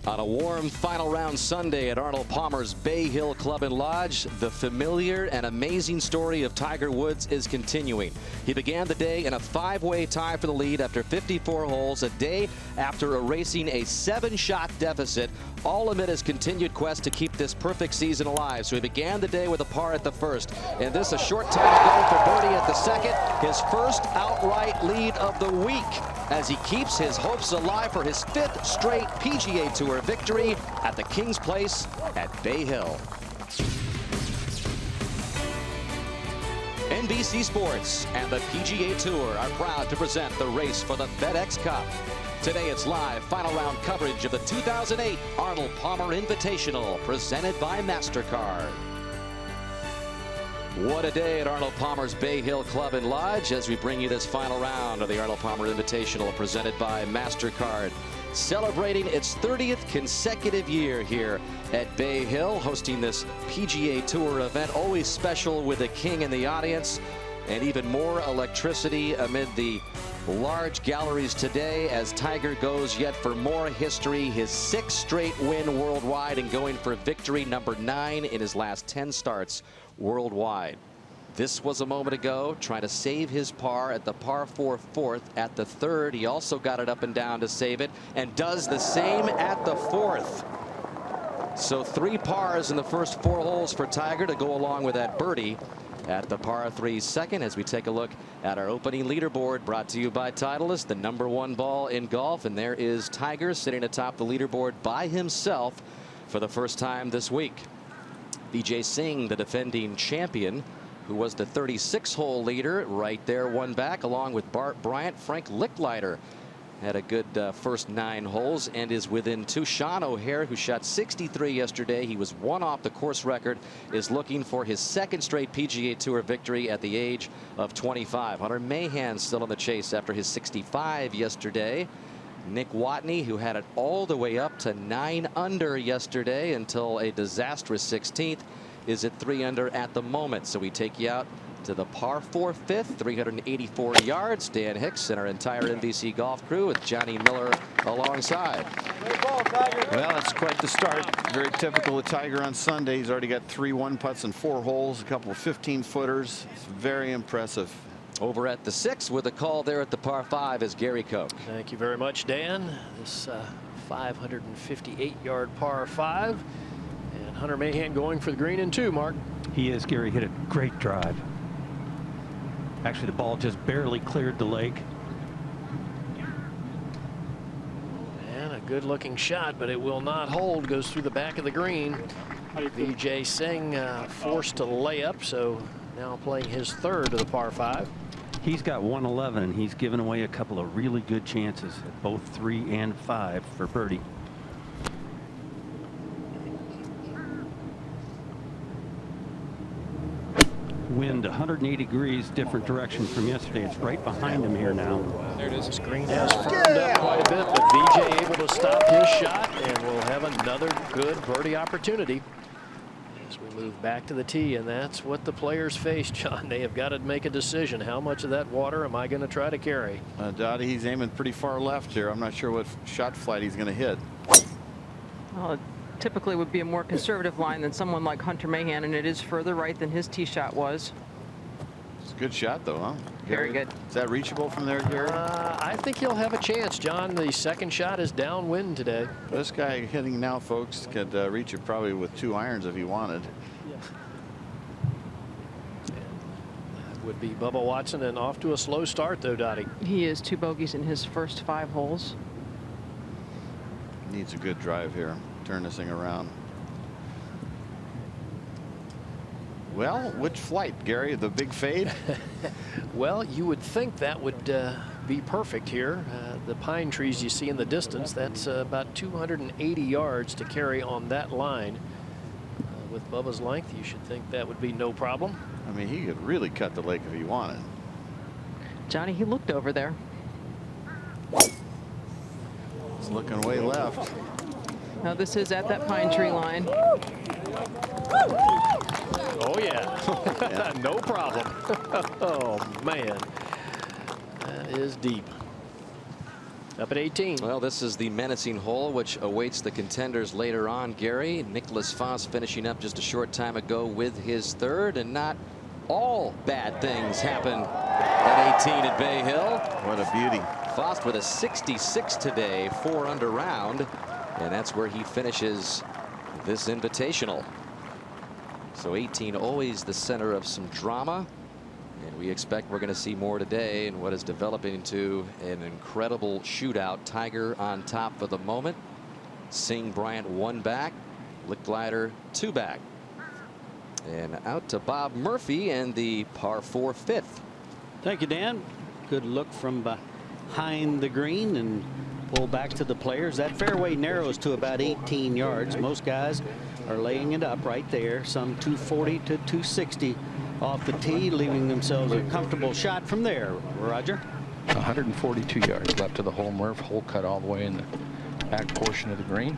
On a warm final round Sunday at Arnold Palmer's Bay Hill Club and Lodge, the familiar and amazing story of Tiger Woods is continuing. He began the day in a 5-way tie for the lead after 54 holes, a day after erasing a 7-shot deficit, all amid his continued quest to keep this perfect season alive. So he began the day with a par at the first, and this a short time ago for birdie at the second, his first outright lead of the week, as he keeps his hopes alive for his 5th straight PGA Tour victory at the King's Place at Bay Hill. NBC Sports and the PGA Tour are proud to present the race for the FedEx Cup. Today it's live final round coverage of the 2008 Arnold Palmer Invitational presented by MasterCard. What a day at Arnold Palmer's Bay Hill Club and Lodge as we bring you this final round of the Arnold Palmer Invitational presented by MasterCard. Celebrating its 30th consecutive year here at Bay Hill, hosting this PGA Tour event. Always special with the king in the audience, and even more electricity amid the large galleries today as Tiger goes yet for more history, his 6th straight win worldwide and going for victory number 9 in his last 10 starts worldwide. This was a moment ago, trying to save his par at the par 4 fourth. At the third, he also got it up and down to save it, and does the same at the 4th. So 3 pars in the first 4 holes for Tiger to go along with that birdie at the par 3 second, as we take a look at our opening leaderboard, brought to you by Titleist, the #1 ball in golf. And there is Tiger sitting atop the leaderboard by himself for the first time this week. Vijay Singh, the defending champion, who was the 36-hole leader, right there, one back, along with Bart Bryant. Frank Licklider had a good first 9 holes and is within 2. Sean O'Haire, who shot 63 yesterday, he was 1 off the course record, is looking for his 2nd straight PGA Tour victory at the age of 25. Hunter Mahan still in the chase after his 65 yesterday. Nick Watney, who had it all the way up to 9 under yesterday until a disastrous 16th, is at 3 under at the moment. So we take you out to the par 4 fifth, 384 yards. Dan Hicks and our entire NBC golf crew with Johnny Miller alongside. Well, that's quite the start. Very typical of Tiger on Sunday. He's already got 3 1-putts in 4 holes, a couple of 15-footers. It's very impressive. Over at the 6th with a call there at the par 5 is Gary Koch. Thank you very much, Dan. This 558-yard par 5. And Hunter Mahan going for the green in 2, Mark. He is. Gary hit a great drive. Actually, the ball just barely cleared the lake. And a good looking shot, but it will not hold. Goes through the back of the green. Vijay Singh forced to lay up, so now playing his 3rd of the par 5. He's got 111, and he's given away a couple of really good chances at both 3 and 5 for birdie. Wind 180 degrees different direction from yesterday. It's right behind him here now. There it is. This green has firmed up quite a bit, but Vijay able to stop his shot, and we'll have another good birdie opportunity as we move back to the tee. And that's what the players face, John. They have got to make a decision. How much of that water am I going to try to carry? Dottie, he's aiming pretty far left here. I'm not sure what shot flight he's going to hit. Well, it typically would be a more conservative line than someone like Hunter Mahan, and it is further right than his tee shot was. It's a good shot, though, huh? Very good. Is that reachable from there, Gary? I think he'll have a chance, John. The 2nd shot is downwind today. This guy hitting now, folks, could reach it probably with 2 irons if he wanted. That would be Bubba Watson, and off to a slow start, though, Dottie. He is 2 bogeys in his first 5 holes. Needs a good drive here. Turn this thing around. Well, which flight, Gary? The big fade? Well, you would think that would be perfect here. The pine trees you see in the distance, that's about 280 yards to carry on that line. With Bubba's length, you should think that would be no problem. I mean, he could really cut the lake if he wanted. Johnny, he looked over there. He's looking way left. Now this is at that pine tree line. Oh, yeah. No problem. Oh, man. That is deep. up at 18. Well, this is the menacing hole which awaits the Contenders later on, Gary. Nicholas Foss finishing up just a short time ago with his third, and not all bad things happen at 18 at Bay Hill. What a beauty. Foss with a 66 today, 4 under round, and that's where he finishes this Invitational. So 18 always the center of some drama, and we expect we're going to see more today in what is developing into an incredible shootout. Tiger on top for the moment. Singh Bryant 1 back. Licklider 2 back. And out to Bob Murphy and the par 4 fifth. Thank you, Dan. Good look from behind the green and pull back to the players. That fairway narrows to about 18 yards. Most guys are laying it up right there, some 240 to 260 off the tee, leaving themselves a comfortable shot from there. Roger. 142 yards left to the hole. Murph hole cut all the way in the back portion of the green.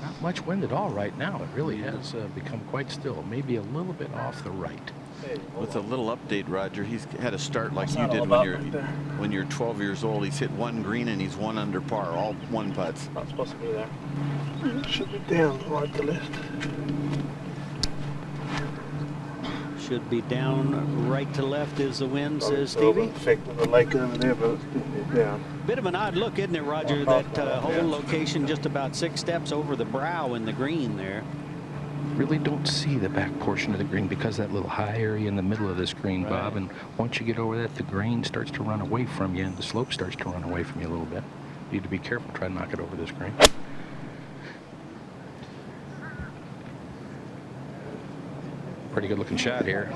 Not much wind at all right now. It really has become quite still. Maybe a little bit off the right. With a little update, Roger, he's had a start like you did when you're 12 years old. He's hit 1 green and he's 1 under par, all 1 putts. Not supposed to be there. Should be down right to left. Should be down right to left is the wind, says Stevie. Affecting the lake over there, but it's down. Bit of an odd look, isn't it, Roger? That whole location just about 6 steps over the brow in the green there. Really don't see the back portion of the green because that little high area in the middle of this green, Right. Bob. And once you get over that, the green starts to run away from you, and the slope starts to run away from you a little bit. You need to be careful. Try to knock it over this green. Pretty good looking shot here.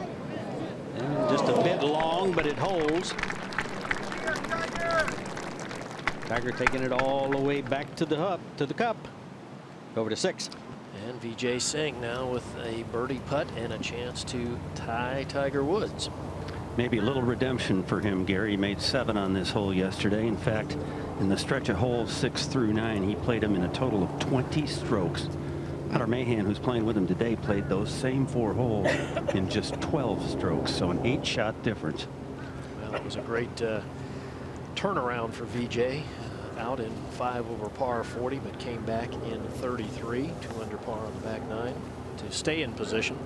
And just a bit long, but it holds. Tiger taking it all the way back to the cup. Over to 6. And Vijay Singh now with a birdie putt and a chance to tie Tiger Woods. Maybe a little redemption for him, Gary. He made 7 on this hole yesterday. In fact, in the stretch of holes 6 through 9, he played them in a total of 20 strokes. Bart Mahan, who's playing with him today, played those same 4 holes in just 12 strokes, so an 8-shot difference. Well, it was a great turnaround for Vijay. Out in 5 over par 40, but came back in 33, 2 under par on the back 9 to stay in position.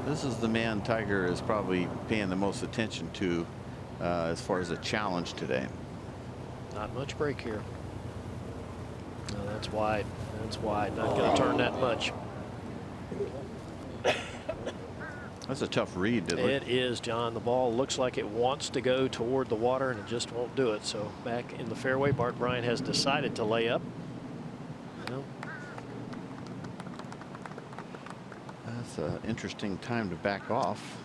This is the man Tiger is probably paying the most attention to as far as a challenge today. Not much break here. No, that's wide. That's wide. Not going to turn that much. That's a tough read. It is, John. The ball looks like it wants to go toward the water, and it just won't do it. So back in the fairway, Bart Bryant has decided to lay up. Well, that's an interesting time to back off.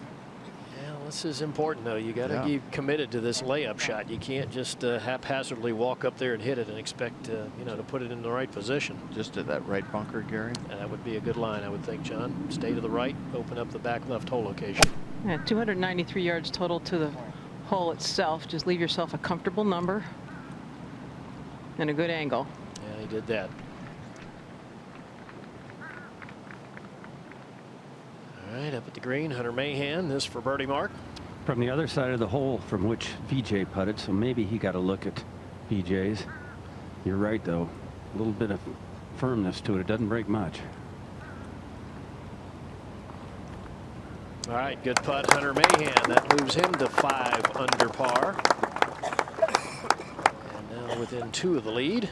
yeah, this is important, though. You got to be committed to this layup shot. You can't just haphazardly walk up there and hit it and expect you know, to put it in the right position. Just at that right bunker, Gary. That would be a good line, I would think, John. Stay to the right, open up the back left hole location. Yeah, 293 yards total to the hole itself. Just leave yourself a comfortable number and a good angle. Yeah, he did that. All right, up at the green, Hunter Mahan. This for birdie mark. From the other side of the hole from which Vijay putted, so maybe he got a look at Vijay's. You're right, though. A little bit of firmness to it. It doesn't break much. All right, good putt, Hunter Mahan. That moves him to 5 under par. And now within 2 of the lead.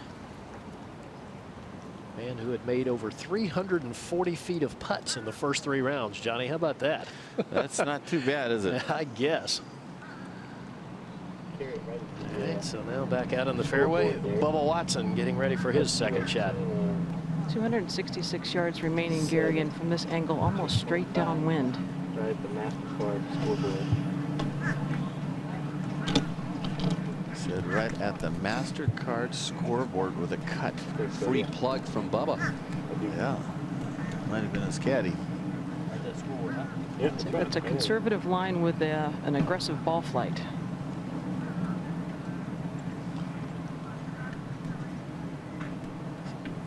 Man who had made over 340 feet of putts in the first 3 rounds. Johnny, how about that? That's not too bad, is it? I guess. All right, so now back out on the fairway. Bubba Watson getting ready for his second shot. 266 yards remaining, Gary, and from this angle, almost straight downwind. Right, the MasterCard scoreboard. Said right at the MasterCard scoreboard with a cut. Free plug from Bubba. Yeah. Might have been his caddy. It's a conservative line with an aggressive ball flight.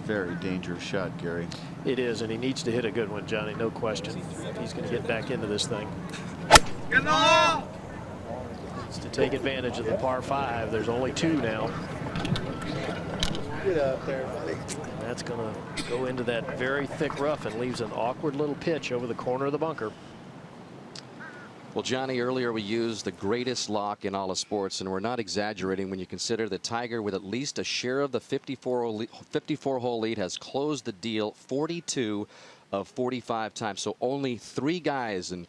Very dangerous shot, Gary. It is, and he needs to hit a good one, Johnny, no question, if he's going to get back into this thing. Needs to take advantage of the par 5. There's only 2 now. Get out there, buddy. And that's going to go into that very thick rough and leaves an awkward little pitch over the corner of the bunker. Well, Johnny, earlier we used the greatest lock in all of sports, and we're not exaggerating when you consider that Tiger, with at least a share of the 54-hole lead, has closed the deal 42 of 45 times. So only 3 guys in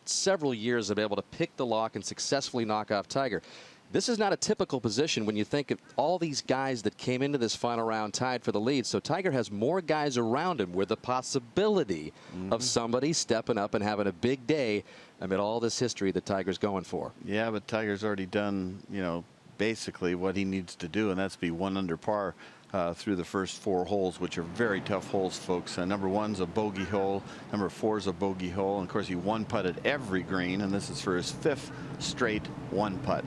several years have been able to pick the lock and successfully knock off Tiger. This is not a typical position when you think of all these guys that came into this final round tied for the lead. So Tiger has more guys around him with the possibility of somebody stepping up and having a big day amid all this history that Tiger's going for. Yeah, but Tiger's already done, you know, basically what he needs to do, and that's be 1 under par through the first 4 holes, which are very tough holes, folks. Number 1's a bogey hole. Number 4's a bogey hole. And of course, he 1-putted every green, and this is for his 5th straight 1-putt.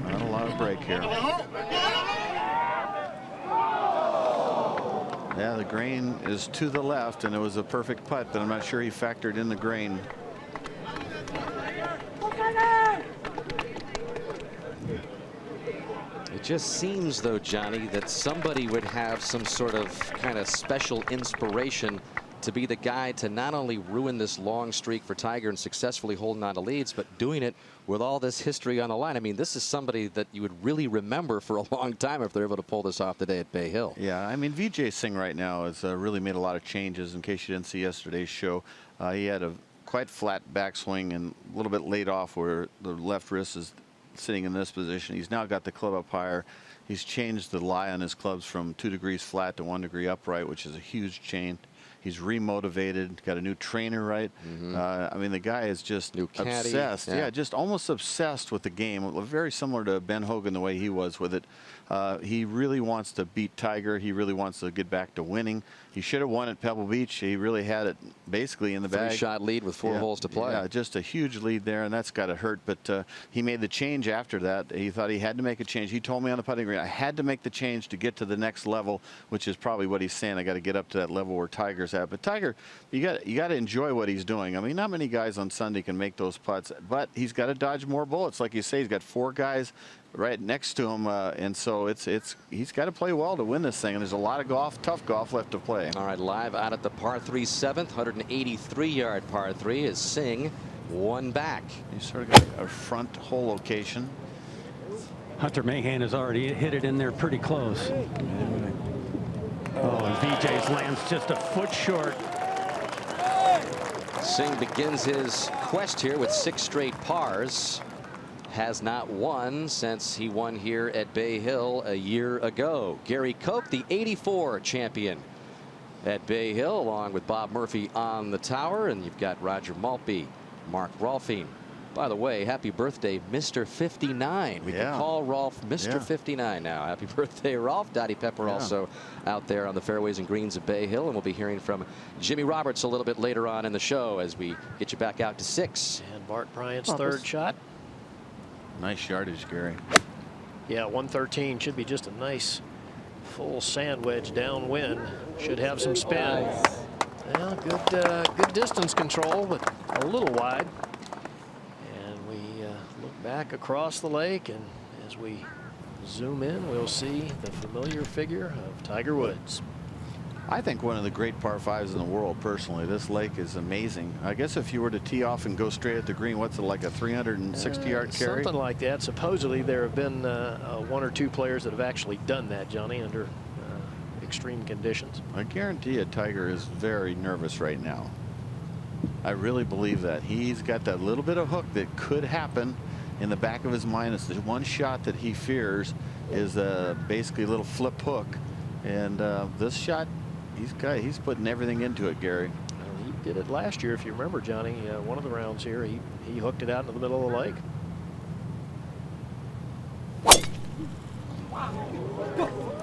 Not a lot of break here. Yeah, the grain is to the left, and it was a perfect putt, but I'm not sure he factored in the grain. It just seems, though, Johnny, that somebody would have some sort of kind of special inspiration to be the guy to not only ruin this long streak for Tiger and successfully holding on to leads, but doing it with all this history on the line. I mean, this is somebody that you would really remember for a long time if they're able to pull this off today at Bay Hill. Yeah, I mean, Vijay Singh right now has really made a lot of changes. In case you didn't see yesterday's show, he had a quite flat backswing and a little bit laid off where the left wrist is sitting in this position. He's now got the club up higher. He's changed the lie on his clubs from 2 degrees flat to 1 degree upright, which is a huge change. He's remotivated, got a new trainer, right? I mean, the guy is just obsessed. Yeah, just almost obsessed with the game. Very similar to Ben Hogan, the way he was with it. He really wants to beat Tiger. He really wants to get back to winning. He should have won at Pebble Beach. He really had it basically in the bag. 3-shot lead with 4 holes to play. Yeah, just a huge lead there, and that's got to hurt. But he made the change after that. He thought he had to make a change. He told me on the putting green, I had to make the change to get to the next level, which is probably what he's saying. I got to get up to that level where Tiger's at. But Tiger, you got to enjoy what he's doing. I mean, not many guys on Sunday can make those putts, but he's got to dodge more bullets. Like you say, he's got 4 guys right next to him, and so he's got to play well to win this thing, and there's a lot of golf, tough golf left to play. All right, live out at the par 3 7th, 183-yard par 3 is Singh 1 back. He's sort of got a front hole location. Hunter Mahan has already hit it in there pretty close. Oh, and VJ's lands just a foot short. Singh begins his quest here with 6 straight pars. Has not won since he won here at Bay Hill a year ago. Gary Koch, the '84 champion at Bay Hill, along with Bob Murphy on the tower. And you've got Roger Maltby, Mark Rolfing. By the way, happy birthday, Mr. 59. We can call Rolf Mr. 59 now. Happy birthday, Rolf. Dottie Pepper also out there on the fairways and greens of Bay Hill. And we'll be hearing from Jimmy Roberts a little bit later on in the show as we get you back out to 6. And Bart Bryant's 3rd shot. Nice yardage, Gary. Yeah, 113 should be just a nice full sand wedge downwind. Should have some spin. Well, good distance control, but a little wide. And we look back across the lake, and as we zoom in, we'll see the familiar figure of Tiger Woods. I think one of the great par 5s in the world, personally. This lake is amazing. I guess if you were to tee off and go straight at the green, what's it, like a 360-yard carry? Something like that. Supposedly there have been 1 or 2 players that have actually done that, Johnny, under extreme conditions. I guarantee you Tiger is very nervous right now. I really believe that. He's got that little bit of hook that could happen in the back of his mind. It's the one shot that he fears is basically a little flip hook. And this shot, he's putting everything into it, Gary. Well, he did it last year, if you remember, Johnny. One of the rounds here, he hooked it out into the middle of the lake.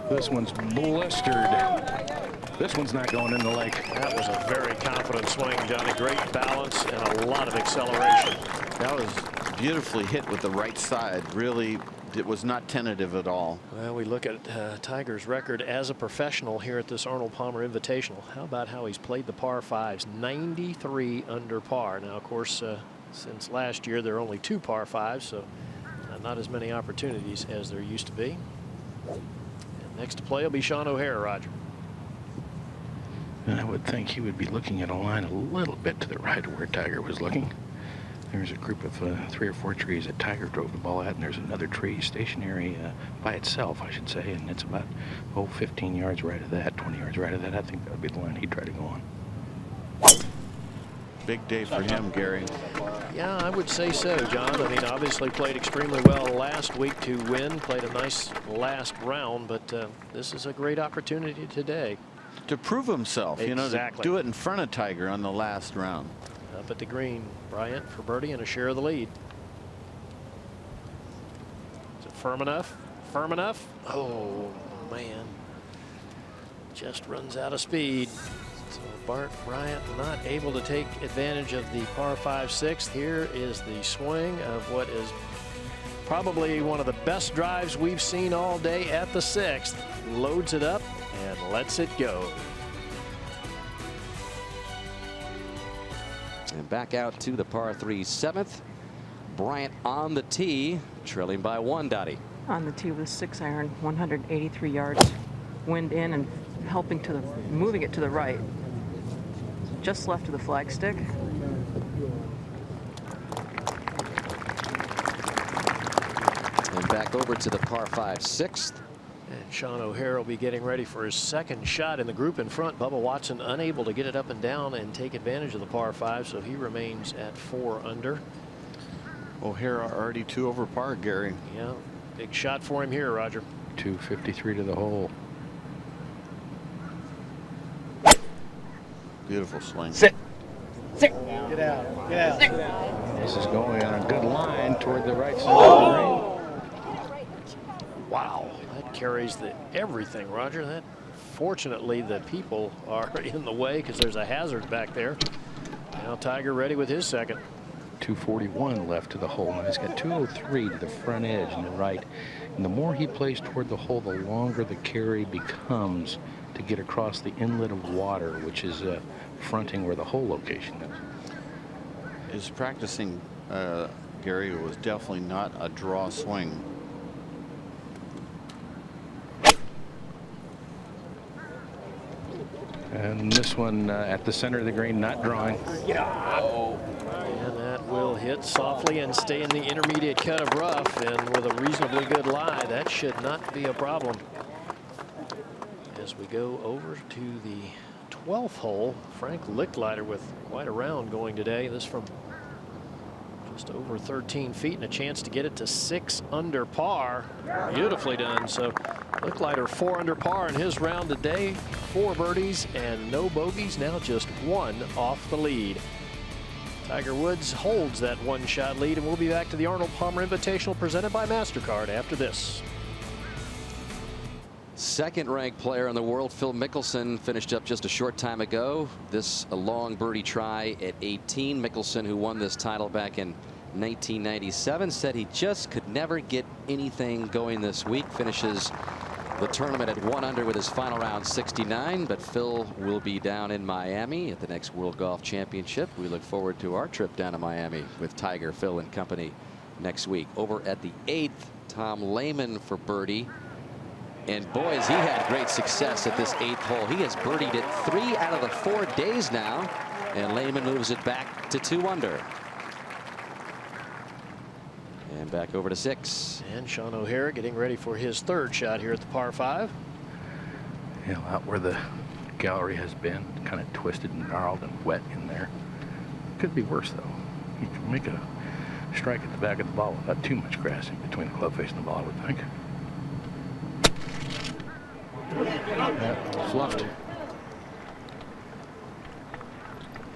This one's blistered. This one's not going in the lake. That was a very confident swing, Johnny. Great balance and a lot of acceleration. That was beautifully hit with the right side. Really, it was not tentative at all. Well, we look at Tiger's record as a professional here at this Arnold Palmer Invitational. How about how he's played the par 5s? 93 under par. Now, of course, Since last year, there are only 2 par 5s, so not as many opportunities as there used to be. And next to play will be Sean O'Hara, Roger. And I would think he would be looking at a line a little bit to the right of where Tiger was looking. There's a group of 3 or 4 trees that Tiger drove the ball at, and there's another tree stationary by itself, I should say, and it's about 15 yards right of that, 20 yards right of that. I think that would be the line he'd try to go on. Big day for him, Gary. Yeah, I would say so, John. I mean, obviously played extremely well last week to win, played a nice last round, but this is a great opportunity today. To prove himself, Exactly. you know, to do it in front of Tiger on the last round. Up at the green, Bryant for birdie and a share of the lead. Is it firm enough? Firm enough? Oh, man. Just runs out of speed. So Bart Bryant not able to take advantage of the par 5 6th. Here is the swing of what is probably one of the best drives we've seen all day at the 6th. Loads it up and lets it go. And back out to the par 3 7th. Bryant on the tee, trailing by 1, Dottie. On the tee with a 6-iron, 183 yards. Wind in and helping to the, moving it to the right. Just left of the flagstick. And back over to the par 5 6th. And Sean O'Hara will be getting ready for his second shot in the group in front. Bubba Watson unable to get it up and down and take advantage of the par 5, so he remains at 4 under. O'Hara already 2 over par, Gary. Yeah, big shot for him here, Roger. 253 to the hole. Beautiful swing. Sit. Get out. Get out. This is going on a good line toward the right side of the green. Wow, that carries everything, Roger. That, fortunately, the people are in the way because there's a hazard back there. Now Tiger ready with his second. 241 left to the hole. Now he's got 203 to the front edge and the right. And the more he plays toward the hole, the longer the carry becomes to get across the inlet of water, which is fronting where the hole location is. His practicing, Gary, was definitely not a draw swing. And this one at the center of the green, not drawing. And that will hit softly and stay in the intermediate cut of rough, and with a reasonably good lie, that should not be a problem. As we go over to the 12th hole, Frank Licklider with quite a round going today. This from just over 13 feet and a chance to get it to 6 under par. Beautifully done. So Licklider 4 under par in his round today. 4 birdies and no bogeys. Now just 1 off the lead. Tiger Woods holds that 1-shot lead, and we'll be back to the Arnold Palmer Invitational presented by MasterCard after this. Second-ranked player in the world, Phil Mickelson, finished up just a short time ago. This a long birdie try at 18. Mickelson, who won this title back in 1997, said he just could never get anything going this week. Finishes the tournament at 1 under with his final round 69. But Phil will be down in Miami at the next World Golf Championship. We look forward to our trip down to Miami with Tiger, Phil, and company next week. Over at the 8th, Tom Lehman for birdie. And boy, has he had great success at this 8th hole. He has birdied it 3 out of the 4 days now, and Lehman moves it back to 2 under. And back over to 6. And Sean O'Hara getting ready for his 3rd shot here at the par 5. You know, out where the gallery has been, kind of twisted and gnarled and wet in there. Could be worse, though. You can make a strike at the back of the ball without too much grass in between the club face and the ball, I would think. Fluffed.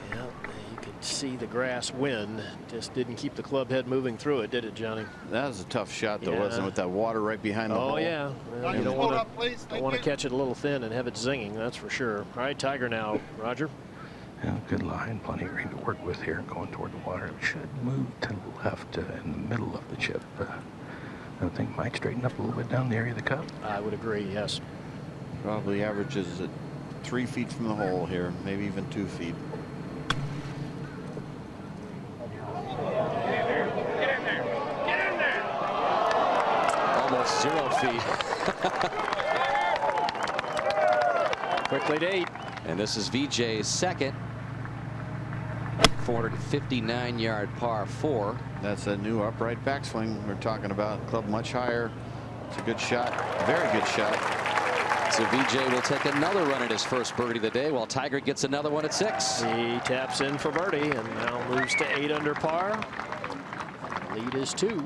Yeah, you could see the grass win. Just didn't keep the club head moving through it, did it, Johnny? That was a tough shot, though, Yeah. wasn't it? With that water right behind the hole. Oh, yeah. Well, you don't want to catch it a little thin and have it zinging, that's for sure. All right, Tiger now, Roger. Yeah, good line, plenty of green to work with here, going toward the water. It should move to the left in the middle of the chip. I think might straighten up a little bit down the area of the cup. I would agree, yes. Probably averages at 3 feet from the hole here, maybe even 2 feet. Oh, it's 0 feet. Quickly to 8. And this is VJ's second. 459-yard par 4. That's a new upright backswing we're talking about. Club much higher. It's a good shot. Very good shot. So VJ will take another run at his first birdie of the day, while Tiger gets another one at 6. He taps in for birdie and now moves to 8 under par. Lead is 2.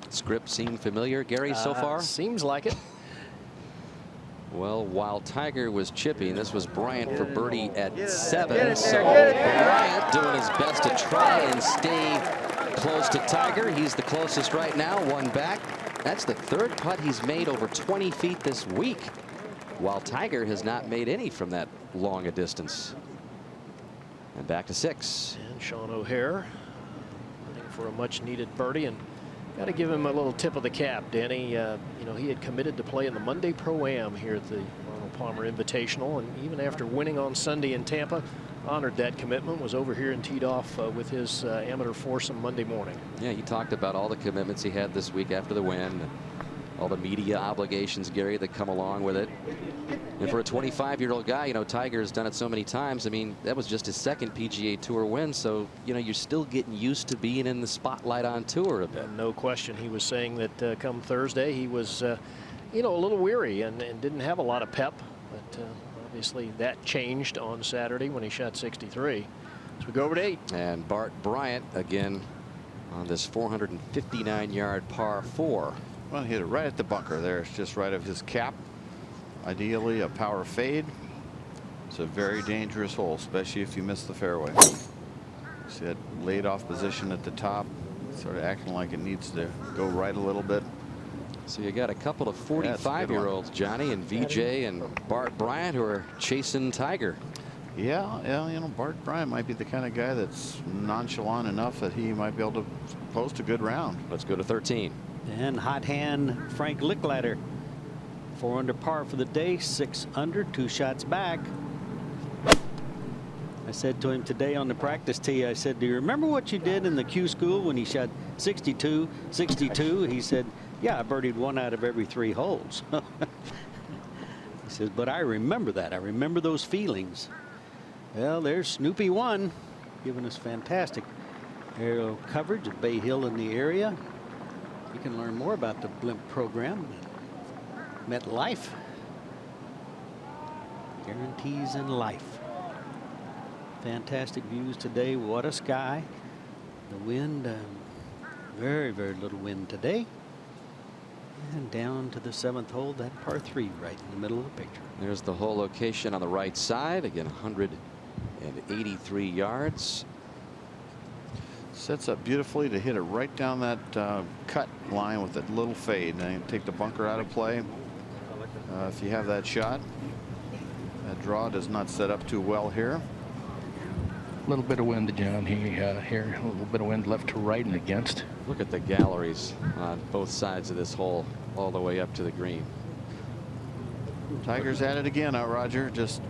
Script seem familiar, Gary, so far? Seems like it. Well, while Tiger was chipping, this was Bryant for birdie at 7. So Bryant doing his best to try and stay close to Tiger. He's the closest right now, one back. That's the 3rd putt he's made over 20 feet this week, while Tiger has not made any from that long a distance. And back to 6. And Sean O'Hare looking for a much needed birdie, and got to give him a little tip of the cap, Danny. You know, he had committed to play in the Monday Pro-Am here at the Arnold Palmer Invitational, and even after winning on Sunday in Tampa, honored that commitment, was over here and teed off with his amateur foursome Monday morning. Yeah, he talked about all the commitments he had this week after the win, all the media obligations, Gary, that come along with it. And for a 25-year-old guy, you know, Tiger's done it so many times. I mean, that was just his second PGA Tour win. So, you know, you're still getting used to being in the spotlight on tour a bit. No question. He was saying that come Thursday, he was, you know, a little weary and didn't have a lot of pep. But obviously that changed on Saturday when he shot 63. So we go over to 8. And Bart Bryant again on this 459-yard par 4. Well, he hit it right at the bunker there. It's just right of his cap. Ideally a power fade. It's a very dangerous hole, especially if you miss the fairway. See that laid off position at the top, sort of acting like it needs to go right a little bit. So you got a couple of 45-year-olds, Johnny, and VJ and Bart Bryant, who are chasing Tiger. Yeah, you know, Bart Bryant might be the kind of guy that's nonchalant enough that he might be able to post a good round. Let's go to 13. And hot hand Frank Licklider. 4 under par for the day, 6 under, 2 shots back. I said to him today on the practice tee, I said, do you remember what you did in the Q school when he shot 62, 62? He said, yeah, I birdied 1 out of every 3 holes. He says, but I remember that. I remember those feelings. Well, there's Snoopy 1, giving us fantastic aerial coverage of Bay Hill in the area. You can learn more about the Blimp program at MetLife. Guarantees in life. Fantastic views today. What a sky. The wind, very, very little wind today. And down to the 7th hole, that par 3 right in the middle of the picture. There's the hole location on the right side. Again, 183 yards. Sets up beautifully to hit it right down that cut line with that little fade. And take the bunker out of play. If you have that shot, that draw does not set up too well here. A little bit of wind, John, here. A little bit of wind left to right and against. Look at the galleries on both sides of this hole, all the way up to the green. Tiger's at it again now, Roger. Just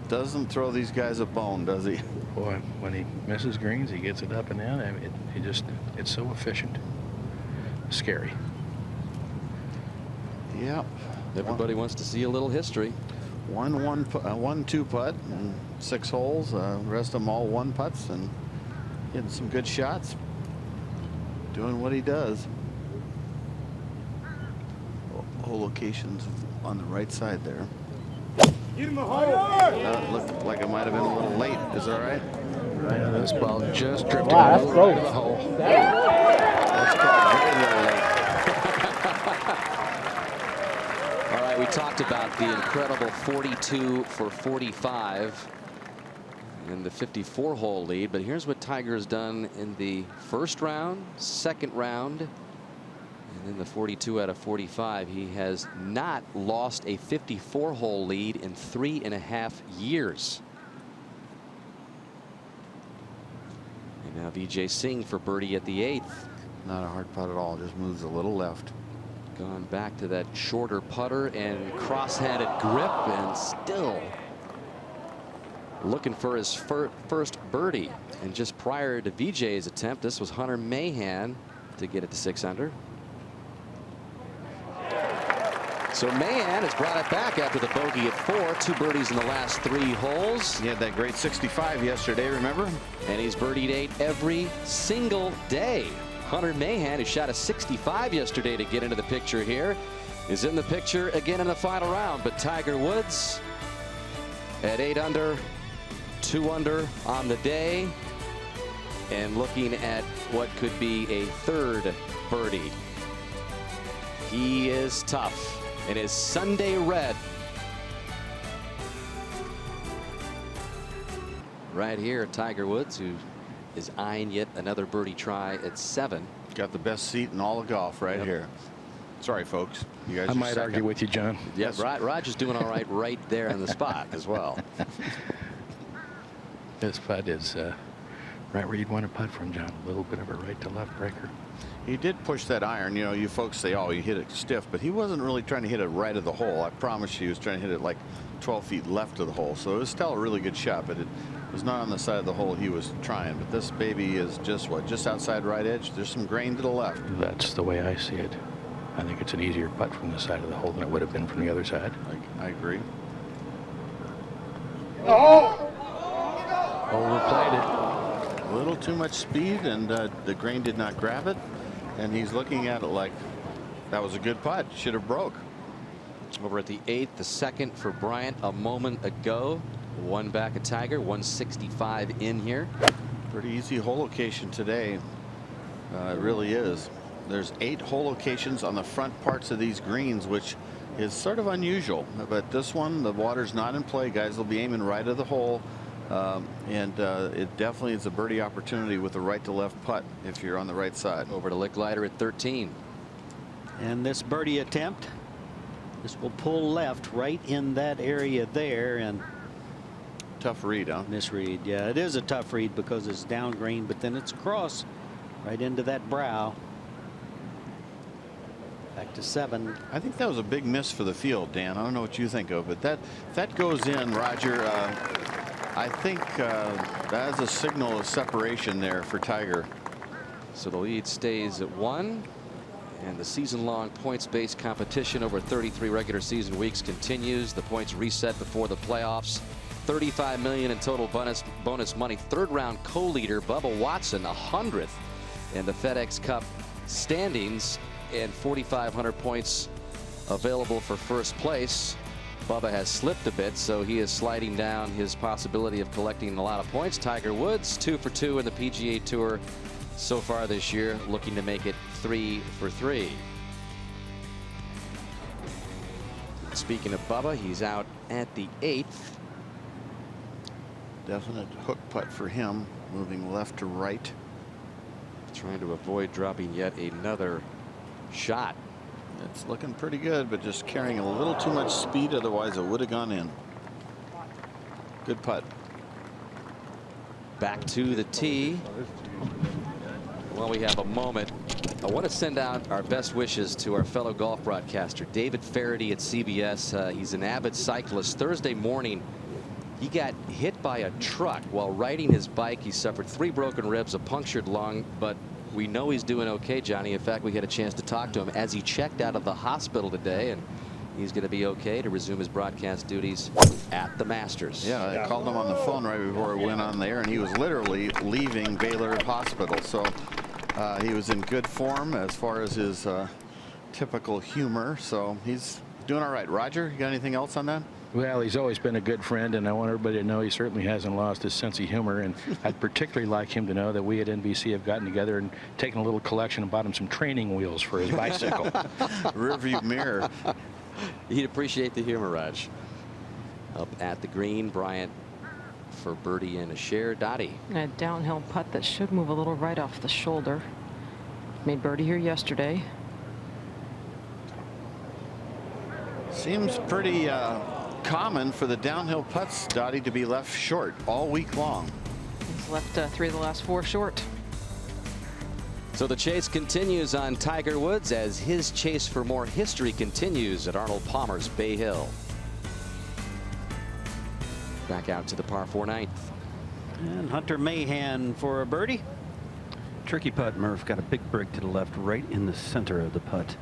doesn't throw these guys a bone, does he? Boy, when he misses greens, he gets it up and in. I mean, it's so efficient. Scary. Yeah. Everybody wants to see a little history. 1-2 putt and 6 holes. The rest of them all 1 putts and getting some good shots. Doing what he does. Hole locations on the right side there. Looked like it might have been a little late. Is that right? Right, this ball just drifted over the hole. That's very little late. All right, we talked about the incredible 42 for 45 and the 54-hole lead, but here's what Tiger has done in the first round, second round, and then the 42 out of 45. He has not lost a 54-hole lead in 3.5 years. And now VJ Singh for birdie at the 8th. Not a hard putt at all. Just moves a little left. Gone back to that shorter putter and cross-handed grip, and still looking for his first birdie. And just prior to VJ's attempt, this was Hunter Mahan to get it to 6 under. So Mahan has brought it back after the bogey at 4. 2 birdies in the last 3 holes. He had that great 65 yesterday, remember? And he's birdied 8 every single day. Hunter Mahan, who shot a 65 yesterday to get into the picture here, is in the picture again in the final round. But Tiger Woods at 8 under, 2 under on the day, and looking at what could be a 3rd birdie. He is tough in his Sunday red. Right here, Tiger Woods, who is eyeing yet another birdie try at 7. Got the best seat in all of golf right here. Sorry, folks. You guys I are might second. argue with you, John. Yes, Roger's doing all right right there on the spot as well. This putt is right where you'd want to putt from, John. A little bit of a right to left breaker. He did push that iron. You know, you folks say, oh, you hit it stiff, but he wasn't really trying to hit it right of the hole. I promise you, he was trying to hit it like 12 feet left of the hole. So it was still a really good shot, but it was not on the side of the hole he was trying. But this baby is just what? Just outside right edge. There's some grain to the left. That's the way I see it. I think it's an easier putt from the side of the hole than it would have been from the other side. I agree. Overplayed it. A little too much speed, and the grain did not grab it. And he's looking at it like that was a good putt. Should have broke. Over at the 8th, the 2nd for Bryant a moment ago. 1 back of Tiger, 165 in here. Pretty easy hole location today. It really is. There's 8 hole locations on the front parts of these greens, which is sort of unusual. But this one, the water's not in play. Guys will be aiming right of the hole. It definitely is a birdie opportunity with a right to left putt if you're on the right side. Over to Licklider at 13. And this birdie attempt, this will pull left right in that area there, and tough read, huh? Misread. Yeah, it is a tough read because it's down green, but then it's across right into that brow. Back to 7. I think that was a big miss for the field, Dan. I don't know what you think of, but that goes in, Roger. I think that is a signal of separation there for Tiger. So the lead stays at 1, and the season-long points-based competition over 33 regular season weeks continues. The points reset before the playoffs. $35 million in total bonus money. 3rd round co-leader Bubba Watson, 100th in the FedEx Cup standings, and 4,500 points available for first place. Bubba has slipped a bit, so he is sliding down his possibility of collecting a lot of points. Tiger Woods 2 for 2 in the PGA Tour so far this year, looking to make it 3 for 3. Speaking of Bubba, he's out at the 8th. Definite hook putt for him, moving left to right. Trying to avoid dropping yet another shot. It's looking pretty good, but just carrying a little too much speed, otherwise it would have gone in. Good putt. Back to the tee. While we have a moment, I want to send out our best wishes to our fellow golf broadcaster, David Faraday at CBS. He's an avid cyclist. Thursday morning, he got hit by a truck while riding his bike. He suffered 3 broken ribs, a punctured lung, but we know he's doing okay, Johnny. In fact, we had a chance to talk to him as he checked out of the hospital today, and he's going to be okay to resume his broadcast duties at the Masters. Yeah, I called him on the phone right before it went on there, and he was literally leaving Baylor Hospital. So he was in good form as far as his typical humor. So he's doing all right. Roger, you got anything else on that? Well, he's always been a good friend, and I want everybody to know he certainly hasn't lost his sense of humor. And I'd particularly like him to know that we at NBC have gotten together and taken a little collection and bought him some training wheels for his bicycle. Rearview mirror. He'd appreciate the humor, Raj. Up at the green, Bryant for birdie and a share. Dottie. A downhill putt that should move a little right off the shoulder. Made birdie here yesterday. Seems pretty common for the downhill putts, Dottie, to be left short all week long. He's left 3 of the last 4 short. So the chase continues on Tiger Woods as his chase for more history continues at Arnold Palmer's Bay Hill. Back out to the par 4 9th. And Hunter Mahan for a birdie. Tricky putt. Murph got a big break to the left, right in the center of the putt.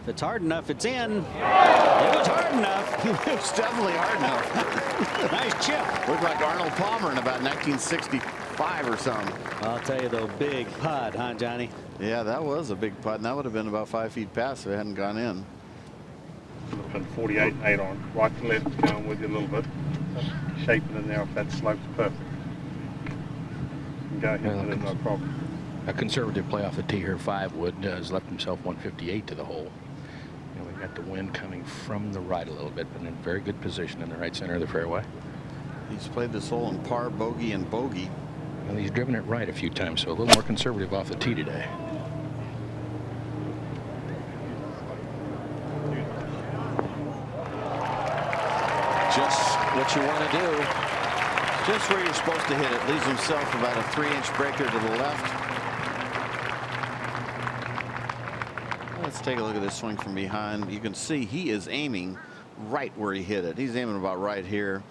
If it's hard enough, it's in. It was hard enough. It was definitely hard enough. Nice chip. Looked like Arnold Palmer in about 1965 or something. I'll tell you, though, big putt, huh, Johnny? Yeah, that was a big putt, and that would have been about 5 feet past if it hadn't gone in. Been 48, 8 on, right to left, going with you a little bit. Shaping in there if that slope's perfect. You can go ahead with it, no problem. A conservative play off the tee here, 5 wood, has left himself 158 to the hole. And we got the wind coming from the right a little bit, but in very good position in the right center of the fairway. He's played this hole in par, bogey, and bogey. And he's driven it right a few times, so a little more conservative off the tee today. Just what you want to do. Just where you're supposed to hit it. Leaves himself about a 3-inch breaker to the left. Let's take a look at this swing from behind. You can see he is aiming right where he hit it. He's aiming about right here.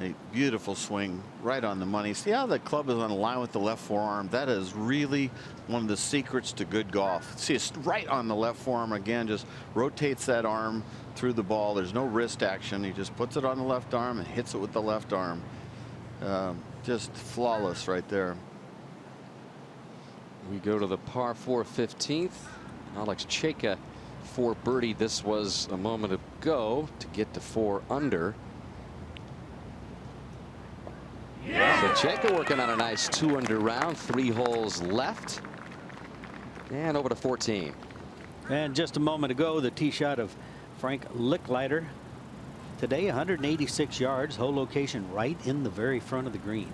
A beautiful swing right on the money. See how the club is on a line with the left forearm? That is really one of the secrets to good golf. See, it's right on the left forearm again, just rotates that arm through the ball. There's no wrist action. He just puts it on the left arm and hits it with the left arm. Just flawless right there. We go to the par 4 15th. Alex Cheka for birdie. This was a moment ago to get to 4 under. So Cheka working on a nice 2 under round. 3 holes left. And over to 14. And just a moment ago, the tee shot of Frank Licklider. Today, 186 yards, hole location right in the very front of the green.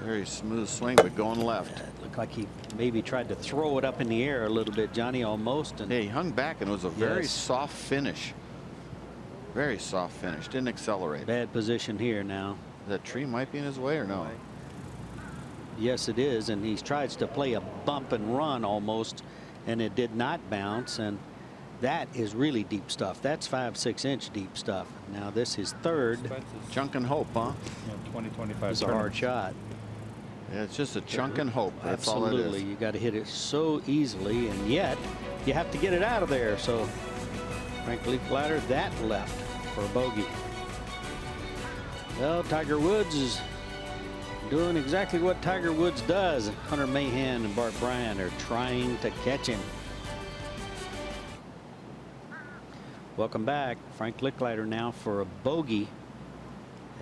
Very smooth swing, but going left. Looked like he maybe tried to throw it up in the air a little bit, Johnny, almost. And yeah, he hung back, and it was a very soft finish. Very soft finish. Didn't accelerate. Bad position here now. That tree might be in his way or no? Yes, it is, and he tries to play a bump and run almost, and it did not bounce, and that is really deep stuff. That's 5-6 inch deep stuff. Now this is third. Chunk and hope, huh? Yeah, 20-25. It's a hard shot. Yeah, it's just a chunk and hope. That's all it is. Absolutely. You got to hit it so easily, and yet you have to get it out of there. So Frank Licklider, that left for a bogey. Well, Tiger Woods is doing exactly what Tiger Woods does. Hunter Mahan and Bart Bryant are trying to catch him. Welcome back. Frank Licklider now for a bogey.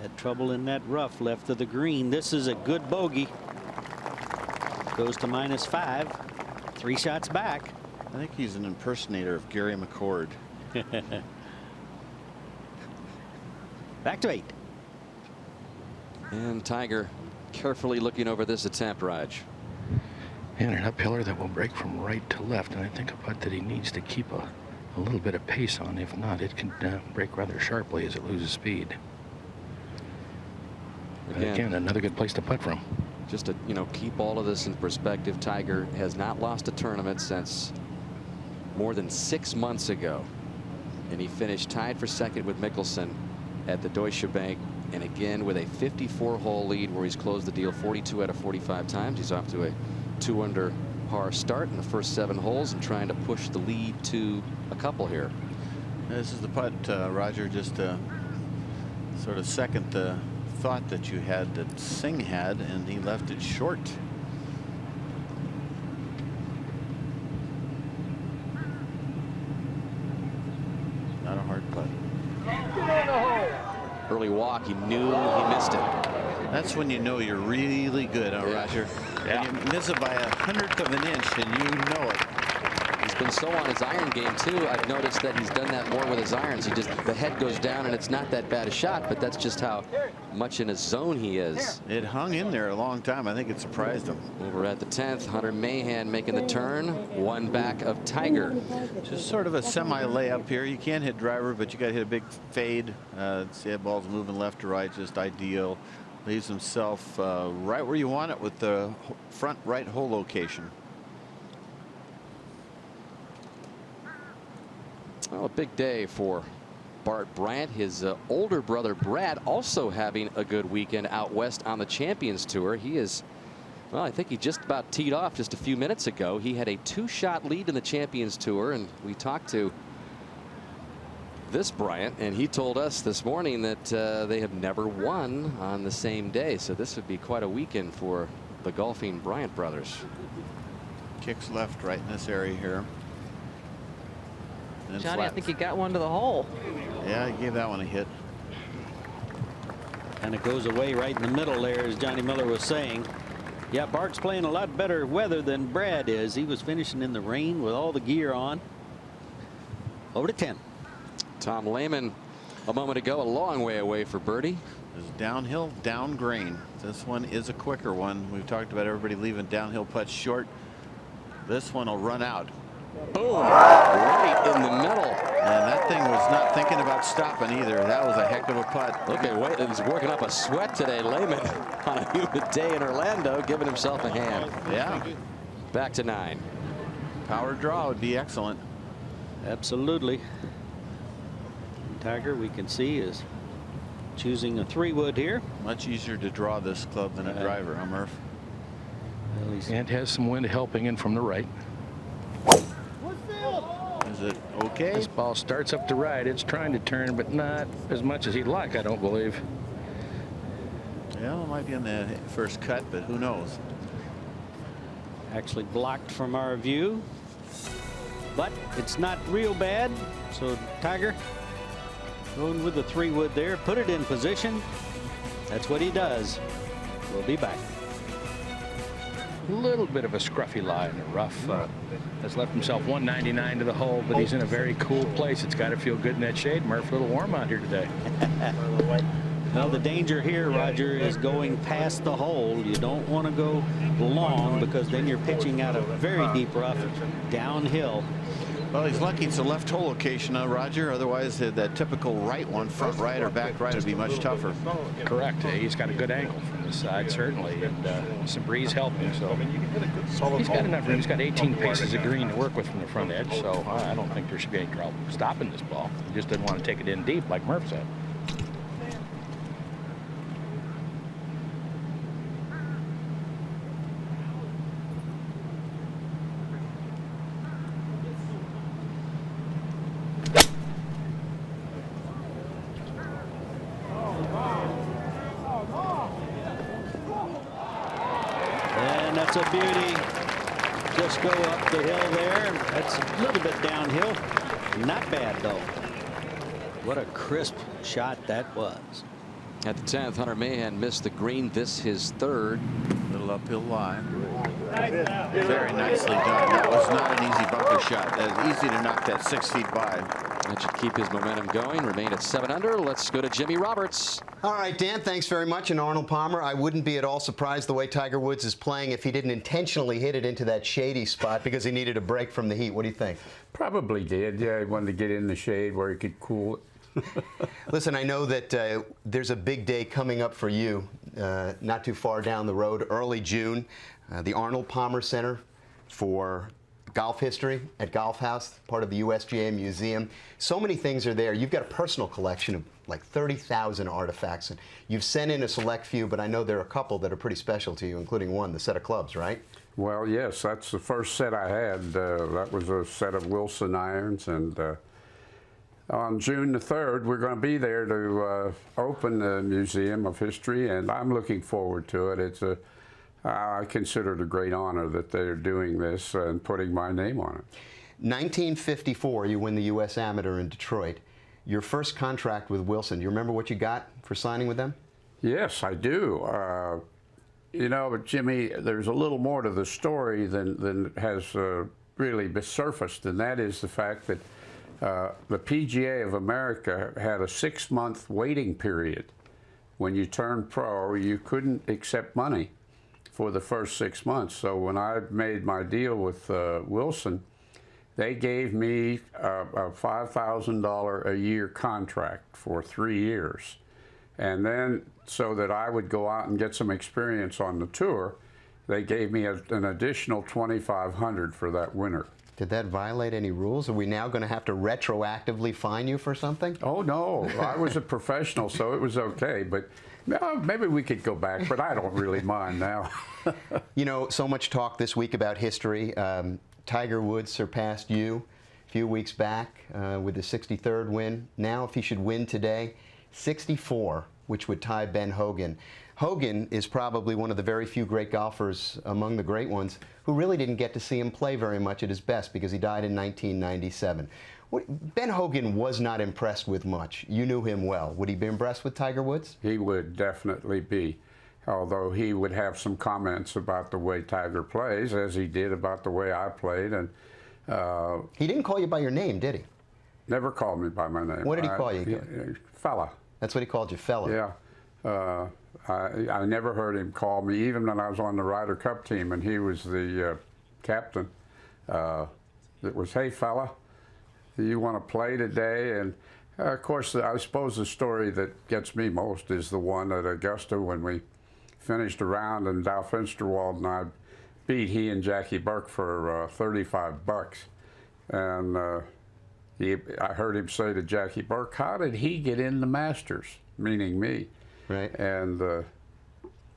Had trouble in that rough left of the green. This is a good bogey. Goes to -5. 3 shots back. I think he's an impersonator of Gary McCord. Back to 8. And Tiger carefully looking over this attempt, Raj. And an uphiller that will break from right to left. And I think a putt that he needs to keep a little bit of pace on. If not, it can break rather sharply as it loses speed. Again, another good place to putt from. Just to, keep all of this in perspective, Tiger has not lost a tournament since more than 6 months ago. And he finished tied for second with Mickelson at the Deutsche Bank. And again, with a 54-hole lead where he's closed the deal 42 out of 45 times. He's off to a 2 under par start in the first 7 holes and trying to push the lead to a couple here. This is the putt, Roger, just sort of second the thought that you had that Singh had, and he left it short. Not a hard putt. Early walk, he knew he missed it. That's when you know you're really good, Roger. Yeah. And you miss it by a 100th of an inch, and you know it. He's been so on his iron game too. I've noticed that he's done that more with his irons. The head goes down and it's not that bad a shot, but that's just how much in his zone he is. It hung in there a long time. I think it surprised him. Over at the 10th, Hunter Mahan making the turn, 1 back of Tiger. Just sort of a semi layup here. You can't hit driver, but you got to hit a big fade. See that ball's moving left to right, just ideal. Leaves himself right where you want it with the front right hole location. Well, a big day for Bart Bryant. His older brother Brad also having a good weekend out west on the Champions Tour. He is Well, I think he just about teed off just a few minutes ago. He had a 2-shot lead in the Champions Tour, and we talked to this Bryant, and he told us this morning that they have never won on the same day. So this would be quite a weekend for the golfing Bryant brothers. Kicks left right in this area here. And Johnny, flat. I think you got one to the hole. Yeah, he gave that one a hit. And it goes away right in the middle there, as Johnny Miller was saying. Yeah, Bart's playing a lot better weather than Brad is. He was finishing in the rain with all the gear on. Over to 10. Tom Lehman a moment ago, a long way away for birdie. This is downhill, down green. This one is a quicker one. We've talked about everybody leaving downhill putts short. This one will run out. Boom! Right in the middle. And that thing was not thinking about stopping either. That was a heck of a putt. Look at Wade. He's working up a sweat today, Lehman, on a humid day in Orlando, giving himself a hand. Yeah. Back to 9. Power draw would be excellent. Absolutely. Tiger, we can see, is choosing a 3-wood here. Much easier to draw this club than a driver, huh, Murph? And has some wind helping in from the right. Is it okay? This ball starts up the right. It's trying to turn, but not as much as he'd like, I don't believe. Yeah, it might be on the first cut, but who knows? Actually blocked from our view, but it's not real bad. So Tiger going with the 3-wood there, put it in position. That's what he does. We'll be back. A little bit of a scruffy lie in the rough. Has left himself 199 to the hole, but he's in a very cool place. It's got to feel good in that shade. Murph, a little warm out here today. Well, the danger here, Roger, is going past the hole. You don't want to go long because then you're pitching out a very deep rough downhill. Well, he's lucky it's a left hole location, Roger. Otherwise, that typical right one, front right or back right, would be much tougher. Correct. He's got a good angle from this side, certainly, and some breeze helping. So he's got enough room. He's got 18 paces of green to work with from the front edge. So I don't think there should be any trouble stopping this ball. He just didn't want to take it in deep, like Murph said. That's a beauty. Just go up the hill there. That's a little bit downhill. Not bad, though. What a crisp shot that was. At the 10th, Hunter Mahan missed the green. This his 3rd. Little uphill lie. Very nicely done. That was not an easy bunker shot. That was easy to knock that 6 feet by. That should keep his momentum going. Remain at 7 under. Let's go to Jimmy Roberts. All right, Dan, thanks very much. And Arnold Palmer, I wouldn't be at all surprised the way Tiger Woods is playing if he didn't intentionally hit it into that shady spot because he needed a break from the heat. What do you think? Probably did. Yeah, he wanted to get in the shade where he could cool it. Listen, I know that there's a big day coming up for you not too far down the road, early June, the Arnold Palmer Center for Golf History at Golf House, part of the USGA Museum. So many things are there. You've got a personal collection of like 30,000 artifacts, and you've sent in a select few, but I know there are a couple that are pretty special to you, including one, the set of clubs, right? Well, yes, that's the first set I had. That was a set of Wilson irons, and on June the 3rd, we're going to be there to open the Museum of History, and I'm looking forward to it. I consider it a great honor that they're doing this and putting my name on it. 1954, you win the U.S. Amateur in Detroit. Your first contract with Wilson, do you remember what you got for signing with them? Yes, I do. You know, but Jimmy, there's a little more to the story than has really surfaced, and that is the fact that the PGA of America had a 6-month waiting period. When you turned pro, you couldn't accept money for the first 6 months. So when I made my deal with Wilson, they gave me a $5,000 a year contract for 3 years. And then so that I would go out and get some experience on the tour, they gave me an additional $2,500 for that winter. Did that violate any rules? Are we now going to have to retroactively fine you for something? Oh, no. I was a professional, so it was okay. But No, maybe we could go back, but I don't really mind now. You know, so much talk this week about history. Tiger Woods surpassed you a few weeks back with the 63rd win. Now, if he should win today, 64, which would tie Ben Hogan. Hogan is probably one of the very few great golfers among the great ones who really didn't get to see him play very much at his best because he died in 1997. Ben Hogan was not impressed with much. You knew him well. Would he be impressed with Tiger Woods? He would definitely be, although he would have some comments about the way Tiger plays, as he did about the way I played. And he didn't call you by your name, did he? Never called me by my name. What did he call you? Fella. That's what he called you, fella. Yeah. I never heard him call me, even when I was on the Ryder Cup team and he was the captain. It was, hey, fella, you want to play today? And of course, I suppose the story that gets me most is the one at Augusta when we finished a round and Dow Finsterwald and I beat he and Jackie Burke for $35. And I heard him say to Jackie Burke, how did he get in the Masters? Meaning me. Right. And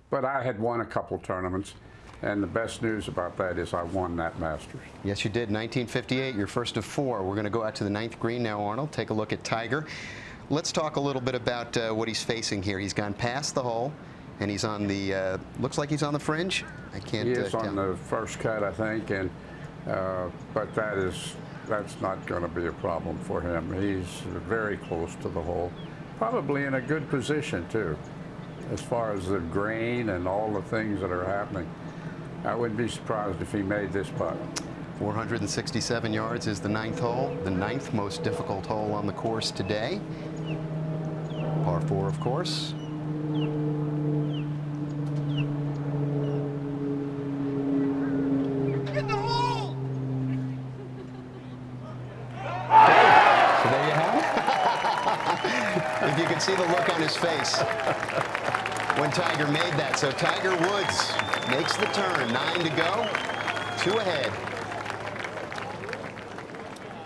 but I had won a couple tournaments, and the best news about that is I won that Masters. Yes, you did. 1958, your first of 4. We're going to go out to the 9th green now, Arnold. Take a look at Tiger. Let's talk a little bit about what he's facing here. He's gone past the hole, and he's on the, looks like he's on the fringe. I can't He is tell. on the first cut, I think, and but that's not going to be a problem for him. He's very close to the hole. Probably in a good position, too, as far as the grain and all the things that are happening. I wouldn't be surprised if he made this putt. 467 yards is the 9th hole, the 9th most difficult hole on the course today. Par 4, of course. Get the hole! So there you have it. If you could see the look on his face when Tiger made that. So Tiger Woods makes the turn. 9 to go, 2 ahead.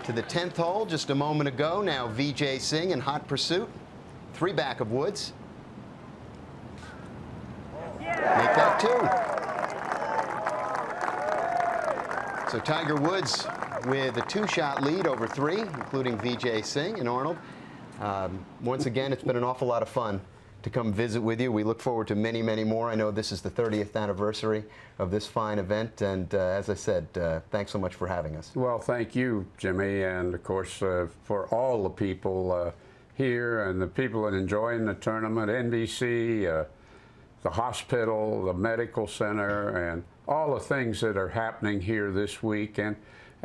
To the 10th hole just a moment ago. Now Vijay Singh in hot pursuit. 3 back of Woods. Make that 2. So Tiger Woods with a 2-shot lead over 3, including Vijay Singh and Arnold. Once again, it's been an awful lot of fun to come visit with you. We look forward to many, many more. I know this is the 30th anniversary of this fine event, and as I said, thanks so much for having us. Well, thank you, Jimmy, and of course for all the people here and the people that enjoying the tournament, NBC, the hospital, the medical center, and all the things that are happening here this week.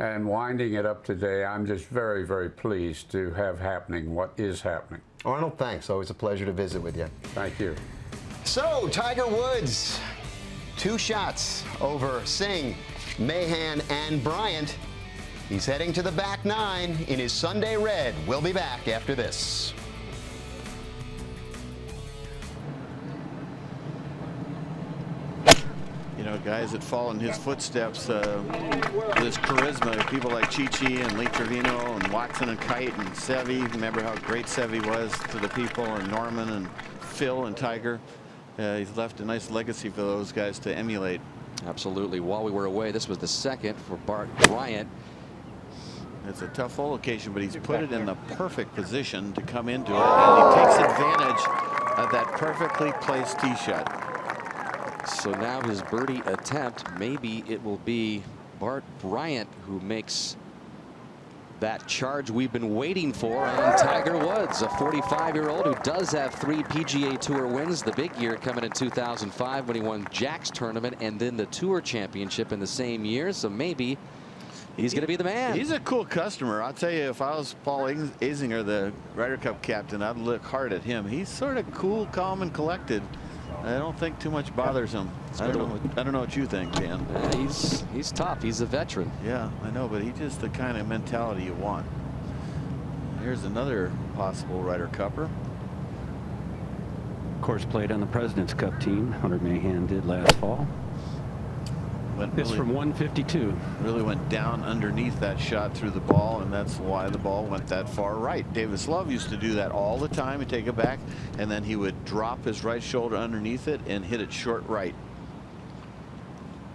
And winding it up today, I'm just very, very pleased to have happening what is happening. Arnold, thanks. Always a pleasure to visit with you. Thank you. So, Tiger Woods, 2 shots over Singh, Mahan, and Bryant. He's heading to the back 9 in his Sunday red. We'll be back after this. You know, guys that fall in his footsteps, with his charisma, people like Chi-Chi and Lee Trevino and Watson and Kite and Seve. Remember how great Seve was to the people, and Norman and Phil and Tiger. He's left a nice legacy for those guys to emulate. Absolutely. While we were away, this was the 2nd for Bart Bryant. It's a tough hole occasion, but he's put it in the perfect position to come into it, and he takes advantage of that perfectly placed tee shot. So now his birdie attempt, maybe it will be Bart Bryant who makes that charge we've been waiting for on Tiger Woods, a 45-year-old who does have 3 PGA Tour wins, the big year coming in 2005 when he won Jack's tournament and then the Tour Championship in the same year. So maybe he's going to be the man. He's a cool customer. I'll tell you, if I was Paul Azinger, the Ryder Cup captain, I'd look hard at him. He's sort of cool, calm, and collected. I don't think too much bothers him. I don't know what you think, Dan. He's tough. He's a veteran. Yeah, I know, but he's just the kind of mentality you want. Here's another possible Ryder Cupper. Of course, played on the President's Cup team. Hunter Mahan did last fall. This from 152. Really went down underneath that shot through the ball, and that's why the ball went that far right. Davis Love used to do that all the time. He'd take it back, and then he would drop his right shoulder underneath it and hit it short right.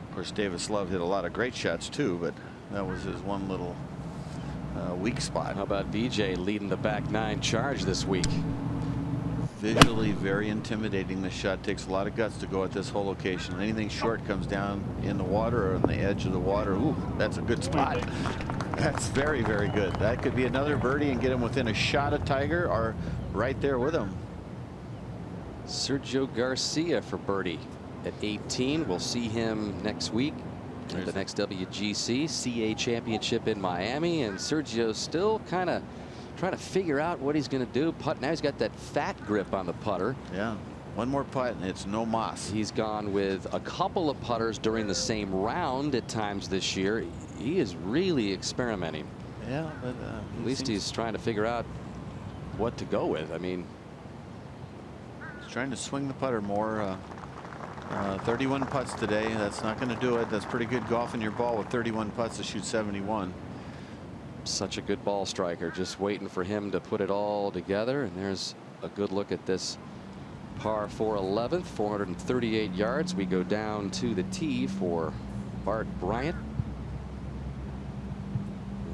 Of course, Davis Love hit a lot of great shots too, but that was his one little weak spot. How about VJ leading the back nine charge this week? Visually very intimidating. The shot takes a lot of guts to go at this whole location. Anything short comes down in the water or on the edge of the water. Ooh, that's a good spot. That's very, very good. That could be another birdie and get him within a shot of Tiger or right there with him. Sergio Garcia for birdie at 18. We'll see him next week at the next WGC CA Championship in Miami, and Sergio's still kind of trying to figure out what he's going to do. Putt now, he's got that fat grip on the putter. Yeah, one more putt and it's no moss. He's gone with a couple of putters during the same round at times this year. He is really experimenting. Yeah, but at least he's trying to figure out what to go with. I mean, he's trying to swing the putter more. 31 putts today. That's not going to do it. That's pretty good golfing your ball with 31 putts to shoot 71. Such a good ball striker. Just waiting for him to put it all together. And there's a good look at this par 4 11th, 438 yards. We go down to the tee for Bart Bryant.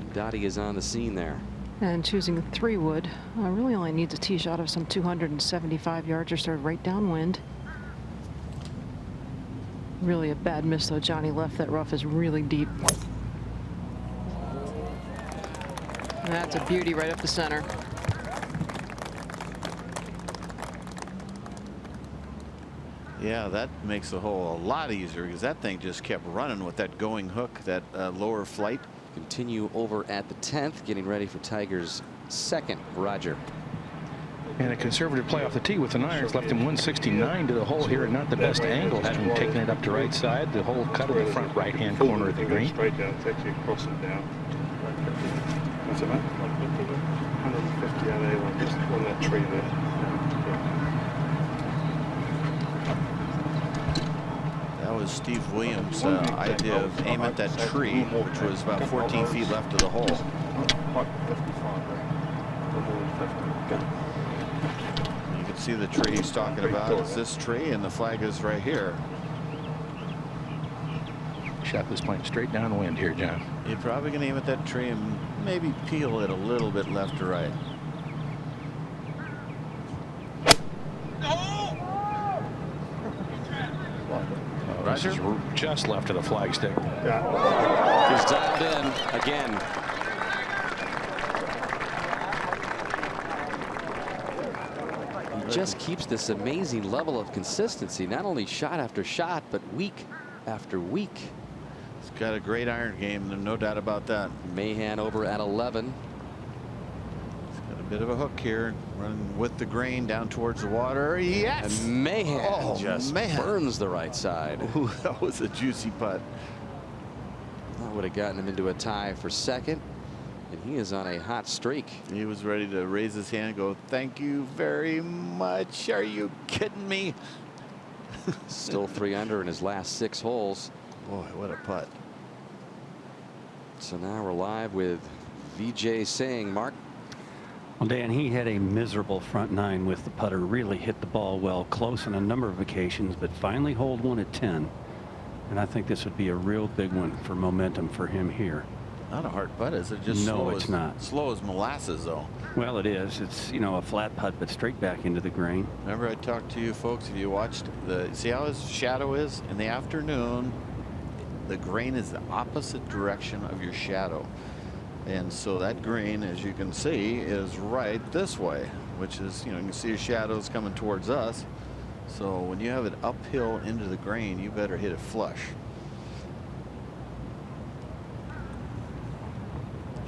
And Dottie is on the scene there. And choosing a 3-wood really only needs a tee shot of some 275 yards or so right downwind. Really a bad miss though. Johnny left that rough is really deep. That's a beauty right up the center. Yeah, that makes the hole a lot easier because that thing just kept running with that going hook, that lower flight. Continue over at the 10th, getting ready for Tiger's second. Roger. And a conservative play off the tee with the irons left him 169 to the hole here, and not the best angle. Had him taking it up to right side. The hole cut in the front right-hand corner of the green. Straight down, it's actually across and down. What's that? 150 out there, just on that tree there. That was Steve Williams' idea of aim at that tree, which was about 14 feet left of the hole. You can see the tree he's talking about is this tree, and the flag is right here. Shot this plane straight downwind here, John. You're probably going to aim at that tree and maybe peel it a little bit left or right. This is just left of the flagstick. He's dialed in again. He just keeps this amazing level of consistency, not only shot after shot, but week after week. He's got a great iron game, there's no doubt about that. Mahan over at 11. He's got a bit of a hook here, running with the grain down towards the water. Yes! And Mahan just burns the right side. Ooh, that was a juicy putt. That would have gotten him into a tie for second. And he is on a hot streak. He was ready to raise his hand and go, thank you very much. Are you kidding me? Still 3 under in his last 6 holes. Boy, what a putt. So now we're live with VJ Singh. Mark? Well, Dan, he had a miserable front 9 with the putter. Really hit the ball well close on a number of occasions, but finally holed one at 10. And I think this would be a real big one for momentum for him here. Not a hard putt, is it? Just no, slow it's not. Slow as molasses, though. Well, it is. It's, you know, a flat putt, but straight back into the grain. Remember I talked to you folks, if you watched see how his shadow is in the afternoon, the grain is the opposite direction of your shadow. And so that grain, as you can see, is right this way, which is, you know, you can see your shadows coming towards us. So when you have it uphill into the grain, you better hit it flush.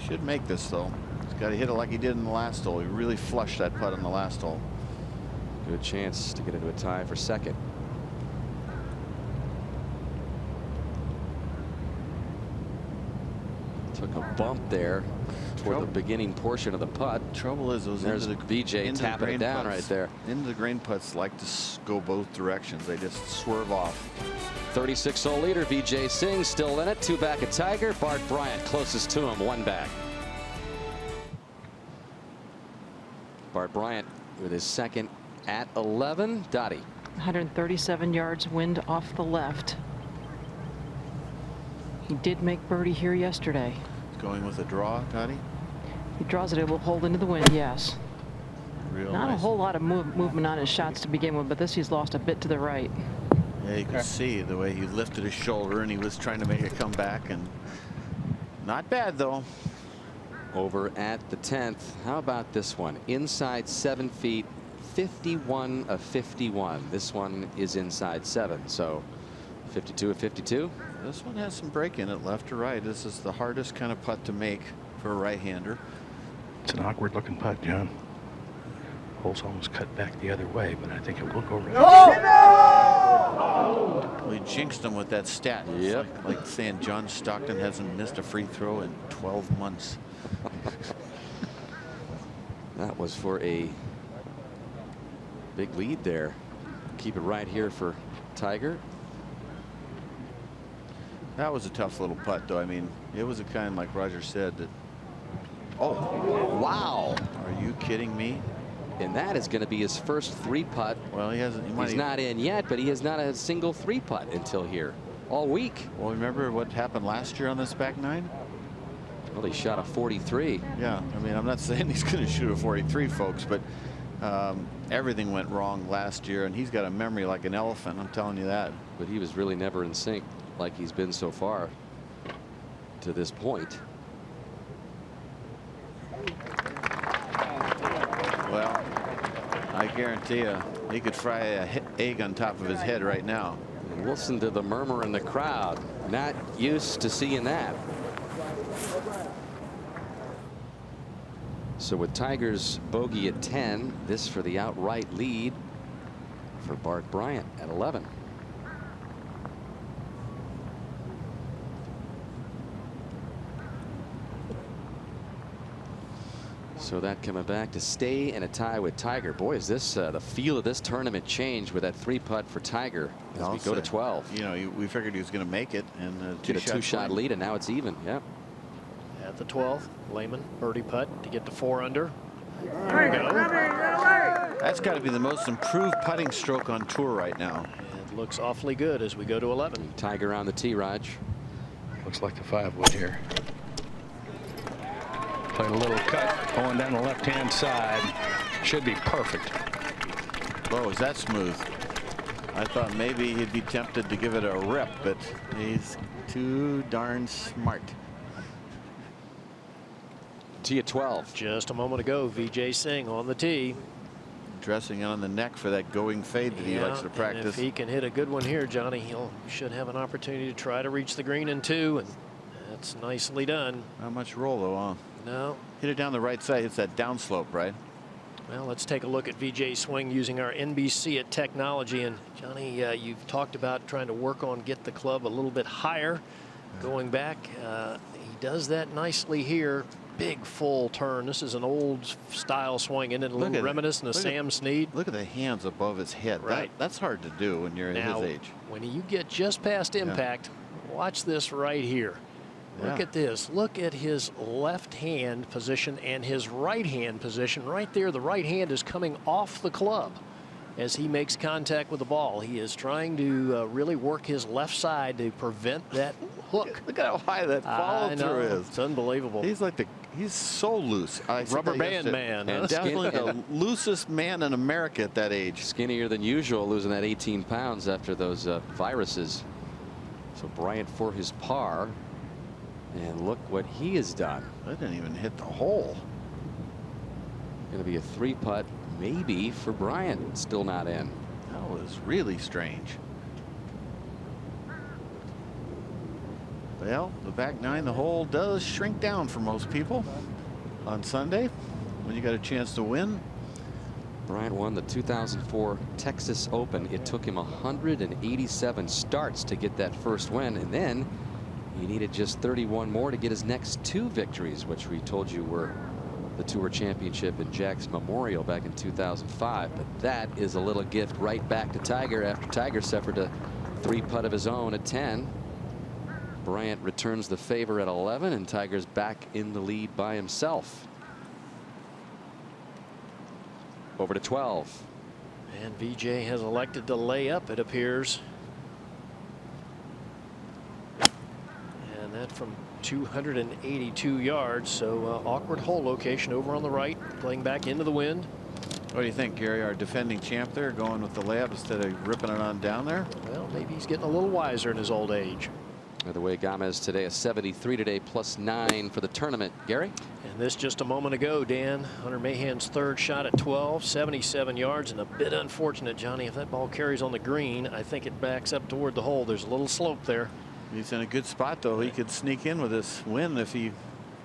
Should make this though. He's got to hit it like he did in the last hole. He really flushed that putt in the last hole. Good chance to get into a tie for second. Took a bump there for the beginning portion of the putt. Trouble is those there's into the, VJ into tapping the it down putts, right there. Into the grain putts like to go both directions. They just swerve off. 36-hole leader VJ Singh still in it. 2 back at Tiger. Bart Bryant closest to him, 1 back. Bart Bryant with his second at 11. Dottie. 137 yards wind off the left. He did make birdie here yesterday. Going with a draw, Dottie. He draws it, it will hold into the wind, yes. Real Not nice. a whole lot of movement on his shots to begin with, but this he's lost a bit to the right. Yeah, you could see the way he lifted his shoulder and he was trying to make it come back, and not bad though. Over at the 10th. How about this one? Inside 7 feet, 51 of 51. This one is inside 7, so 52 of 52. This one has some break in it left to right. This is the hardest kind of putt to make for a right-hander. It's an awkward looking putt, John. Hole's almost cut back the other way, but I think it will go right. Well, he jinxed him with that stat. Yep. Like saying John Stockton hasn't missed a free throw in 12 months. That was for a big lead there. Keep it right here for Tiger. That was a tough little putt, though. I mean, it was a kind, like Roger said, that. Oh, wow. Are you kidding me? And that is going to be his first 3-putt. Well, he hasn't. He's not in yet, but he has not a single 3-putt until here all week. Well, remember what happened last year on this back 9? Well, he shot a 43. Yeah, I mean, I'm not saying he's going to shoot a 43, folks, but everything went wrong last year, and he's got a memory like an elephant. I'm telling you that. But he was really never in sync like he's been so far to this point. Well, I guarantee you, he could fry an egg on top of his head right now. And listen to the murmur in the crowd. Not used to seeing that. So with Tiger's bogey at 10, this for the outright lead for Bart Bryant at 11. So that coming back to stay in a tie with Tiger. Boy, is this the feel of this tournament changed with that 3-putt for Tiger as we go to 12. You know, we figured he was going to make it and get a 2-shot lead, and now it's even. Yep. At the 12th, Lehman birdie putt to get to 4 under. There we go. That's got to be the most improved putting stroke on tour right now. It looks awfully good as we go to 11. Tiger on the tee, Raj. Looks like the 5-wood here. Played a little cut going down the left-hand side. Should be perfect. Oh, is that smooth? I thought maybe he'd be tempted to give it a rip, but he's too darn smart. Tee at 12. Just a moment ago, VJ Singh on the tee. Dressing on the neck for that going fade that he likes to practice. If he can hit a good one here, Johnny, he should have an opportunity to try to reach the green in 2, and that's nicely done. Not much roll, though, huh? No. Hit it down the right side. It's that downslope, right? Well, let's take a look at VJ swing using our NBC at technology. And Johnny, you've talked about trying to work on get the club a little bit higher. Going back, he does that nicely here. Big full turn. This is an old style swing, and a little reminiscent of Sam Snead. Look at the hands above his head. Right. That's hard to do when you're Now, his age. when you get just past impact, watch this right here. Look at this. Look at his left hand position and his right hand position right there. The right hand is coming off the club as he makes contact with the ball. He is trying to really work his left side to prevent that hook. Look at how high that follow through is. It's unbelievable. He's so loose. Rubber band man. And definitely the loosest man in America at that age. Skinnier than usual, losing that 18 pounds after those viruses. So Bryant for his par. And look what he has done. That didn't even hit the hole. Going to be a 3-putt maybe for Bryant. Still not in. That was really strange. Well, the back 9, the hole does shrink down for most people on Sunday when you got a chance to win. Bryant won the 2004 Texas Open. It took him 187 starts to get that first win, and then He needed just 31 more to get his next 2 victories, which we told you were the Tour Championship and Jack's Memorial back in 2005. But that is a little gift right back to Tiger after Tiger suffered a 3-putt of his own at 10. Bryant returns the favor at 11, and Tiger's back in the lead by himself. Over to 12. And VJ has elected to lay up, it appears. And that from 282 yards. So awkward hole location over on the right, playing back into the wind. What do you think, Gary? Our defending champ there going with the layup instead of ripping it on down there? Well, maybe he's getting a little wiser in his old age. By the way, Gomez today a 73 today, +9 for the tournament. Gary? And this just a moment ago, Dan. Hunter Mahan's 3rd shot at 12, 77 yards, and a bit unfortunate, Johnny. If that ball carries on the green, I think it backs up toward the hole. There's a little slope there. He's in a good spot, though. He could sneak in with this win if he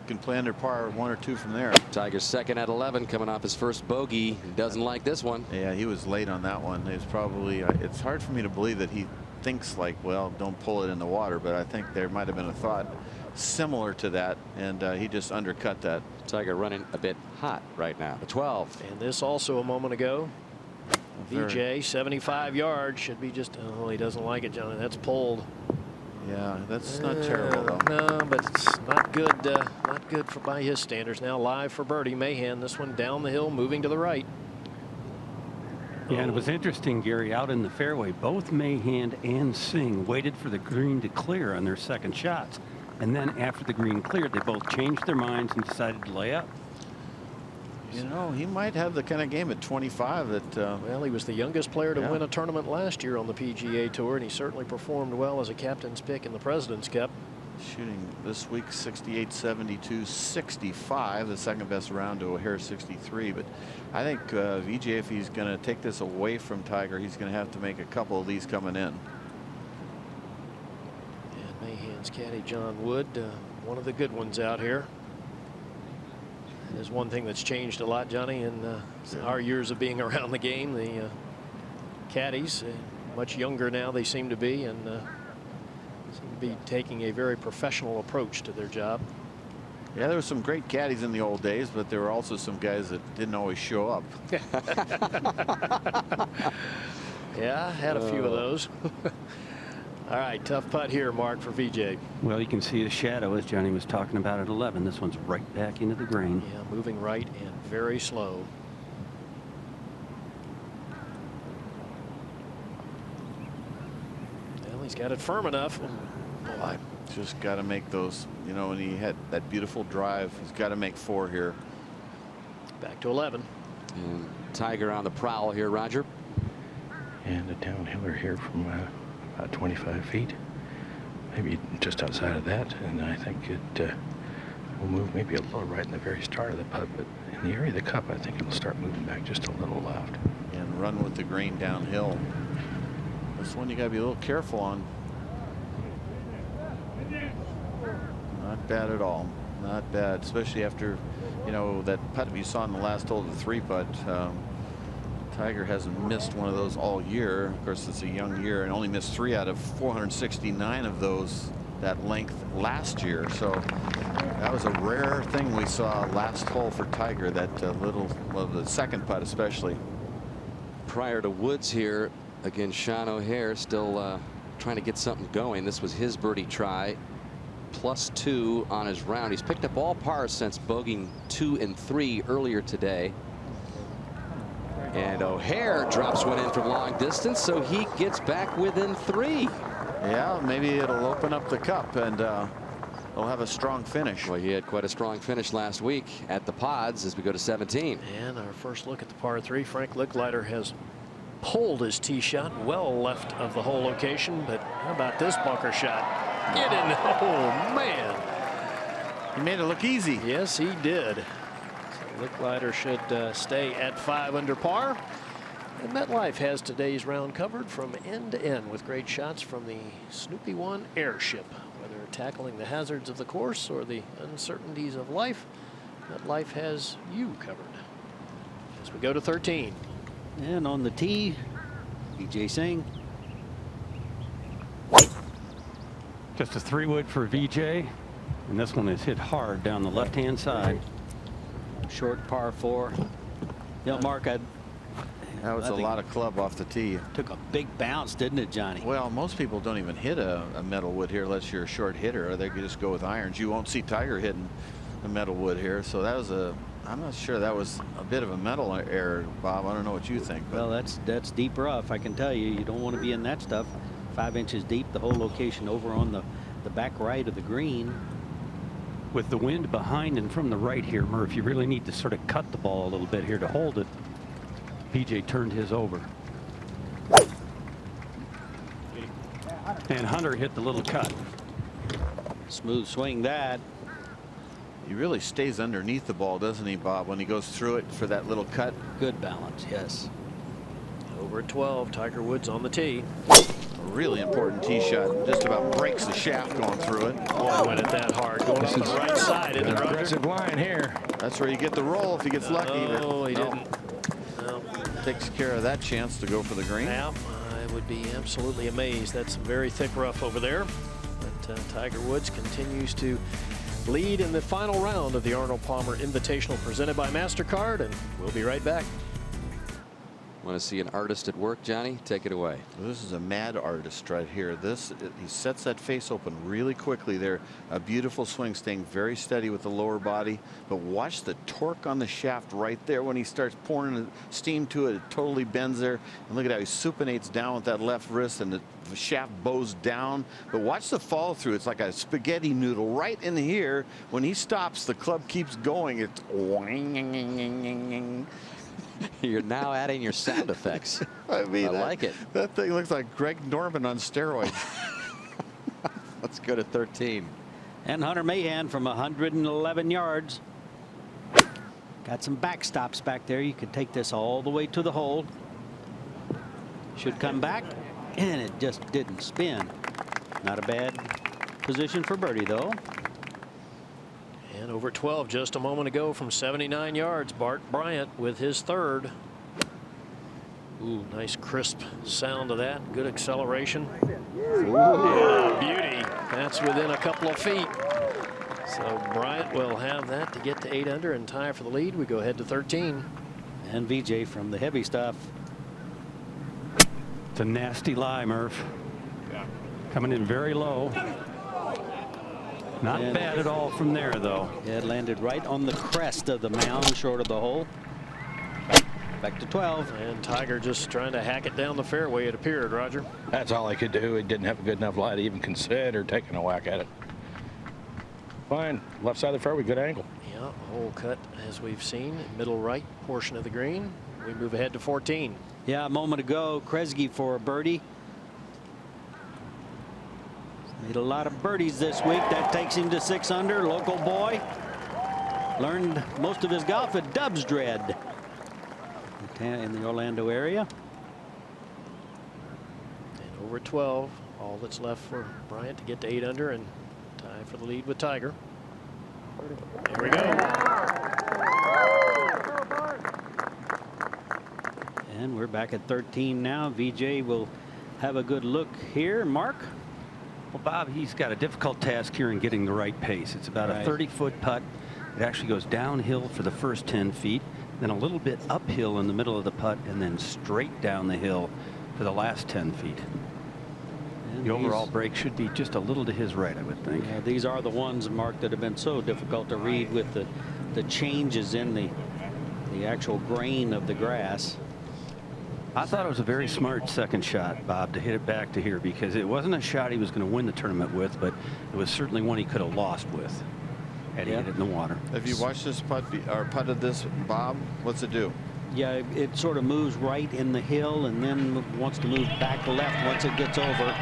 can play under par 1 or 2 from there. Tiger's 2nd at 11, coming off his first bogey. He doesn't like this one. Yeah, he was late on that one. It's probably it's hard for me to believe that he thinks like, well, don't pull it in the water, but I think there might have been a thought similar to that, and he just undercut that. Tiger running a bit hot right now. The 12. And this also a moment ago. VJ 75 yards should be just, oh, he doesn't like it, Johnny. That's pulled. Yeah, that's not terrible though. No, but it's not good. Not good for by his standards. Now live for birdie. Mahan, this one down the hill, moving to the right. Yeah, and it was interesting, Gary, out in the fairway, both Mahan and Singh waited for the green to clear on their 2nd shots. And then after the green cleared, they both changed their minds and decided to lay up. You know, he might have the kind of game at 25 that. Well, he was the youngest player to win a tournament last year on the PGA Tour, and he certainly performed well as a captain's pick in the President's Cup. Shooting this week 68, 72, 65, the 2nd best round to O'Hare 63. But I think VJ, if he's going to take this away from Tiger, he's going to have to make a couple of these coming in. And Mahan's caddy John Wood, one of the good ones out here. There's one thing that's changed a lot, Johnny, in our years of being around the game. The caddies, much younger now they seem to be, and seem to be taking a very professional approach to their job. Yeah, there were some great caddies in the old days, but there were also some guys that didn't always show up. Yeah, had a few of those. All right, tough putt here, Mark, for VJ. Well, you can see the shadow, as Johnny was talking about at 11. This one's right back into the green. Yeah, moving right and very slow. Well, he's got it firm enough. Boy, just got to make those, you know, and he had that beautiful drive. He's got to make 4 here. Back to 11. And Tiger on the prowl here, Roger. And a downhiller here from about 25 feet, maybe just outside of that, and I think it will move maybe a little right in the very start of the putt, but in the area of the cup, I think it'll start moving back just a little left. And run with the green downhill. This one you got to be a little careful on. Not bad at all. Not bad, especially after, you know, that putt you saw in the last hole of the 3-putt. Tiger hasn't missed one of those all year. Of course, it's a young year, and only missed 3 out of 469 of those that length last year. So that was a rare thing we saw last hole for Tiger, that little, well, the 2nd putt especially. Prior to Woods here, again, Sean O'Hare still trying to get something going. This was his birdie try, +2 on his round. He's picked up all pars since bogeying 2 and 3 earlier today. And O'Hare drops one in from long distance, so he gets back within 3. Yeah, maybe it'll open up the cup, and they'll have a strong finish. Well, he had quite a strong finish last week at the Pods as we go to 17. And our first look at the par 3. Frank Licklider has pulled his tee shot well left of the hole location, but how about this bunker shot? Get in. Oh, man. He made it look easy. Yes, he did. Licklider should stay at 5 under par. And MetLife has today's round covered from end to end with great shots from the Snoopy 1 airship. Whether tackling the hazards of the course or the uncertainties of life, MetLife has you covered. As we go to 13. And on the tee, VJ Singh. Just a 3-wood for VJ, and this one is hit hard down the left-hand side. Short par 4. Yeah, Mark, that was a lot of club off the tee. Took a big bounce, didn't it, Johnny? Well, most people don't even hit a metal wood here unless you're a short hitter, or they could just go with irons. You won't see Tiger hitting a metal wood here. So that was I'm not sure, that was a bit of a mental error, Bob. I don't know what you think. But. Well, that's deep rough. I can tell you, you don't want to be in that stuff. 5 inches deep, the whole location over on the back right of the green. With the wind behind and from the right here, Murph, you really need to sort of cut the ball a little bit here to hold it. PJ turned his over. And Hunter hit the little cut. Smooth swing that. He really stays underneath the ball, doesn't he, Bob, when he goes through it for that little cut? Good balance, yes. Over at 12, Tiger Woods on the tee. A really important tee shot. Just about breaks the shaft going through it. Boy, went it that hard. Going up the right side, isn't it, Roger? Aggressive line here. That's where you get the roll if he gets lucky. Oh, he didn't. No. Takes care of that chance to go for the green. Yeah, I would be absolutely amazed. That's some very thick rough over there. But Tiger Woods continues to lead in the final round of the Arnold Palmer Invitational presented by MasterCard, and we'll be right back. Want to see an artist at work, Johnny? Take it away. This is a mad artist right here. He sets that face open really quickly there. A beautiful swing, staying very steady with the lower body. But watch the torque on the shaft right there when he starts pouring steam to it. It totally bends there. And look at how he supinates down with that left wrist, and the shaft bows down. But watch the follow through. It's like a spaghetti noodle right in here. When he stops, the club keeps going. It's You're now adding your sound effects. I mean, I like it. That thing looks like Greg Norman on steroids. Let's go to 13. And Hunter Mahan from 111 yards. Got some backstops back there. You could take this all the way to the hole. Should come back, and it just didn't spin. Not a bad position for birdie, though. And over 12 just a moment ago from 79 yards, Bart Bryant with his third. Ooh, nice crisp sound of that. Good acceleration. Yeah, beauty. That's within a couple of feet. So Bryant will have that to get to 8 under and tie for the lead. We go ahead to 13. And VJ from the heavy stuff. It's a nasty lie, Murph. Coming in very low. Not bad at all from there, though. Yeah, it landed right on the crest of the mound, short of the hole. Back to 12. And Tiger just trying to hack it down the fairway, it appeared, Roger. That's all he could do. He didn't have a good enough lie to even consider taking a whack at it. Fine. Left side of the fairway, good angle. Yeah, hole cut as we've seen, middle right portion of the green. We move ahead to 14. Yeah, a moment ago, Kresge for a birdie. Made a lot of birdies this week. That takes him to 6 under. Local boy. Learned most of his golf at Dubs Dread in the Orlando area. And over 12. All that's left for Bryant to get to 8 under and tie for the lead with Tiger. Here we go. And we're back at 13 now. VJ will have a good look here. Mark? Well, Bob, he's got a difficult task here in getting the right pace. It's about a 30-foot putt. It actually goes downhill for the first 10 feet, then a little bit uphill in the middle of the putt, and then straight down the hill for the last 10 feet. And the overall break should be just a little to his right, I would think. Yeah, these are the ones, Mark, that have been so difficult to read with the changes in the actual grain of the grass. I thought it was a very smart second shot, Bob, to hit it back to here, because it wasn't a shot he was going to win the tournament with, but it was certainly one he could have lost with had he hit it in the water. Have you watched this putt or putted this, Bob? What's it do? Yeah, it sort of moves right in the hill and then wants to move back left once it gets over.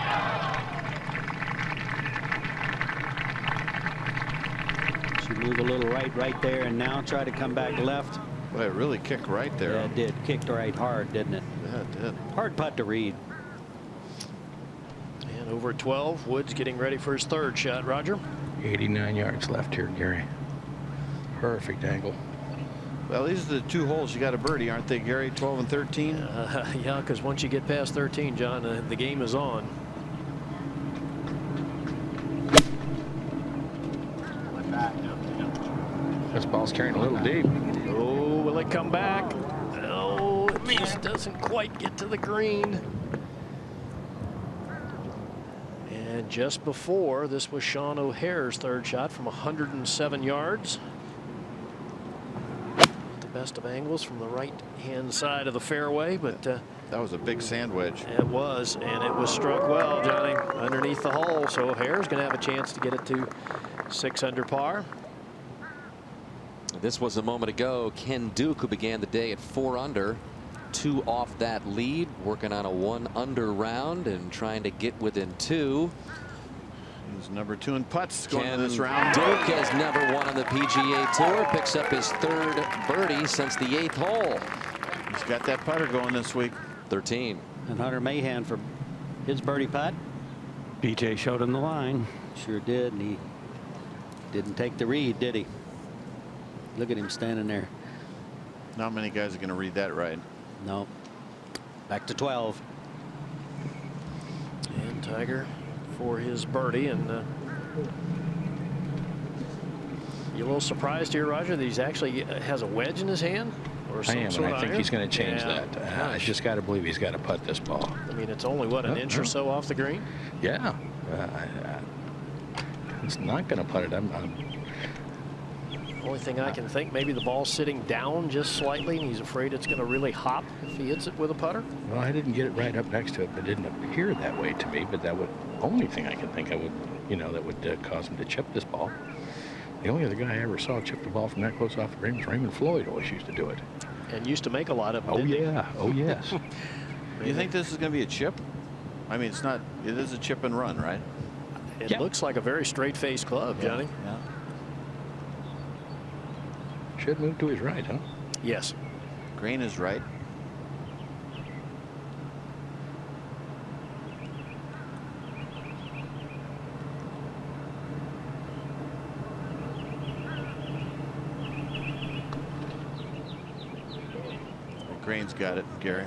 Should move a little right there, and now try to come back left. Well, it really kicked right there. Yeah, it did. Kicked right hard, didn't it? Yeah, it did. Hard putt to read. And over 12, Woods getting ready for his third shot. Roger? 89 yards left here, Gary. Perfect angle. Well, these are the 2 holes you got a birdie, aren't they, Gary? 12 and 13? Yeah, because once you get past 13, John, the game is on. This ball's carrying a little deep. Oh, will it come back? No, it just doesn't quite get to the green. And just before, this was Sean O'Hare's third shot from 107 yards. The best of angles from the right-hand side of the fairway, but that was a big sand wedge. it was, and it was struck well, Johnny, underneath the hole. So O'Hare's going to have a chance to get it to 6 under par. This was a moment ago. Ken Duke, who began the day at 4 under, 2 off that lead, working on a 1 under round and trying to get within 2. He's number 2 in putts going Ken to this round. Duke has never won on the PGA Tour. Picks up his 3rd birdie since the 8th hole. He's got that putter going this week. 13. And Hunter Mahan for his birdie putt. BJ showed him the line. Sure did, and he didn't take the read, did he? Look at him standing there. Not many guys are going to read that right. No. Back to 12. And Tiger for his birdie. And you a little surprised here, Roger, that he's actually has a wedge in his hand? Or I am, and I think he's going to change Yeah. that. I just got to believe he's got to putt this ball. I mean, it's only, what, an inch or so off the green? Yeah. He's not going to putt it. Only thing I can think, maybe the ball's sitting down just slightly, and he's afraid it's going to really hop if he hits it with a putter. Well, I didn't get it right up next to it, but it didn't appear that way to me. But that would only thing I can think I would, that would cause him to chip this ball. The only other guy I ever saw chip the ball from that close off the green was Raymond Floyd. Always used to do it. And used to make a lot of them. Oh yeah. Oh yes. You think this is going to be a chip? I mean, it's not. It is a chip and run, right? It looks like a very straight-faced club, Johnny. Yeah. Should move to his right, huh? Yes. Green is right. Green's got it, Gary.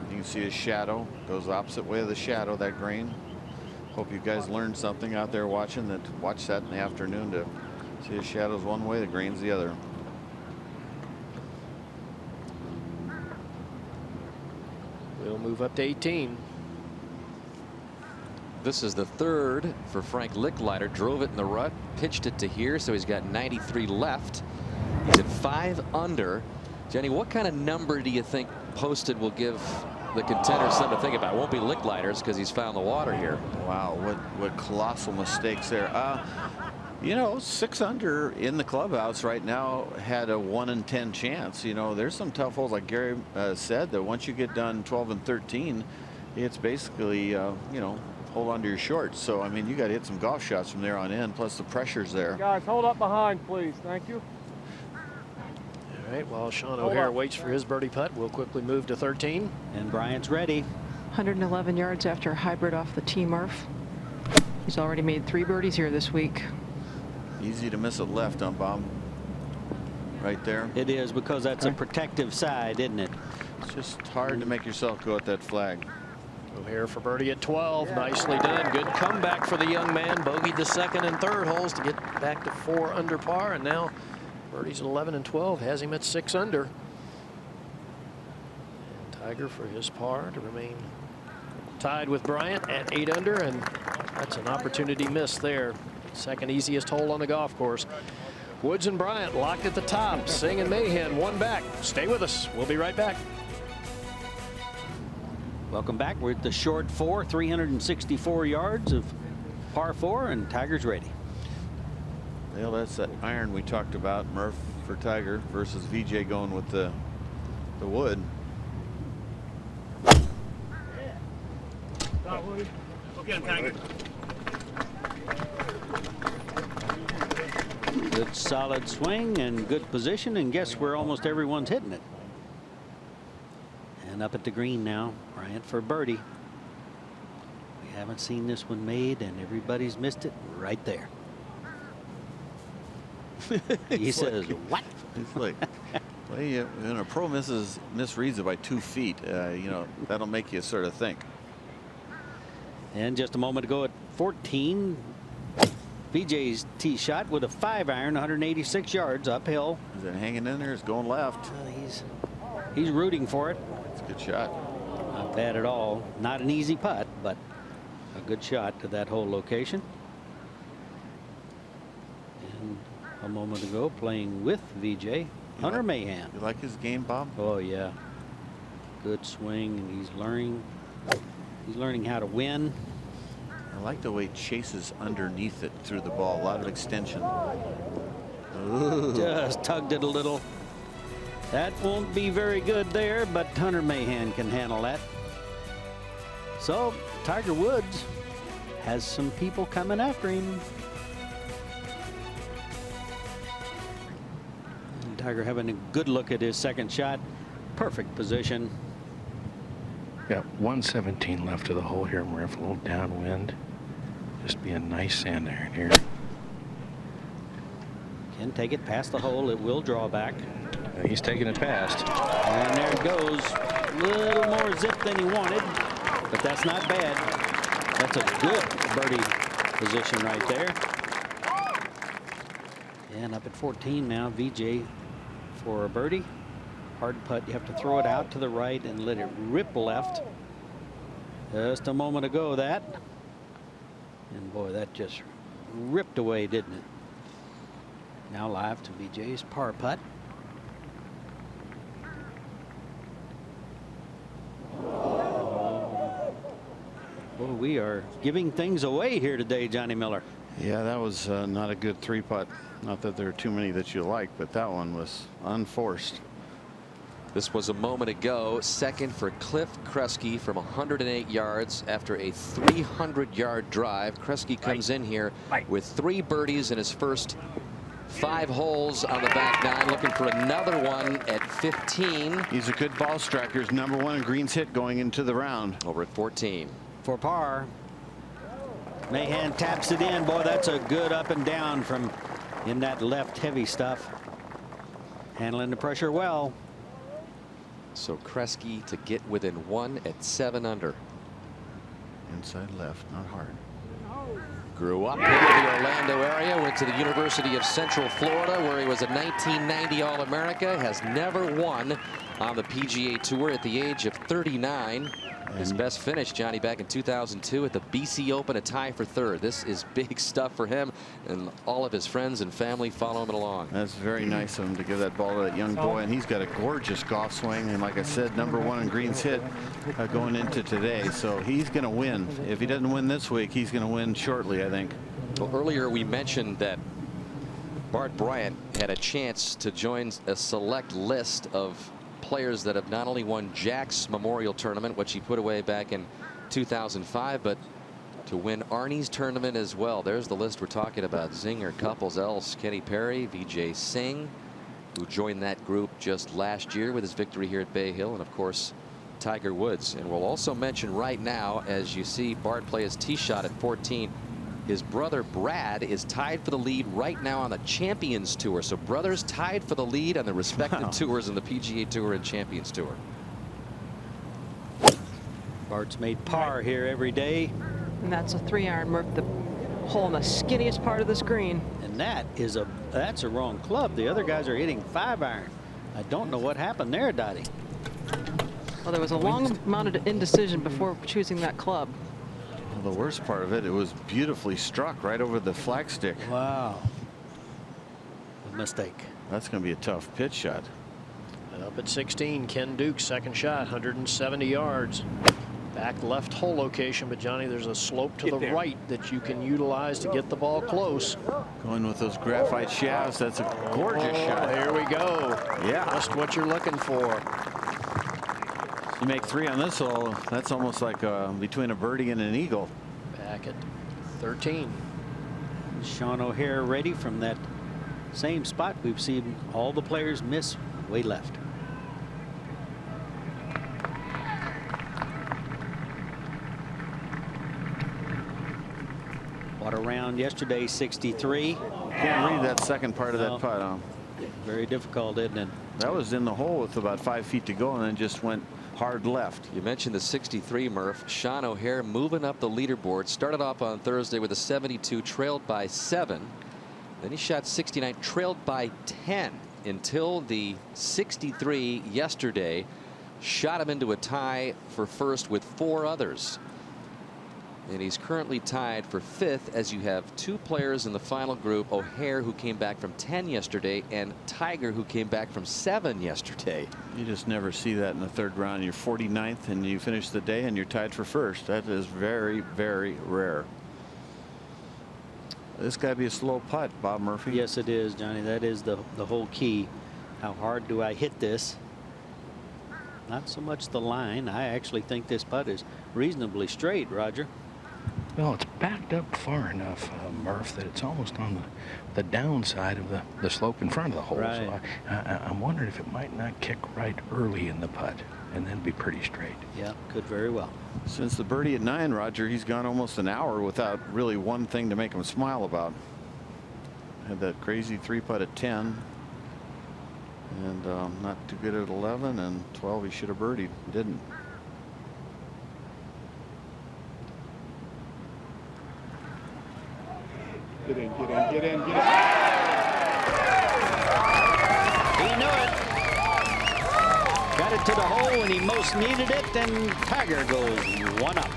You can see his shadow goes the opposite way of the shadow, that green. Hope you guys learned something out there watching that. Watch that in the afternoon to see his shadow's one way, the green's the other. We'll move up to 18. This is the 3rd for Frank Licklider. Drove it in the rut, pitched it to here, so he's got 93 left. He's at 5 under. Jenny, what kind of number do you think posted will give the Contenders something to think about? It won't be Licklider's because he's found the water here. Wow, what colossal mistakes there. 6 under in the clubhouse right now had a 1 in 10 chance. There's some tough holes, like Gary said, that once you get done 12 and 13, it's basically, hold on to your shorts. So, I mean, you got to hit some golf shots from there on in, plus the pressure's there. Guys, hold up behind, please. Thank you. All right, while Sean O'Hare waits for his birdie putt, we'll quickly move to 13. And Bryant's ready. 111 yards after a hybrid off the tee, Murph. He's already made 3 birdies here this week. Easy to miss it left on Bob. Right there. It is, because that's a protective side, isn't it? It's just hard to make yourself go at that flag. O'Hare for birdie at 12. Nicely done. Good comeback for the young man. Bogeyed the 2nd and 3rd holes to get back to 4 under par, and now birdies at 11 and 12 has him at 6 under. And Tiger for his par to remain tied with Bryant at 8 under, and that's an opportunity missed there. 2nd easiest hole on the golf course. Woods and Bryant locked at the top. Singh and Mahan 1 back. Stay with us. We'll be right back. Welcome back. We're at the short 4, 364 yards of par 4, and Tiger's ready. Well, that's that iron we talked about, Murph for Tiger versus VJ going with the wood. Okay, Tiger. Good solid swing and good position, and guess where almost everyone's hitting it. And up at the green now, Bryant for birdie. We haven't seen this one made, and everybody's missed it right there. He says, what? It's like, well, when a pro misreads it by 2 feet, that'll make you sort of think. And just a moment ago at 14, VJ's tee shot with a 5-iron, 186 yards uphill. Is it hanging in there? It's going left. He's rooting for it. It's a good shot. Not bad at all. Not an easy putt, but a good shot to that whole location. And a moment ago, playing with VJ, Hunter Mahan. You like his game, Bob? Oh yeah, good swing, and he's learning. He's learning how to win. I like the way he chases underneath it through the ball. A lot of extension. Ooh. Just tugged it a little. That won't be very good there, but Hunter Mahan can handle that. So Tiger Woods has some people coming after him. And Tiger having a good look at his second shot. Perfect position. Got 117 left of the hole here, Murph. A little downwind. Just be a nice sand iron here. Can take it past the hole. It will draw back. He's taking it past. And there it goes. A little more zip than he wanted, but that's not bad. That's a good birdie position right there. And up at 14 now, VJ for a birdie. Hard putt. You have to throw it out to the right and let it rip left. Just a moment ago, that. And boy, that just ripped away, didn't it? Now live to VJ's par putt. Well, we are giving things away here today, Johnny Miller. Yeah, that was not a good 3-putt. Not that there are too many that you like, but that one was unforced. This was a moment ago. Second for Cliff Kresge from 108 yards after a 300-yard drive. Kresge comes in here with 3 birdies in his first 5 holes on the back 9, looking for another one at 15. He's a good ball striker. He's #1 in greens hit going into the round. Over at 14. For par. Mahan taps it in. Boy, that's a good up and down from in that left heavy stuff. Handling the pressure well. So Kresge to get within 1 at 7 under. Inside left, not hard. Grew up in the Orlando area, went to the University of Central Florida, where he was a 1990 All-America, has never won on the PGA Tour at the age of 39. His best finish, Johnny, back in 2002 at the BC Open, a tie for 3rd. This is big stuff for him, and all of his friends and family follow him along. That's very nice of him to give that ball to that young boy, and he's got a gorgeous golf swing, and like I said, #1 in greens hit going into today. So he's going to win. If he doesn't win this week, he's going to win shortly, I think. Well, earlier we mentioned that Bart Bryant had a chance to join a select list of players that have not only won Jack's Memorial Tournament, which he put away back in 2005, but to win Arnie's tournament as well. There's the list we're talking about. Zinger, Couples, Els, Kenny Perry, Vijay Singh, who joined that group just last year with his victory here at Bay Hill, and of course Tiger Woods. And we'll also mention right now, as you see Bart play his tee shot at 14, his brother Brad is tied for the lead right now on the Champions Tour. So brothers tied for the lead on the respective tours in the PGA Tour and Champions Tour. Bart's made par here every day. And that's a 3-iron, Murph, the hole in the skinniest part of the screen. And that's a wrong club. The other guys are hitting 5-iron. I don't know what happened there, Dottie. Well, there was a long amount of indecision before choosing that club. The worst part of it, it was beautifully struck right over the flagstick. Wow. A mistake. That's going to be a tough pitch shot. And up at 16, Ken Duke's second shot, 170 yards. Back left hole location, but Johnny, there's a slope to the right that you can utilize to get the ball close. Going with those graphite shafts, that's a gorgeous shot. There we go. Yeah. Just what you're looking for. You make 3 on this hole, that's almost like between a birdie and an eagle. Back at 13. Sean O'Hare ready from that same spot. We've seen all the players miss way left. What a round yesterday, 63. Can't read that second part of that putt. Very difficult, isn't it? That was in the hole with about 5 feet to go, and then just went hard left. You mentioned the 63, Murph. Sean O'Hair moving up the leaderboard. Started off on Thursday with a 72, trailed by 7. Then he shot 69, trailed by 10 until the 63 yesterday. Shot him into a tie for first with 4 others. And he's currently tied for 5th, as you have 2 players in the final group, O'Hair, who came back from 10 yesterday, and Tiger, who came back from 7 yesterday. You just never see that in the 3rd round. You're 49th and you finish the day and you're tied for first. That is very, very rare. This got to be a slow putt, Bob Murphy. Yes, it is, Johnny. That is the whole key. How hard do I hit this? Not so much the line. I actually think this putt is reasonably straight, Roger. Well, it's backed up far enough, Murph, that it's almost on the downside of the slope in front of the hole. Right. So I'm wondering if it might not kick right early in the putt and then be pretty straight. Yeah, could very well. Since the birdie at 9, Roger, he's gone almost an hour without really one thing to make him smile about. Had that crazy 3-putt at 10. And not too good at 11, and 12 he should have birdied. Didn't. Get in, get in, get in, get in. He knew it. Got it to the hole when he most needed it, and Tiger goes 1 up.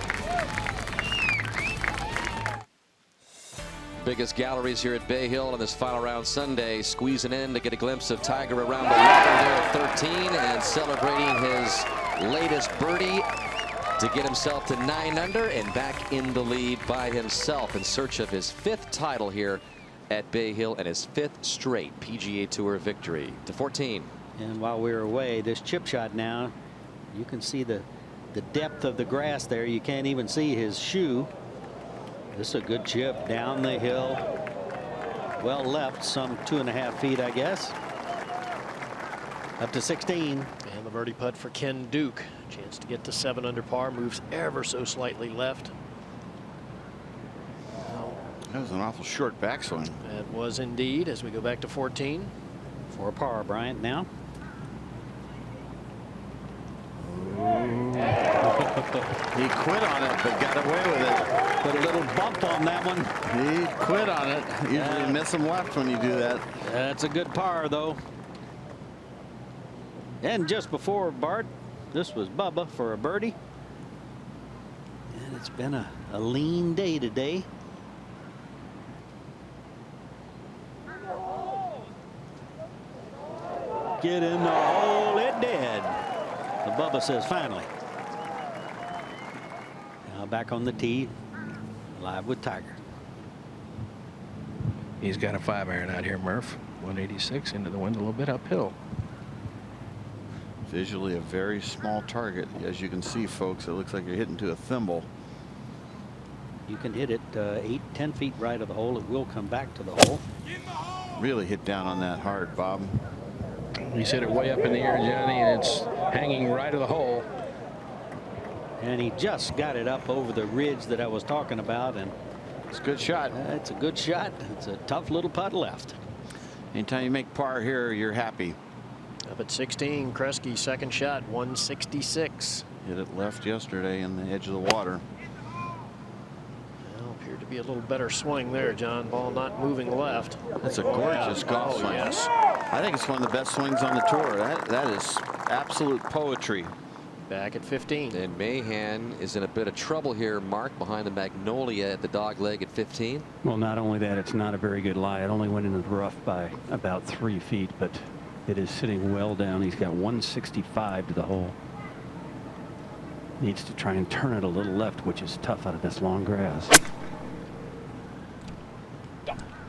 Biggest galleries here at Bay Hill on this final round Sunday, squeezing in to get a glimpse of Tiger around the water there at 13 and celebrating his latest birdie to get himself to 9 under and back in the lead by himself in search of his 5th title here at Bay Hill and his 5th straight PGA Tour victory to 14. And while we were away, this chip shot now, you can see the depth of the grass there. You can't even see his shoe. This is a good chip down the hill. Well left, some 2.5 feet, I guess. Up to 16. And the birdie putt for Ken Duke. Chance to get to 7 under par. Moves ever so slightly left. That was an awful short backswing. That was indeed, as we go back to 14. For par, Bryant now. He quit on it, but got away with it. Put a little bump on that one. He quit on it. Usually miss him left when you do that. That's a good par, though. And just before Bart, this was Bubba for a birdie. And it's been a lean day today. Get in the hole, it did. The Bubba says finally. Now back on the tee, live with Tiger. He's got a 5-iron out here, Murph. 186 into the wind, a little bit uphill. Visually a very small target. As you can see, folks, it looks like you're hitting to a thimble. You can hit it 8-10 feet right of the hole. It will come back to the hole. Really hit down on that hard, Bob. He's hit it way up in the air, Johnny, and it's hanging right of the hole. And he just got it up over the ridge that I was talking about, and it's a good shot. It's a good shot. It's a tough little putt left. Anytime you make par here, you're happy. Up at 16, Kresge's second shot, 166. Hit it left yesterday in the edge of the water. Well, appeared to be a little better swing there, John. Ball not moving left. That's a gorgeous golf swing. Yes. I think it's one of the best swings on the tour. That is absolute poetry. Back at 15. And Mahan is in a bit of trouble here, Mark, behind the Magnolia at the dog leg at 15. Well, not only that, it's not a very good lie. It only went into the rough by about 3 feet, but it is sitting well down. He's got 165 to the hole. Needs to try and turn it a little left, which is tough out of this long grass.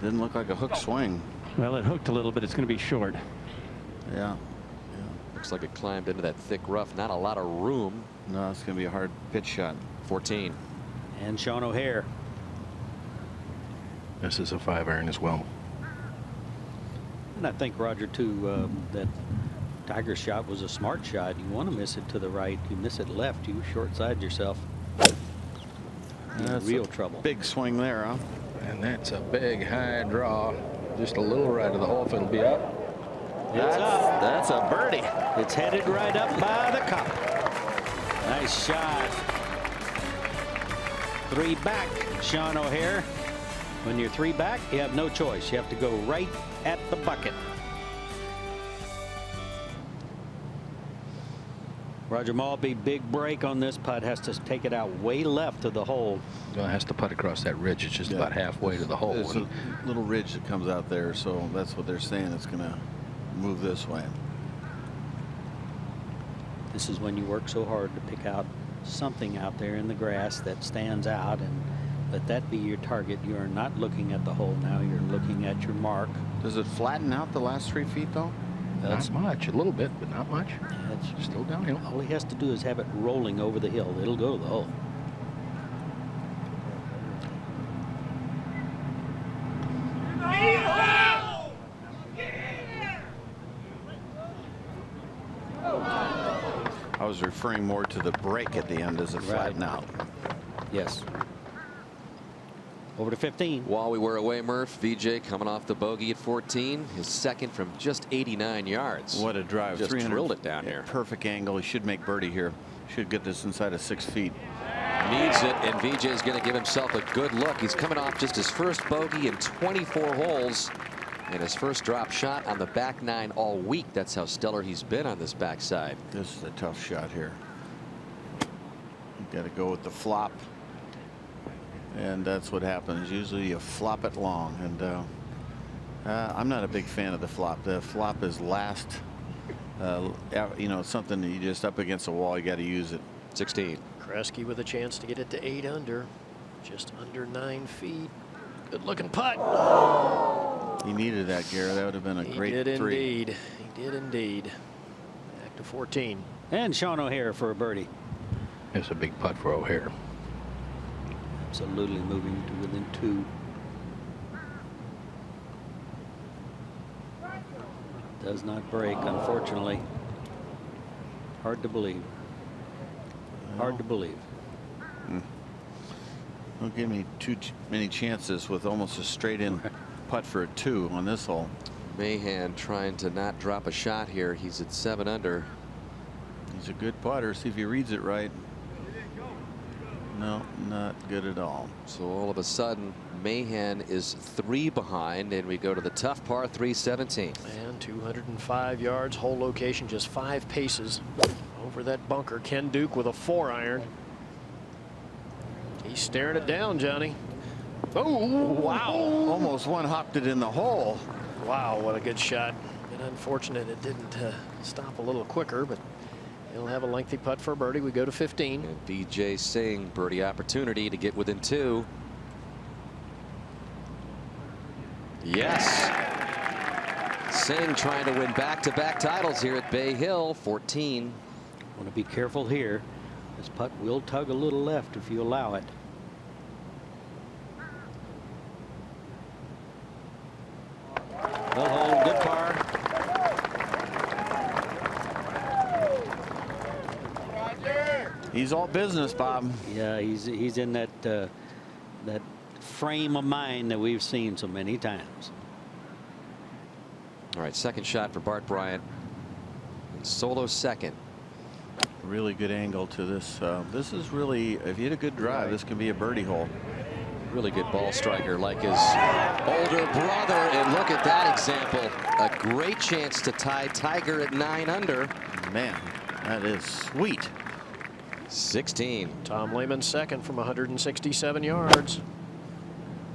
Didn't look like a hook swing. Well, it hooked a little bit. It's going to be short. Yeah. Looks like it climbed into that thick rough. Not a lot of room. No, it's going to be a hard pitch shot. 14. And Sean O'Hair. This is a 5-iron as well. And I think, Roger, too, that Tiger's shot was a smart shot. You want to miss it to the right. You miss it left, you short side yourself. That's real trouble. Big swing there, huh? And that's a big high draw. Just a little right of the hole if it'll be up. It's up. That's a birdie. It's headed right up by the cup. Nice shot. 3 back, Sean O'Hare. When you're 3 back, you have no choice. You have to go right at the bucket. Roger Maltby, big break on this putt, has to take it out way left of the hole. Well, it has to putt across that ridge. It's just about halfway to the hole. There's a little ridge that comes out there, so that's what they're saying. It's going to move this way. This is when you work so hard to pick out something out there in the grass that stands out and let that be your target. You are not looking at the hole now. You're looking at your mark. Does it flatten out the last 3 feet, though? Not much. A little bit, but not much. It's still downhill. All he has to do is have it rolling over the hill. It'll go to the hole. I was referring more to the break at the end as it flattened out. Yes. Over to 15. While we were away, Murph, VJ coming off the bogey at 14, his second from just 89 yards. What a drive. Just drilled it down here. Perfect angle. He should make birdie here. Should get this inside of 6 feet. Needs it, and VJ is going to give himself a good look. He's coming off just his first bogey in 24 holes and his first drop shot on the back 9 all week. That's how stellar he's been on this backside. This is a tough shot here. You got to go with the flop. And that's what happens. Usually you flop it long. And I'm not a big fan of the flop. The flop is last. You know, something that you just up against the wall. You got to use it. 16. Kresge with a chance to get it to 8 under. Just under 9 feet. Good looking putt. He needed that, Gary. That would have been a great He did 3. indeed. He did indeed. Back to 14. And Sean O'Hare for a birdie. It's a big putt for O'Hare. Absolutely moving to within 2. Does not break, unfortunately. Hard to believe. Hard to believe. Don't give me too many chances with almost a straight in putt for a 2 on this hole. Mahan trying to not drop a shot here. He's at 7 under. He's a good putter. See if he reads it right. No, not good at all. So all of a sudden, Mahan is 3 behind, and we go to the tough par 3 17. And 205 yards, hole location just 5 paces over that bunker. Ken Duke with a 4-iron. He's staring it down, Johnny. Oh, wow. Almost one-hopped it in the hole. Wow, what a good shot. And unfortunate it didn't stop a little quicker, but he'll have a lengthy putt for a birdie. We go to 15. And DJ Singh, birdie opportunity to get within 2. Yes. Singh trying to win back-to-back titles here at Bay Hill. 14. Want to be careful here. This putt will tug a little left if you allow it. Well, hold, good par. He's all business, Bob. Yeah, he's in that that frame of mind that we've seen so many times. All right, second shot for Bart Bryant. And solo second. Really good angle to this. This is really, if you hit a good drive, this can be a birdie hole. Really good ball striker like his older brother. And look at that example. A great chance to tie Tiger at 9 under. Man, that is sweet. 16. Tom Lehman second from 167 yards.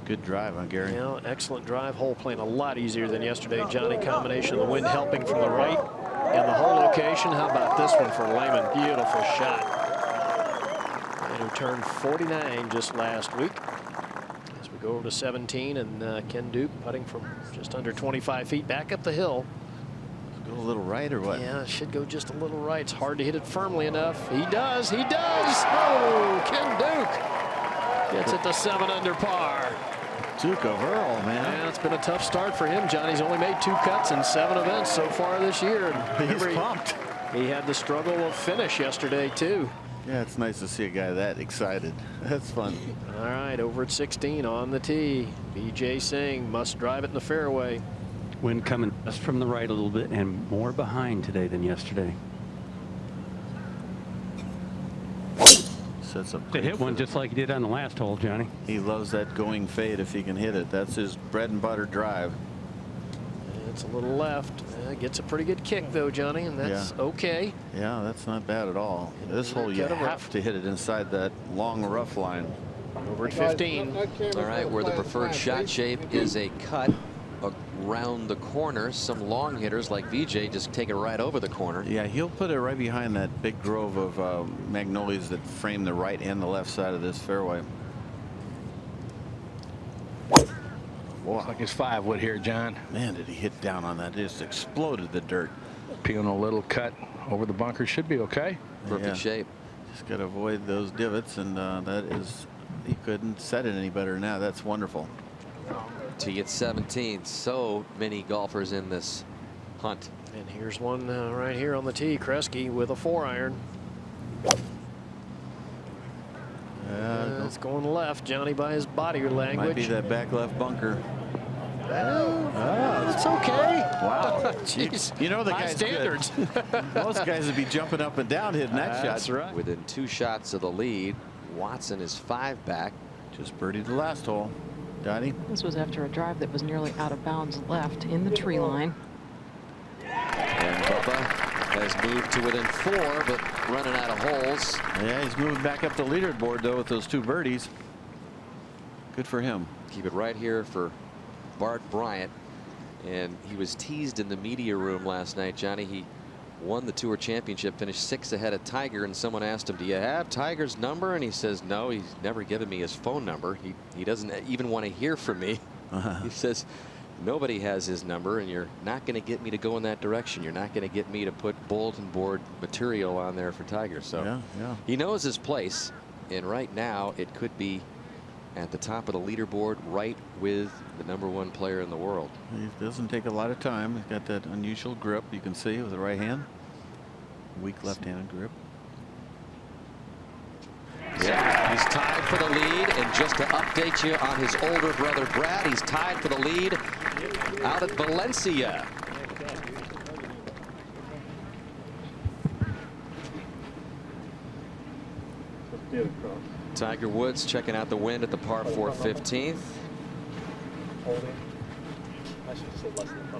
Good drive on Gary. Yeah, excellent drive. Hole playing a lot easier than yesterday. Johnny, combination of the wind helping from the right and the hole location. How about this one for Lehman? Beautiful shot. And who turned 49 just last week. As we go over to 17, and Ken Duke putting from just under 25 feet back up the hill. Go a little right or what? Yeah, it should go just a little right. It's hard to hit it firmly enough. He does. He does. Oh, Ken Duke gets it to 7 under par. Duke of Earl, man. Yeah, it's been a tough start for him. Johnny's only made 2 cuts in 7 events so far this year. And He's pumped. He had the struggle of finish yesterday, too. Yeah, it's nice to see a guy that excited. That's fun. All right, over at 16 on the tee. BJ Singh must drive it in the fairway. Wind coming just from the right a little bit and more behind today than yesterday. Sets up to hit one just like he did on the last hole, Johnny. He loves that going fade if he can hit it. That's his bread and butter drive. It's a little left. Gets a pretty good kick though, Johnny, and that's okay. Yeah, that's not bad at all. This hole you have to hit it inside that long rough line. Over at 15. All right, where the preferred shot shape is a cut around the corner. Some long hitters like VJ just take it right over the corner. Yeah, he'll put it right behind that big grove of magnolias that frame the right and the left side of this fairway. Looks like it's 5-wood here, John. Man, did he hit down on that? It just exploded the dirt. Peeling a little cut over the bunker should be okay. Perfect shape. Just got to avoid those divots, and that is, he couldn't set it any better than that. That's wonderful. Tee at 17. So many golfers in this hunt. And here's one right here on the tee. Kresge with a 4-iron. It's going left, Johnny, by his body language. Might be that back left bunker. It's okay. Wow. Jeez. You know the High guy's standards. good. Most guys would be jumping up and down hitting that shot. That's right. Within 2 shots of the lead. Watson is 5 back. Just birdied the last hole. Donnie? This was after a drive that was nearly out of bounds left in the tree line. And Bubba has moved to within 4, but running out of holes. Yeah, he's moving back up the leaderboard, though, with those 2 birdies. Good for him. Keep it right here for Bart Bryant. And he was teased in the media room last night, Johnny. He won the Tour Championship, finished 6 ahead of Tiger, and someone asked him, do you have Tiger's number? And he says, no, he's never given me his phone number. He doesn't even want to hear from me. He says, nobody has his number, and you're not going to get me to go in that direction. You're not going to get me to put bulletin board material on there for Tiger. So he knows his place, and right now it could be at the top of the leaderboard, right with the #1 player in the world. He doesn't take a lot of time. He's got that unusual grip, you can see, with the right hand. Weak left-handed grip. Yeah, he's tied for the lead, and just to update you on his older brother Brad, he's tied for the lead out at Valencia. Tiger Woods checking out the wind at the par 4 15th.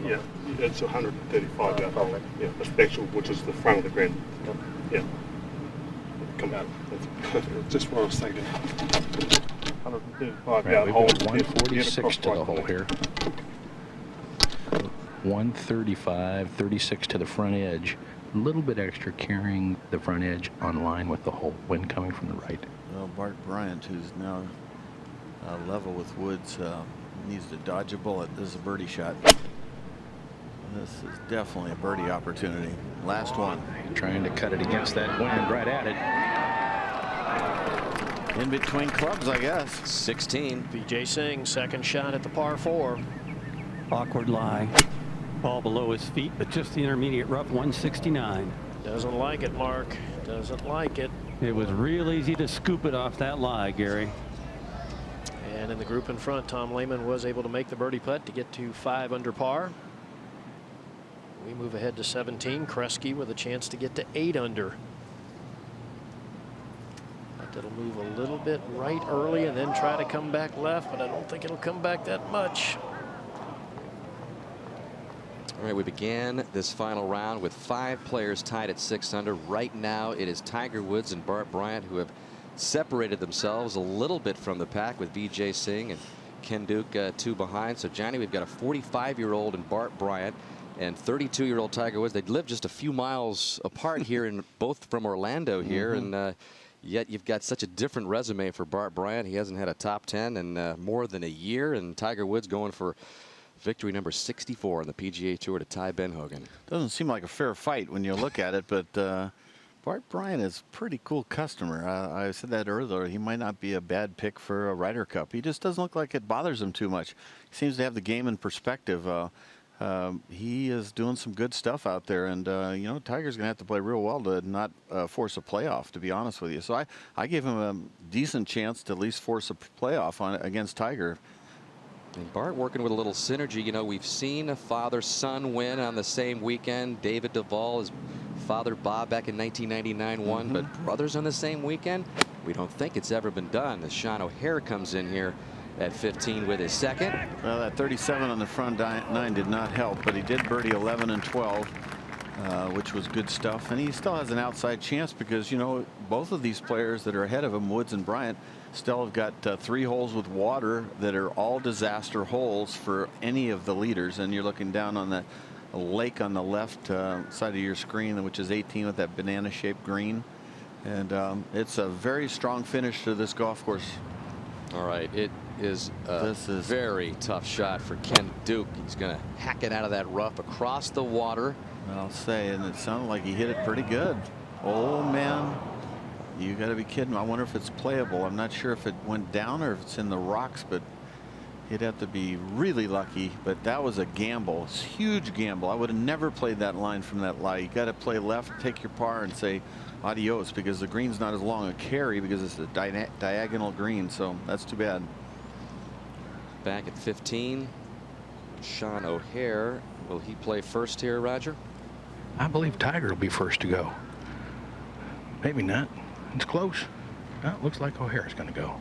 Yeah, it's 135 yard hole. Yeah, the special, which is the front of the green. Yeah. Come out. That's just what I was thinking. 135 yard We've hole. got 146 to the hole here. 135, 36 to the front edge. A little bit extra carrying the front edge on line with the hole. Wind coming from the right. Well, Bart Bryant, who's now level with Woods, needs to dodge a bullet. This is a birdie shot. This is definitely a birdie opportunity. Last one. Trying to cut it against that wind right at it. In between clubs, I guess. 16. VJ Singh, second shot at the par 4. Awkward lie. Ball below his feet, but just the intermediate rough, 169. Doesn't like it, Mark. Doesn't like it. It was real easy to scoop it off that lie, Gary. And in the group in front, Tom Lehman was able to make the birdie putt to get to 5 under par. We move ahead to 17. Kresge with a chance to get to 8 under. That'll move a little bit right early and then try to come back left, but I don't think it'll come back that much. All right, we began this final round with 5 players tied at 6 under. Right now, it is Tiger Woods and Bart Bryant who have separated themselves a little bit from the pack, with VJ Singh and Ken Duke 2 behind. So, Johnny, we've got a 45-year-old in Bart Bryant and 32-year-old Tiger Woods. They live just a few miles apart here, and both from Orlando here, and yet you've got such a different resume for Bart Bryant. He hasn't had a top 10 in more than a year, and Tiger Woods going for victory number 64 on the PGA Tour to tie Ben Hogan. Doesn't seem like a fair fight when you look at it, but Bart Bryant is a pretty cool customer. I said that earlier. He might not be a bad pick for a Ryder Cup. He just doesn't look like it bothers him too much. He seems to have the game in perspective. He is doing some good stuff out there, and you know, Tiger's going to have to play real well to not force a playoff, to be honest with you. So I gave him a decent chance to at least force a playoff against Tiger. And Bart working with a little synergy. You know, we've seen a father-son win on the same weekend. David Duval, his father Bob back in 1999 won, but brothers on the same weekend. We don't think it's ever been done, as Sean O'Hair comes in here at 15 with his second. Well, that 37 on the front nine did not help, but he did birdie 11 and 12, which was good stuff. And he still has an outside chance because, you know, both of these players that are ahead of him, Woods and Bryant, still have got 3 holes with water that are all disaster holes for any of the leaders. And you're looking down on the lake on the left side of your screen, which is 18 with that banana shaped green. And it's a very strong finish to this golf course. All right, it is a very tough shot for Ken Duke. He's going to hack it out of that rough across the water. I'll say, and it sounded like he hit it pretty good. Oh man, you got to be kidding. I wonder if it's playable. I'm not sure if it went down or if it's in the rocks, but he'd have to be really lucky. But that was a gamble. It's a huge gamble. I would have never played that line from that lie. You got to play left, take your par, and say adios, because the green's not as long a carry because it's a diagonal green. So that's too bad. Back at 15, Sean O'Hair. Will he play first here, Roger? I believe Tiger will be first to go. Maybe not. It's close. Well, it looks like O'Hair's going to go.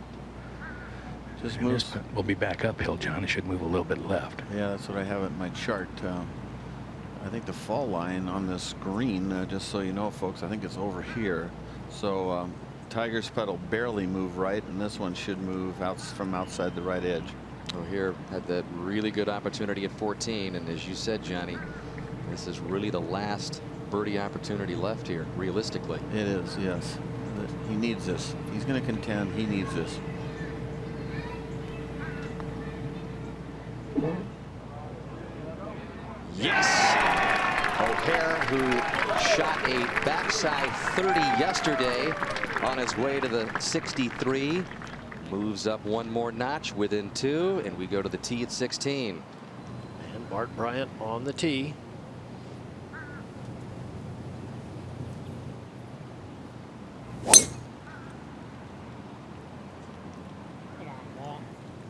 Just moves. We'll be back uphill, John. It should move a little bit left. Yeah, that's what I have in my chart. I think the fall line on this green, just so you know, folks, I think it's over here. So Tiger's putt will barely move right, and this one should move out from outside the right edge. O'Hair had that really good opportunity at 14, and as you said, Johnny, this is really the last birdie opportunity left here, realistically. It is, yes. He needs this. He's going to contend. He needs this. Yes! O'Hair, who shot a backside 30 yesterday on his way to the 63, moves up one more notch within 2, and we go to the tee at 16. And Bart Bryant on the tee.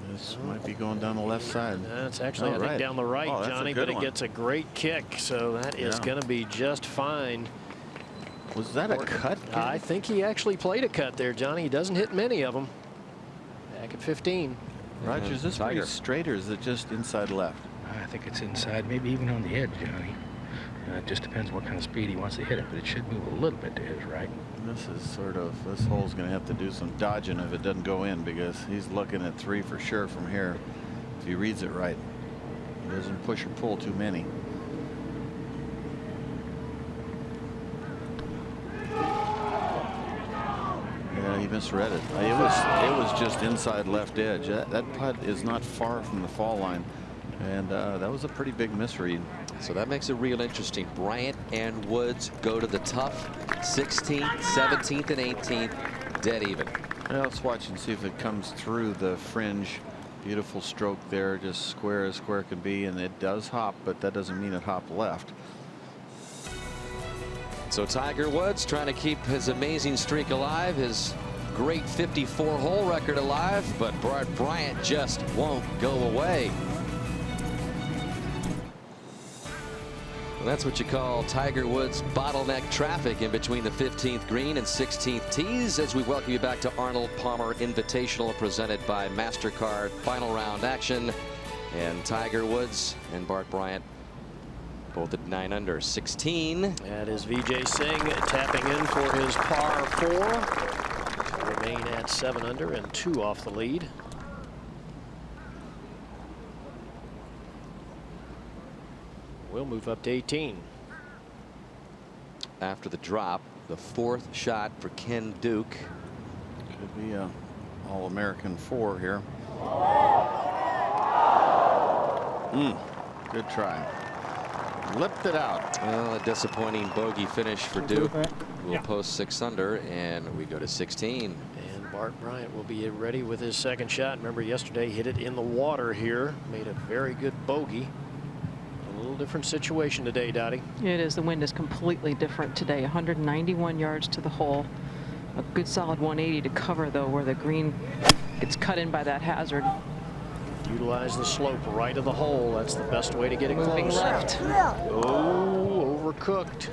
This might be going down the left side. That's actually, I think, down the right, Johnny, but it gets a great kick, so that is going to be just fine. Was that a cut? I think he actually played a cut there, Johnny. He doesn't hit many of them. Back at 15. Roger, is this pretty straight, or is it just inside left? I think it's inside, maybe even on the edge, Johnny. It just depends what kind of speed he wants to hit it, but it should move a little bit to his right. This is sort of, this hole's going to have to do some dodging if it doesn't go in, because he's looking at 3 for sure from here if he reads it right. He doesn't push or pull too many. Yeah, he misread it. It was just inside left edge. That putt is not far from the fall line, and that was a pretty big misread. So that makes it real interesting. Bryant and Woods go to the tough 16th, 17th, and 18th, dead even. Well, let's watch and see if it comes through the fringe. Beautiful stroke there, just square as square can be, and it does hop, but that doesn't mean it hopped left. So Tiger Woods trying to keep his amazing streak alive, his great 54-hole record alive, but Bart Bryant just won't go away. Well, that's what you call Tiger Woods bottleneck traffic in between the 15th green and 16th tees, as we welcome you back to Arnold Palmer Invitational, presented by MasterCard. Final round action, and Tiger Woods and Bart Bryant both at 9 under, 16. That is Vijay Singh tapping in for his par 4 to remain at 7 under and 2 off the lead. We'll move up to 18. After the drop, the 4th shot for Ken Duke. Could be a All-American 4 here. Good try. Lipped it out. Well, a disappointing bogey finish for Duke. We'll post 6 under, and we go to 16. And Bart Bryant will be ready with his second shot. Remember, yesterday hit it in the water here, made a very good bogey. A little different situation today, Dottie. It is. The wind is completely different today. 191 yards to the hole. A good solid 180 to cover, though, where the green gets cut in by that hazard. Utilize the slope right of the hole. That's the best way to get it Moving close. left. Oh, overcooked.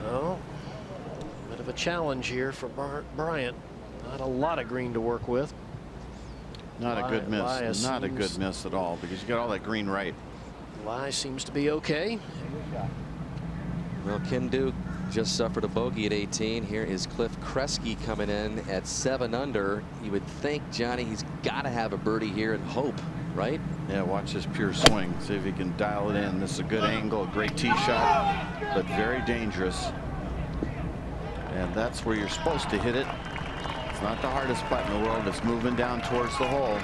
So, a bit of a challenge here for Bart Bryant. Not a lot of green to work with. Not a good miss. Not a good miss at all, because you got all that green right. Lai seems to be okay. Well, Kim Duke just suffered a bogey at 18. Here is Cliff Kresge coming in at 7 under. You would think, Johnny, he's got to have a birdie here and hope, right? Yeah, watch this pure swing. See if he can dial it in. This is a good angle, a great tee shot, but very dangerous. And that's where you're supposed to hit it. It's not the hardest putt in the world. It's moving down towards the hole.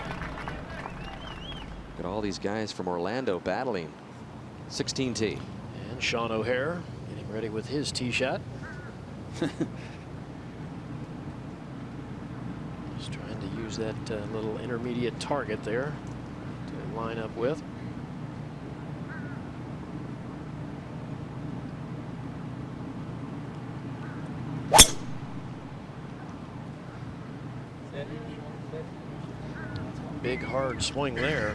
Got all these guys from Orlando battling. 16 tee. And Sean O'Hare getting ready with his tee shot. Just trying to use that little intermediate target there to line up with. Big hard swing there.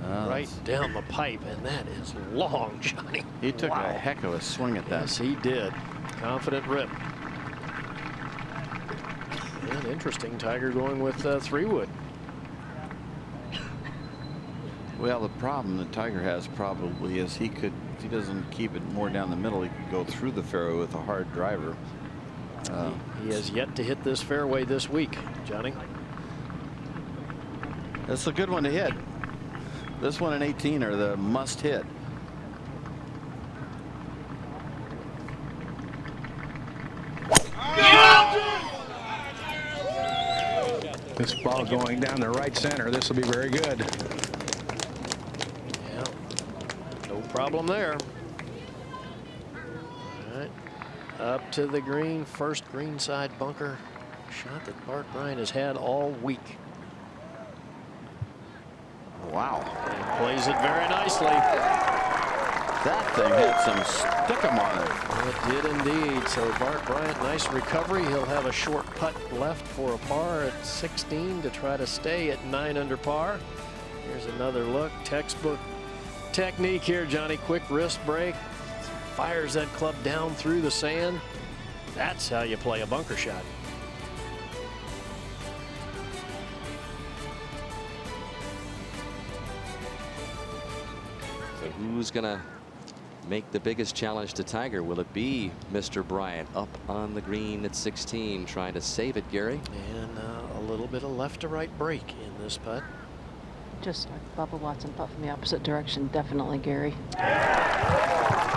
Right down the pipe, and that is long, Johnny. He took a heck of a swing at that. Yes, he did. Confident rip. And interesting, Tiger going with 3-wood. Well, the problem that Tiger has probably is he could, if he doesn't keep it more down the middle, he could go through the fairway with a hard driver. He has yet to hit this fairway this week, Johnny. That's a good one to hit. This one and 18 are the must hit. This ball going down the right center. This will be very good. Yeah, no problem there. All right, up to the green, first greenside bunker shot that Bart Bryant has had all week. Wow. And plays it very nicely. That thing had some stickum on it. It did indeed. So Bart Bryant, nice recovery. He'll have a short putt left for a par at 16 to try to stay at 9 under par. Here's another look. Textbook technique here, Johnny. Quick wrist break. Fires that club down through the sand. That's how you play a bunker shot. Who's going to make the biggest challenge to Tiger? Will it be Mr. Bryant up on the green at 16 trying to save it, Gary? And a little bit of left to right break in this putt. Just like Bubba Watson putt from the opposite direction, definitely, Gary.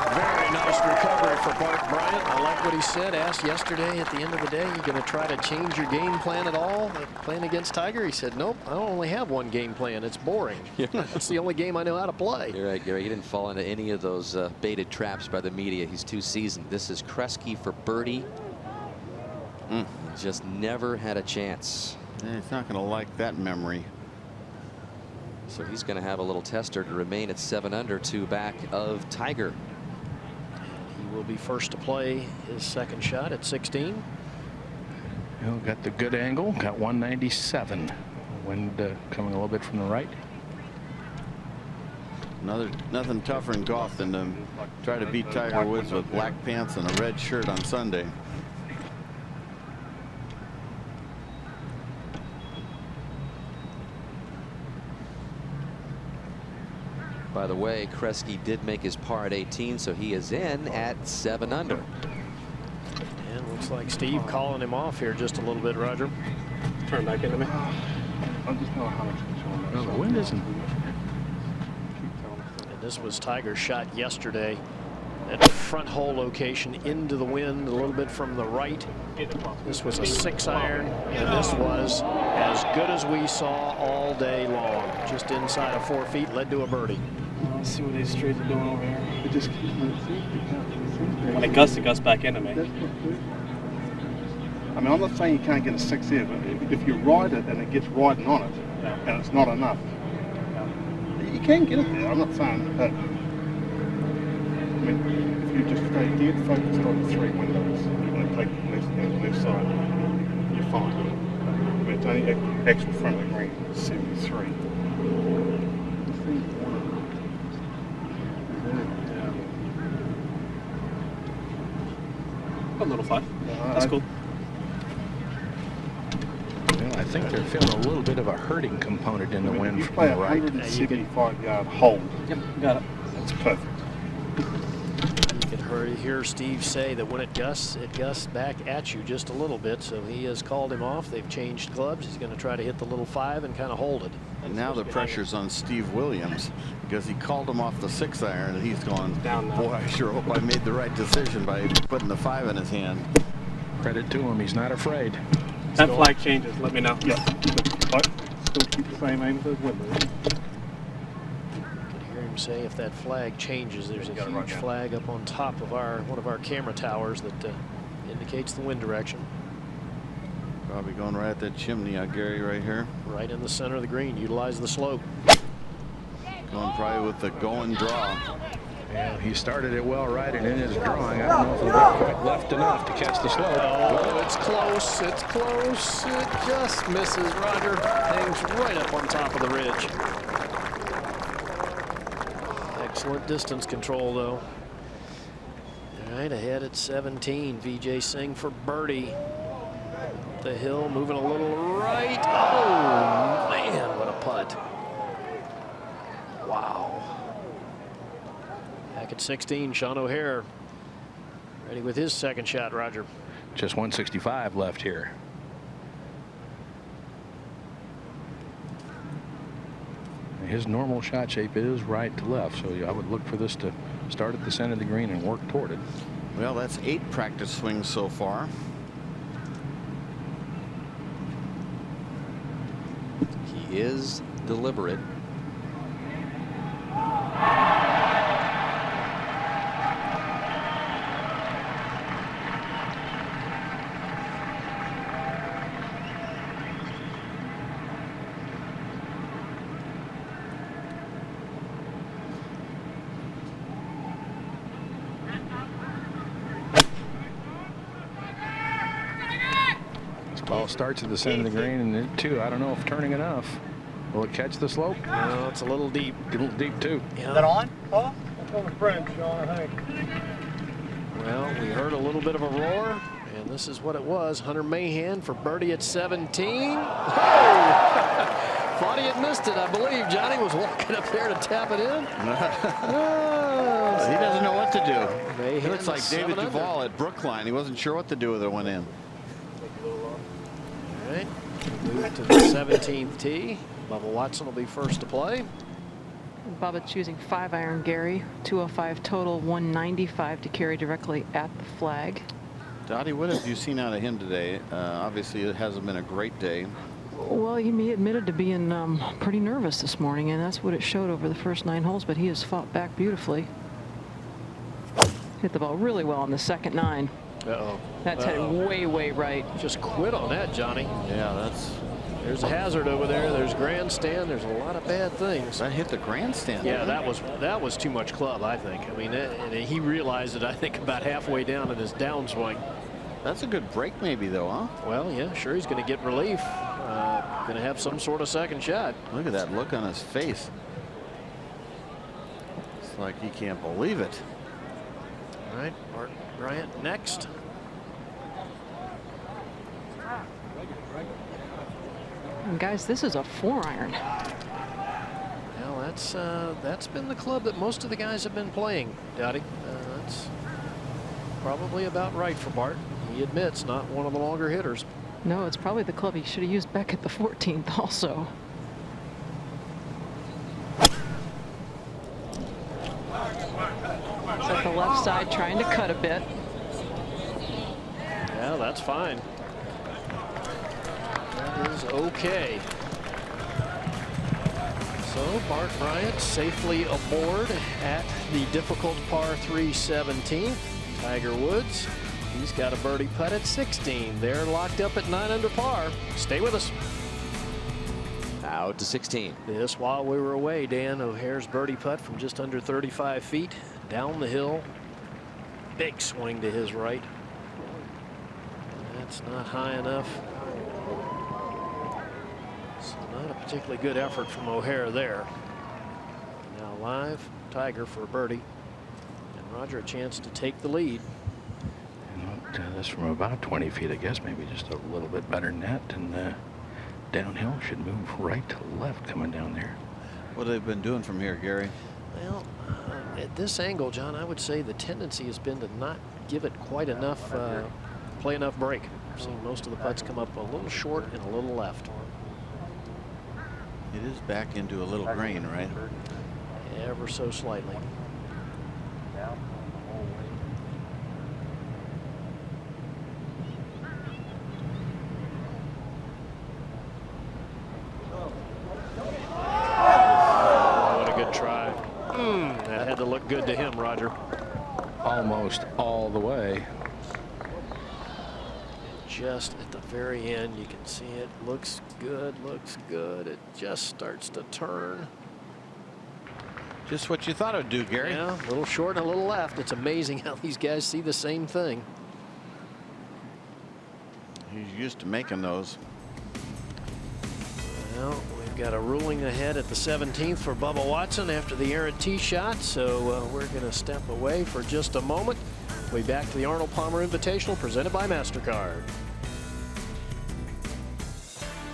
Very nice recovery for Bart Bryant. I like what he said. Asked yesterday at the end of the day, you going to try to change your game plan at all? Playing against Tiger? He said, nope, I only have one game plan. It's boring. That's the only game I know how to play. You're right, Gary. He didn't fall into any of those baited traps by the media. He's too seasoned. This is Kresge for birdie. Just never had a chance. He's not going to like that memory. So he's going to have a little tester to remain at 7 under, 2 back of Tiger. He will be first to play his second shot at 16. Got the good angle. Got 197. Wind coming a little bit from the right. Nothing tougher in golf than to try to beat Tiger Woods with black pants and a red shirt on Sunday. By the way, Kresge did make his par at 18, so he is in at 7 under. And looks like Steve calling him off here just a little bit, Roger. Turn back into me. I'm just not 100% sure. No, the wind isn't. And this was Tiger's shot yesterday at the front hole location into the wind a little bit from the right. This was a 6-iron, and this was as good as we saw all day long. Just inside of 4 feet, led to a birdie. Let's see what these streets are doing over here. It just When it gusts back into me. I mean, I'm not saying you can't get a 6 here, but if you ride it and it gets riding on it, and it's not enough, you can get it there. I'm not saying that. I mean, if you just stay dead focused on the 3 windows and take the left side, you're fine. I mean, it's only actual front of the green, 73. A little flat. That's cool. Well, I think they're feeling a little bit of a hurting component in the wind from play the a right. 175-yard hold. Yep, got it. That's perfect. You can hear Steve say that when it gusts back at you just a little bit. So he has called him off. They've changed clubs. He's going to try to hit the little 5 and kind of hold it. And now the pressure's on Steve Williams because he called him off the 6-iron and he's going, boy, I sure hope I made the right decision by putting the 5 in his hand. Credit to him, he's not afraid. That flag changes, let me know. Yeah. Still keep the same aim as those windows. You can hear him say if that flag changes, there's a huge flag up on top of one of our camera towers that indicates the wind direction. Probably going right at that chimney out, Gary, right here. Right in the center of the green. Utilize the slope. Going probably with the going draw. Yeah, he started it well right, and in his drawing, I don't know if he got quite left enough to catch the slope. Oh, it's close. It's close. It just misses. Roger hangs right up on top of the ridge. Excellent distance control, though. All right, ahead at 17. Vijay Singh for birdie. The hill moving a little right. Oh, man, what a putt. Wow. Back at 16, Sean O'Hare ready with his second shot, Roger. Just 165 left here. His normal shot shape is right to left, so I would look for this to start at the center of the green and work toward it. Well, that's 8 practice swings so far. He is deliberate. Ball starts at the center of the green, and it too, I don't know if turning enough. Will it catch the slope? No, it's a little deep. A little deep too. Yeah. Is that on, Paul? That's on the French, Sean, I think. Well, we heard a little bit of a roar, and this is what it was. Hunter Mahan for birdie at 17. Oh! Thought he had missed it, I believe. Johnny was walking up there to tap it in. He doesn't know what to do. Mahan He looks like David 7 under. Duval at Brookline. He wasn't sure what to do with it when in. All right, move to the 17th tee. Bubba Watson will be first to play. Bubba choosing 5-iron, Gary. 205 total, 195 to carry directly at the flag. Dottie, what have you seen out of him today? Obviously, it hasn't been a great day. Well, he admitted to being pretty nervous this morning, and that's what it showed over the first 9 holes, but he has fought back beautifully. Hit the ball really well on the second 9. Uh-oh. That's headed way, way right. Just quit on that, Johnny. Yeah, There's a hazard over there. There's grandstand. There's a lot of bad things. that hit the grandstand. Yeah, that was too much club, I think. I mean, and he realized it, I think, about halfway down in his downswing. That's a good break maybe, though, huh? Well, yeah, sure, he's going to get relief. Going to have some sort of second shot. Look at that look on his face. It's like he can't believe it. All right, Bart Bryant next. And guys, this is a 4-iron. Well, that's been the club that most of the guys have been playing, Dottie. That's probably about right for Bart. He admits not one of the longer hitters. No, it's probably the club he should have used back at the 14th also. It's at the left side trying to cut a bit. Yeah, that's fine. That is okay. So Bart Bryant safely aboard at the difficult par 3 17th. Tiger Woods, he's got a birdie putt at 16. They're locked up at 9 under par. Stay with us. Out to 16. This while we were away, Dan. O'Hare's birdie putt from just under 35 feet down the hill. Big swing to his right. That's not high enough. So not a particularly good effort from O'Hare there. Now live, Tiger for a birdie. And Roger a chance to take the lead. this from about 20 feet, I guess, maybe just a little bit better than that. And downhill should move right to left coming down there. What have they been doing from here, Gary? Well, at this angle, John, I would say the tendency has been to not give it quite enough, play enough break. So most of the putts come up a little short and a little left. It is back into a little grain, right? Ever so slightly. What a good try. That had to look good to him, Roger. Almost all the way. Just at the very end, you can see it. Looks good, looks good. It just starts to turn. Just what you thought it would do, Gary. Yeah, a little short and a little left. It's amazing how these guys see the same thing. He's used to making those. Well, we've got a ruling ahead at the 17th for Bubba Watson after the errant tee shot, so we're going to step away for just a moment. We'll be back to the Arnold Palmer Invitational presented by MasterCard.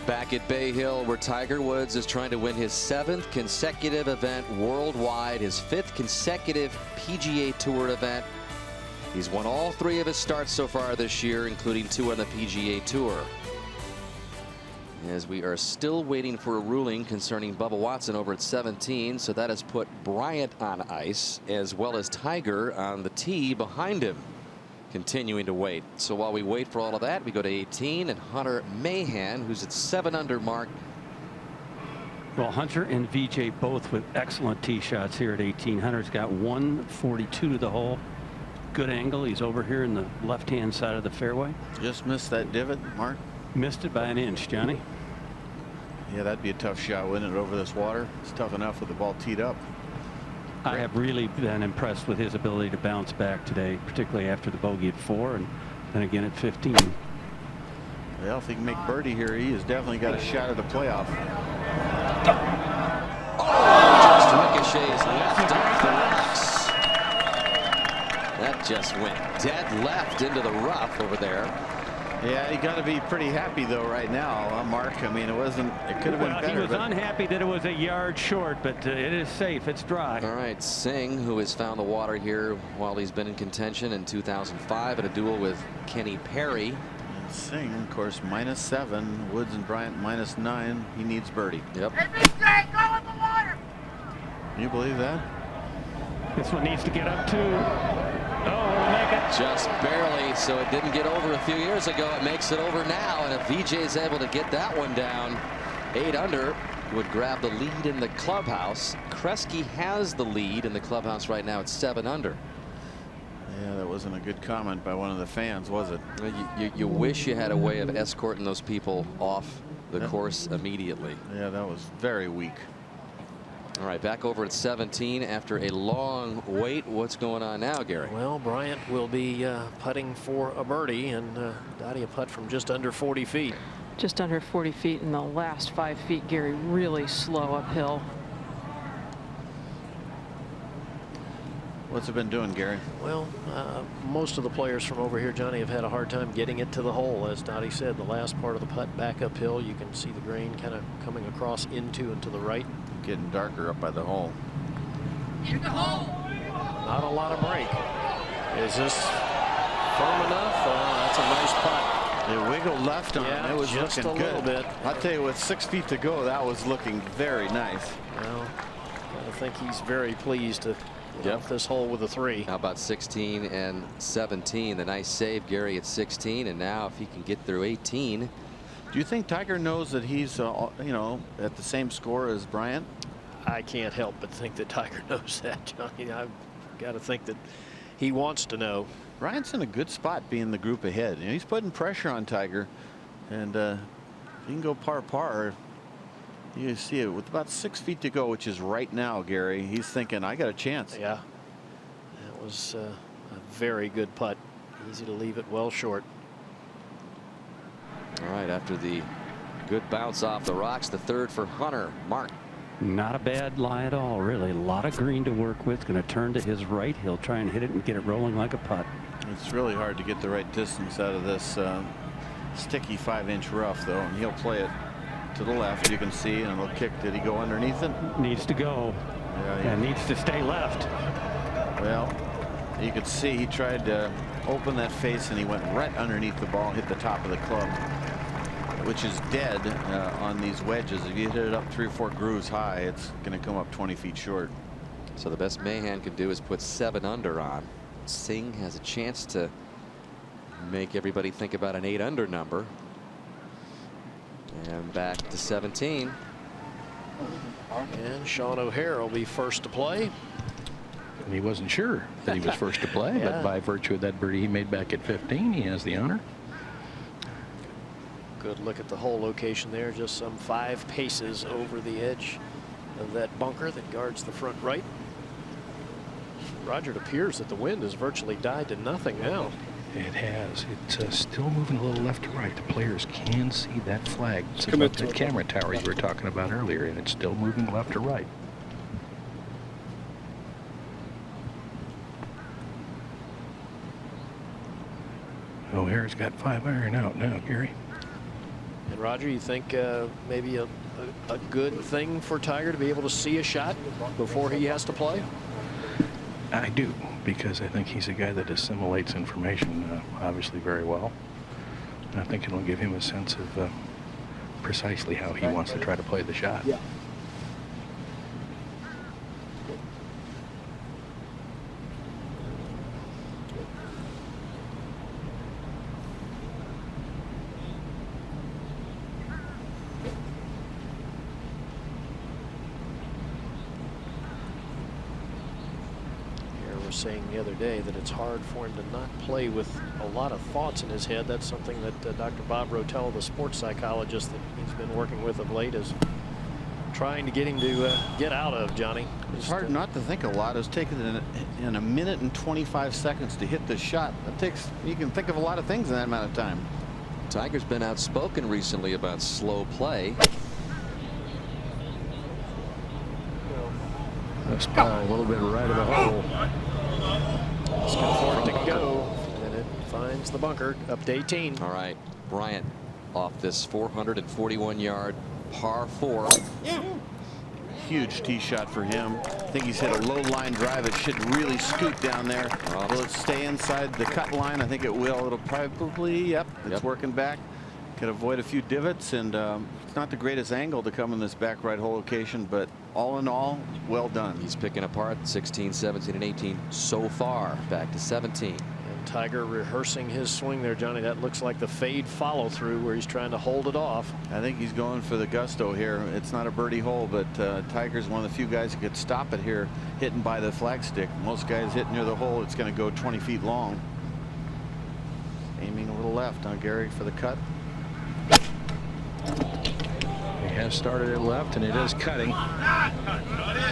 Back at Bay Hill, where Tiger Woods is trying to win his 7th consecutive event worldwide, his 5th consecutive PGA Tour event. He's won all 3 of his starts so far this year, including 2 on the PGA Tour. As we are still waiting for a ruling concerning Bubba Watson over at 17, so that has put Bryant on ice, as well as Tiger on the tee behind him, continuing to wait. So while we wait for all of that, we go to 18 and Hunter Mahan, who's at 7 under mark. Well, Hunter and VJ both with excellent tee shots here at 18. Hunter's got 142 to the hole. Good angle. He's over here in the left-hand side of the fairway. Just missed that divot, Mark. Missed it by an inch, Johnny. Yeah, that'd be a tough shot, wouldn't it, over this water? It's tough enough with the ball teed up. I have really been impressed with his ability to bounce back today, particularly after the bogey at 4 and then again at 15. Well, if he can make birdie here, he has definitely got a shot at the playoff. Oh, just ricochets left off the rocks. That just went dead left into the rough over there. Yeah, you got to be pretty happy though right now, Mark. I mean, it could have been better. He was unhappy that it was a yard short, but it is safe. It's dry. All right, Singh, who has found the water here while he's been in contention in 2005 at a duel with Kenny Perry. And Singh, of course, -7. Woods and Bryant -9. He needs birdie. Yep. Hey, BJ, go in the water. Can you believe that? This one needs to get up too. Oh, it'll make it. Just barely, so it didn't get over a few years ago. It makes it over now, and if VJ is able to get that one down, 8 under, would grab the lead in the clubhouse. Kresge has the lead in the clubhouse right now at 7 under. Yeah, that wasn't a good comment by one of the fans, was it? You wish you had a way of escorting those people off the course immediately. Yeah, that was very weak. All right, back over at 17 after a long wait. What's going on now, Gary? Well, Bryant will be putting for a birdie, and Dottie a putt from just under 40 feet. Just under 40 feet in the last 5 feet, Gary, really slow uphill. What's it been doing, Gary? Well, most of the players from over here, Johnny, have had a hard time getting it to the hole. As Dottie said, the last part of the putt back uphill, you can see the grain kind of coming across into and to the right. Getting darker up by the hole. In the hole. Not a lot of break. Is this firm enough? That's a nice putt. It wiggled left on it. It was just looking a good. little bit. I'll tell you, with 6 feet to go, that was looking very nice. Well, I think he's very pleased to get off this hole with a 3. How about 16 and 17? The nice save, Gary, at 16, and now if he can get through 18. Do you think Tiger knows that he's, you know, at the same score as Bryant? I can't help but think that Tiger knows that, Johnny. I've got to think that he wants to know. Bryant's in a good spot being the group ahead. You know, he's putting pressure on Tiger, and he can go par. You see it with about 6 feet to go, which is right now, Gary. He's thinking, I got a chance. Yeah, that was a very good putt. Easy to leave it well short. All right, after the good bounce off the rocks, the 3rd for Hunter. Mark. Not a bad lie at all, really. A lot of green to work with. Going to turn to his right. He'll try and hit it and get it rolling like a putt. It's really hard to get the right distance out of this sticky 5-inch rough, though, and he'll play it to the left. You can see, and it'll kick. Did he go underneath it? Needs to go. Yeah, and needs to stay left. Well, you could see he tried to open that face, and he went right underneath the ball, hit the top of the club, which is dead on these wedges. If you hit it up 3 or 4 grooves high, it's going to come up 20 feet short. So the best Mahan can do is put 7 under on. Singh has a chance to make everybody think about an 8 under number. And back to 17. And Sean O'Hare will be first to play. And he wasn't sure that he was first to play, Yeah. but by virtue of that birdie he made back at 15, he has the honor. Good look at the hole location there, just some 5 paces over the edge of that bunker that guards the front right. Roger, it appears that the wind has virtually died to nothing now. It has. It's still moving a little left to right. The players can see that flag. It's above that camera tower you were talking about earlier, and it's still moving left to right. O'Hare's got 5 iron out now, Gary. And Roger, you think maybe a good thing for Tiger to be able to see a shot before he has to play? I do, because I think he's a guy that assimilates information obviously very well. And I think it'll give him a sense of precisely how he wants to try to play the shot. Yeah. Saying the other day that it's hard for him to not play with a lot of thoughts in his head. That's something that Dr. Bob Rotel, the sports psychologist that he's been working with of late, is trying to get him to get out of, Johnny. It's hard not to think a lot. It's taken in a minute and 25 seconds to hit this shot. That takes, you can think of a lot of things in that amount of time. Tiger's been outspoken recently about slow play. This ball a little bit right of the hole. It's good for it to go, and it finds the bunker up to 18. All right, Bryant off this 441-yard par 4. Huge tee shot for him. I think he's hit a low line drive. It should really scoot down there. Will it stay inside the cut line? I think it will. It'll probably, yep, it's working back. Could avoid a few divots, and it's not the greatest angle to come in this back right hole location, but all in all, well done. He's picking apart 16, 17, and 18 so far. Back to 17. And Tiger rehearsing his swing there, Johnny. That looks like the fade follow through where he's trying to hold it off. I think he's going for the gusto here. It's not a birdie hole, but Tiger's one of the few guys who could stop it here, hitting by the flagstick. Most guys hit near the hole, it's going to go 20 feet long. Aiming a little left, huh, Gary, for the cut. He has started it left, and it is cutting.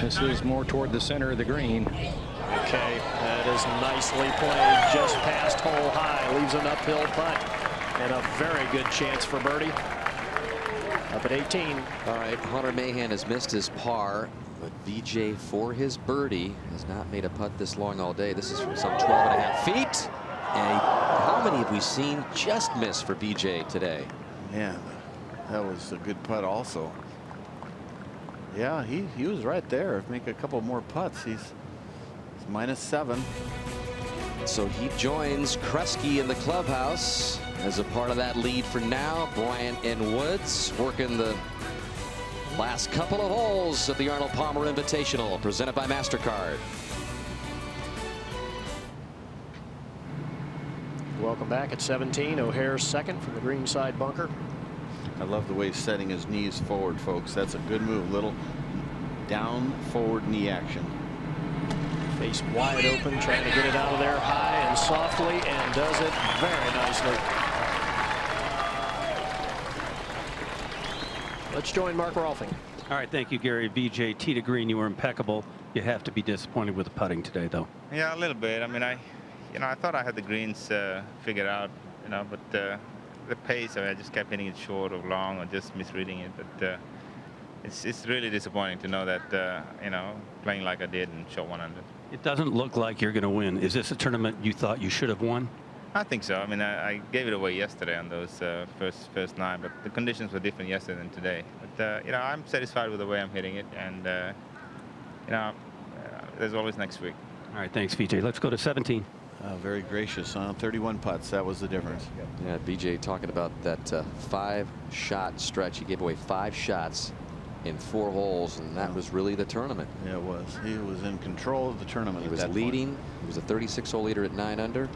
This is more toward the center of the green. Okay, that is nicely played, just past hole high, leaves an uphill putt, and a very good chance for birdie. Up at 18. All right, Hunter Mahan has missed his par, but VJ for his birdie has not made a putt this long all day. This is from some 12.5 feet. And how many have we seen just miss for VJ today? Yeah, that was a good putt also. Yeah, he was right there. Make a couple more putts. He's -7. So he joins Kresge in the clubhouse as a part of that lead for now. Bryant and Woods working the last couple of holes of the Arnold Palmer Invitational, presented by MasterCard. Welcome back at 17. O'Hare's second from the green side bunker. I love the way he's setting his knees forward, folks. That's a good move. Little down forward knee action. Face wide open, trying to get it out of there high and softly, and does it very nicely. Let's join Mark Rolfing. All right, thank you, Gary. VJ, tee to green, you were impeccable. You have to be disappointed with the putting today, though. Yeah, a little bit. I mean, I thought I had the greens figured out, but the pace, I just kept hitting it short or long or just misreading it. But it's really disappointing to know that you know, playing like I did and shot 100. It doesn't look like you're going to win. Is this a tournament you thought you should have won? I think so. I mean, I gave it away yesterday on those first 9, but the conditions were different yesterday than today. But you know, I'm satisfied with the way I'm hitting it, and you know, there's always next week. All right, thanks, VJ. Let's go to 17. Very gracious on 31 putts. That was the difference. Yeah, BJ talking about that 5-shot stretch. He gave away 5 shots in 4 holes, and that was really the tournament. Yeah, it was. He was in control of the tournament. He was leading. He was a 36-hole leader at 9 under.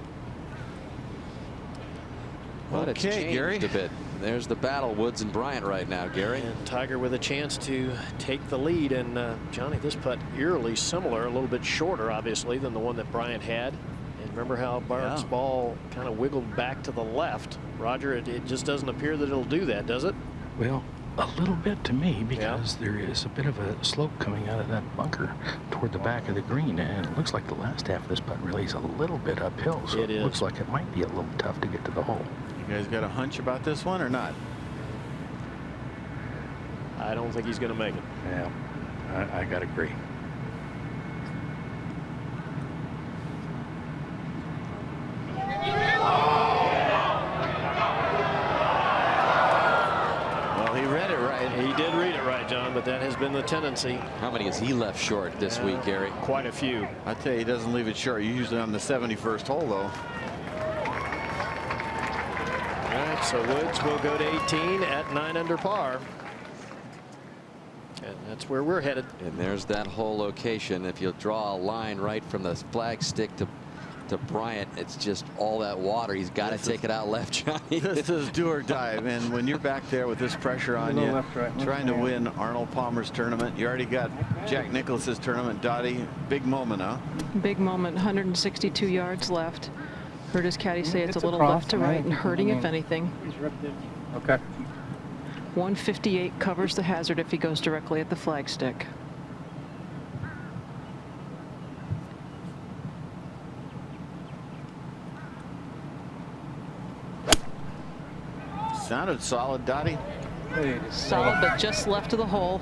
But it's changed Gary. a bit. There's the battle, Woods and Bryant right now, Gary. And Tiger with a chance to take the lead. And Johnny, this putt eerily similar, a little bit shorter, obviously, than the one that Bryant had. And remember how Bart's ball kind of wiggled back to the left. Roger, it just doesn't appear that it'll do that, does it? Well, a little bit to me, because there is a bit of a slope coming out of that bunker toward the back of the green, and it looks like the last half of this putt really is a little bit uphill, so it looks like it might be a little tough to get to the hole. You guys got a hunch about this one or not? I don't think he's going to make it. Yeah, I got to agree. Well, he read it right. He did read it right, John, but that has been the tendency. How many has he left short this week, Gary? Quite a few. I tell you, he doesn't leave it short. Usually on the 71st hole, though. All right, so Woods will go to 18 at 9 under par. And that's where we're headed. And there's that whole location. If you draw a line right from the flag stick to Bryant, it's just all that water. He's got to take it out left, Johnny. This is do or die, and when you're back there with this pressure on you, trying to win Arnold Palmer's tournament, you already got Jack Nicklaus's tournament. Dottie, big moment, huh? Big moment. 162 yards left. Heard his caddy say it's a little left to right and hurting, if anything. He's ripped it. Okay. 158 covers the hazard if he goes directly at the flagstick. Sounded solid, Dottie. Solid, but just left of the hole.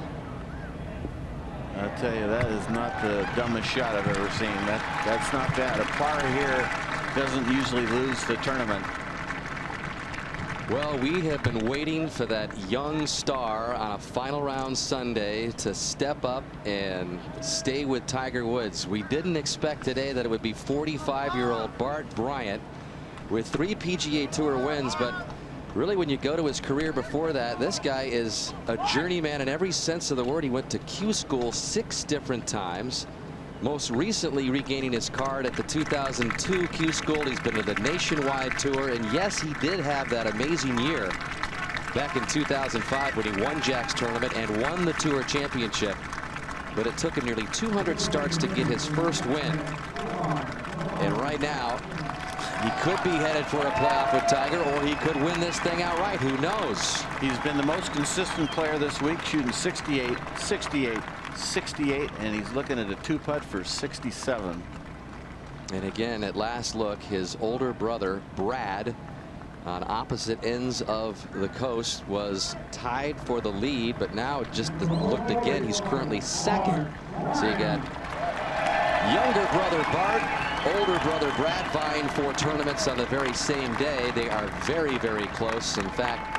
I'll tell you, that is not the dumbest shot I've ever seen. That's not bad. A par here doesn't usually lose the tournament. Well, we have been waiting for that young star on a final round Sunday to step up and stay with Tiger Woods. We didn't expect today that it would be 45-year-old Bart Bryant with 3 PGA Tour wins, but really, when you go to his career before that, this guy is a journeyman in every sense of the word. He went to Q school 6 different times. Most recently regaining his card at the 2002 Q School. He's been to the nationwide tour, and yes, he did have that amazing year back in 2005 when he won Jack's tournament and won the tour championship. But it took him nearly 200 starts to get his first win. And right now, he could be headed for a playoff with Tiger, or he could win this thing outright. Who knows? He's been the most consistent player this week, shooting 68, 68, 68, and he's looking at a 2-putt for 67. And again, at last look, his older brother, Brad, on opposite ends of the coast, was tied for the lead, but now just looked again, he's currently second. So you got younger brother Bart, older brother Brad vying for tournaments on the very same day. They are very, very close. In fact,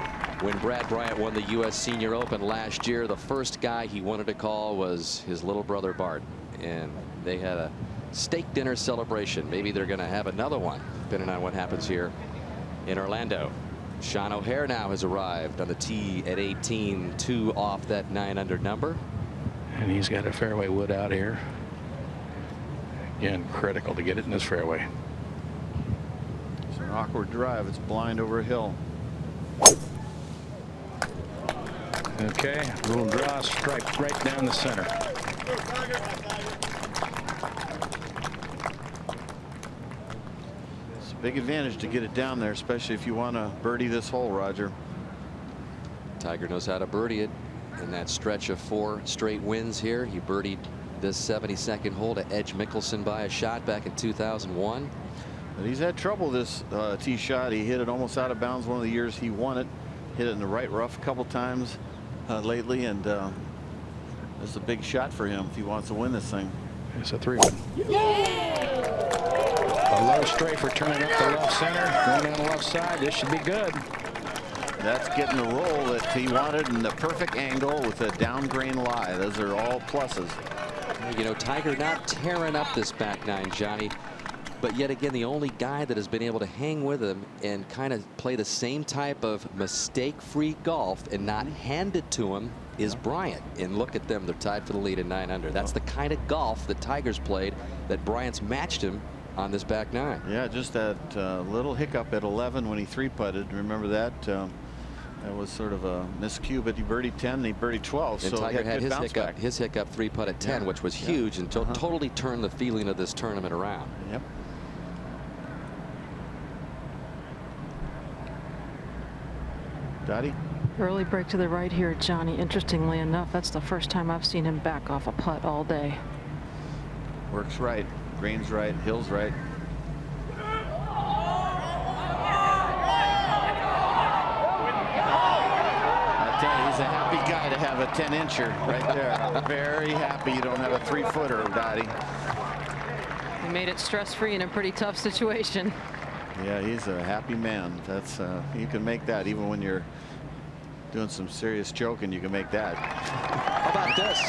when Brad Bryant won the U.S. Senior Open last year, the first guy he wanted to call was his little brother Bart. And they had a steak dinner celebration. Maybe they're going to have another one, depending on what happens here in Orlando. Sean O'Haire now has arrived on the tee at 18, 2 off that 9 under number. And he's got a fairway wood out here. Again, critical to get it in this fairway. It's an awkward drive. It's blind over a hill. Okay, a little draw strike right down the center. It's a big advantage to get it down there, especially if you want to birdie this hole, Roger. Tiger knows how to birdie it in that stretch of 4 straight wins here. He birdied this 72nd hole to edge Mickelson by a shot back in 2001. But he's had trouble this tee shot. He hit it almost out of bounds one of the years he won it. Hit it in the right rough a couple times lately, and That's a big shot for him if he wants to win this thing. It's a 3-1. A low strafer turning up the left center, going on the left side. This should be good. That's getting the roll that he wanted in the perfect angle with a down grain lie. Those are all pluses. You know, Tiger not tearing up this back nine, Johnny, but yet again, the only guy that has been able to hang with him and kind of play the same type of mistake-free golf and not hand it to him is Bryant. And look at them, they're tied for the lead at 9 under. That's the kind of golf that Tiger's played, that Bryant's matched him on this back nine. Yeah, just that little hiccup at 11 when he 3-putted. Remember that? That was sort of a miscue, but he birdied 10 and he birdied 12. And so Tiger he had his hiccup 3-putt at 10, Yeah. which was huge, and totally turned the feeling of this tournament around. Yep. Dottie? Early break to the right here, Johnny. Interestingly enough, that's the first time I've seen him back off a putt all day. Works right. Grain's right. Hill's right. I tell you, he's a happy guy to have a 10-incher right there. Very happy you don't have a 3-footer, Dottie. He made it stress-free in a pretty tough situation. Yeah, he's a happy man. That's you can make that even when you're doing some serious choking. You can make that. How about this?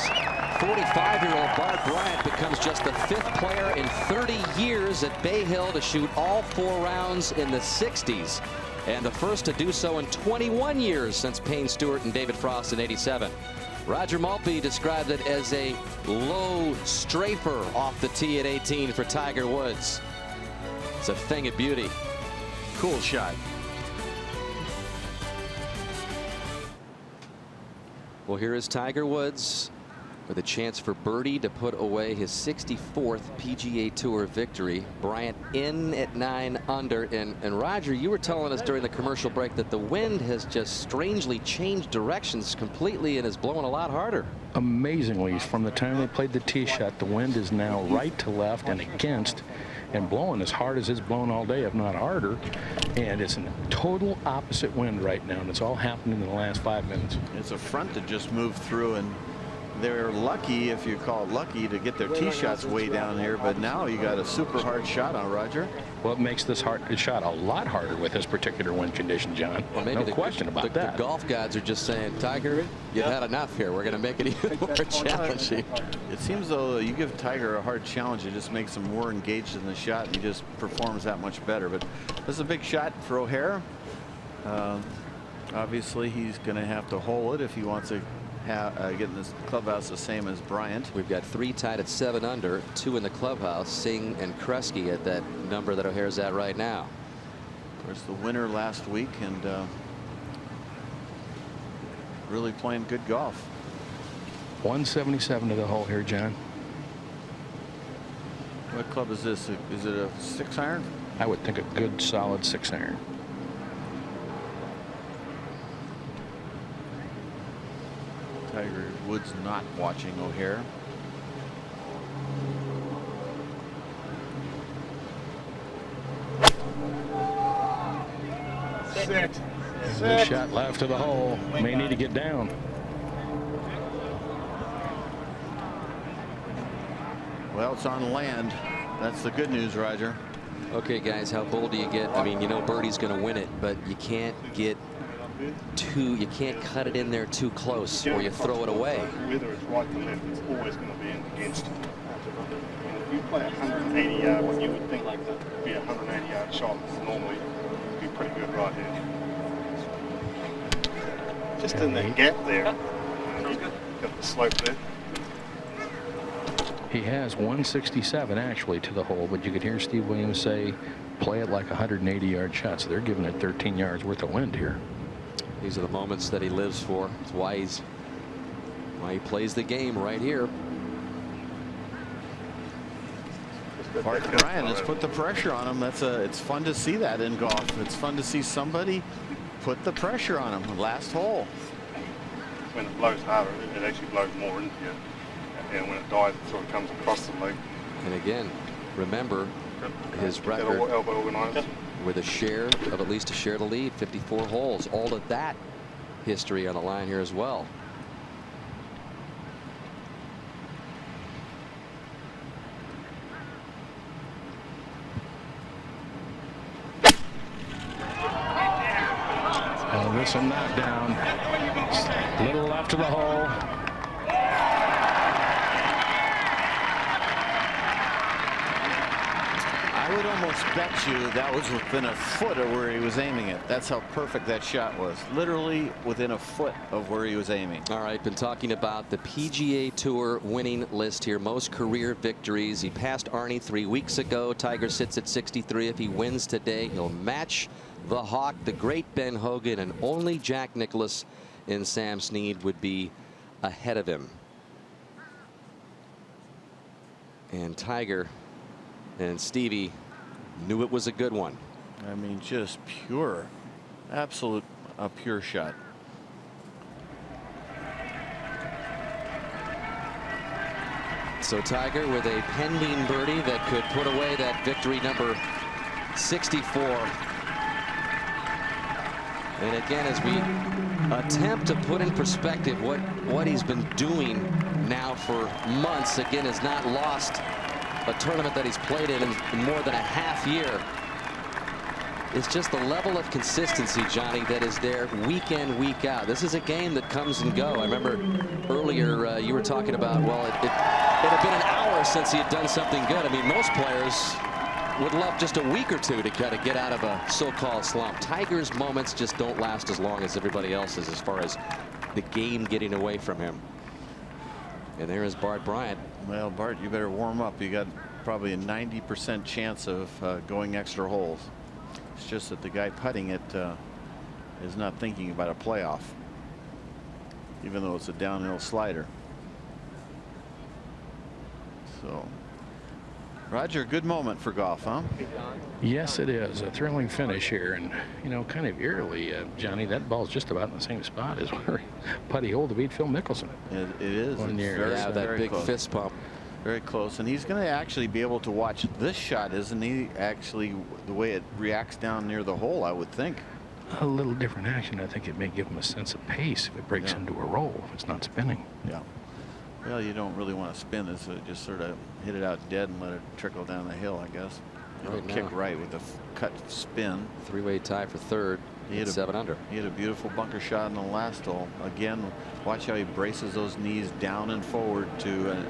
45-year-old Bart Bryant becomes just the 5th player in 30 years at Bay Hill to shoot all 4 rounds in the 60s, and the first to do so in 21 years since Payne Stewart and David Frost in '87. Roger Maltby described it as a low strafer off the tee at 18 for Tiger Woods. It's a thing of beauty. Cool shot. Well, here is Tiger Woods with a chance for birdie to put away his 64th PGA Tour victory. Bryant in at 9 under. And Roger, you were telling us during the commercial break that the wind has just strangely changed directions completely and is blowing a lot harder. Amazingly, from the time they played the tee shot, the wind is now right to left and against, and blowing as hard as it's blown all day, if not harder. And it's a total opposite wind right now, and it's all happening in the last 5 minutes. It's a front that just moved through, and they're lucky, if you call it lucky, to get their tee shots way down here, but now you got a super hard shot on Roger. Well, it makes this shot a lot harder with this particular wind condition, John. Well, maybe no question about that. The golf gods are just saying, Tiger, you've had enough here. We're going to make it even more challenging. It seems though you give Tiger a hard challenge, it just makes him more engaged in the shot, and he just performs that much better. But this is a big shot for O'Hare. Obviously, he's going to have to hole it if he wants to get in this clubhouse the same as Bryant. We've got 3 tied at 7 under, 2 in the clubhouse. Singh and Kresge at that number that O'Hare's at right now. Of course, the winner last week, and really playing good golf. 177 to the hole here, John. What club is this? Is it a 6-iron? I would think a good solid 6-iron. Tiger Woods not watching O'Hare. Good shot left to the hole. May need to get down. Well, it's on land. That's the good news, Roger. Okay, guys, how bold do you get? I mean, you know birdie's going to win it, but you can't get you can't cut it in there too close or you throw it away. Whether it's right to left, it's always going to be against. If you play 180 yards, what you would think would be a 180-yard shot normally would be pretty good right here. Just in that gap there, got the slope there. He has 167 actually to the hole, but you could hear Steve Williams say play it like 180-yard shot. So they're giving it 13 yards worth of wind here. These are the moments that he lives for. It's why he plays the game right here. Bart Bryant has put the pressure on him. It's fun to see that in golf. It's fun to see somebody put the pressure on him. Last hole. When it blows harder, it actually blows more into you. And when it dies, it sort of comes across the leg. And again, remember his record elbow organized with a share of at least a share to lead, 54 holes. All of that history on the line here as well. Mickelson not down. Little left of the hole. I would almost bet you that was within a foot of where he was aiming it. That's how perfect that shot was. Literally within a foot of where he was aiming. All right, been talking about the PGA Tour winning list here. Most career victories. He passed Arnie 3 weeks ago. Tiger sits at 63. If he wins today, he'll match the Hawk, the great Ben Hogan, and only Jack Nicklaus and Sam Snead would be ahead of him. And Tiger and Stevie knew it was a good one. I mean, just pure, absolute, a pure shot. So Tiger with a pending birdie that could put away that victory number 64. And again, as we attempt to put in perspective what he's been doing now for months, again, has not lost a tournament that he's played in more than a half year. It's just the level of consistency, Johnny, that is there week in, week out. This is a game that comes and go. I remember earlier you were talking about, well, it had been an hour since he had done something good. I mean, most players would love just a week or two to kind of get out of a so-called slump. Tiger's moments just don't last as long as everybody else's as far as the game getting away from him. And there is Bart Bryant. Well, Bart, you better warm up. You got probably a 90% chance of going extra holes. It's just that the guy putting it is not thinking about a playoff, even though it's a downhill slider. So, Roger, good moment for golf, huh? Yes, it is. A thrilling finish here. And, you know, kind of eerily, Johnny, that ball's just about in the same spot as where Putty hole to beat Phil Mickelson. It is. One year. Very, yeah, that very big close. fist pump. Very close. And he's going to actually be able to watch this shot, isn't he? Actually, the way it reacts down near the hole, I would think. A little different action. I think it may give him a sense of pace if it breaks into a roll, if it's not spinning. Yeah. Well, you don't really want to spin this, so just sort of hit it out dead and let it trickle down the hill, I guess. It'll kick right with a cut spin. Three-way tie for third. He had 7 under. He had a beautiful bunker shot in the last hole. Again, watch how he braces those knees down and forward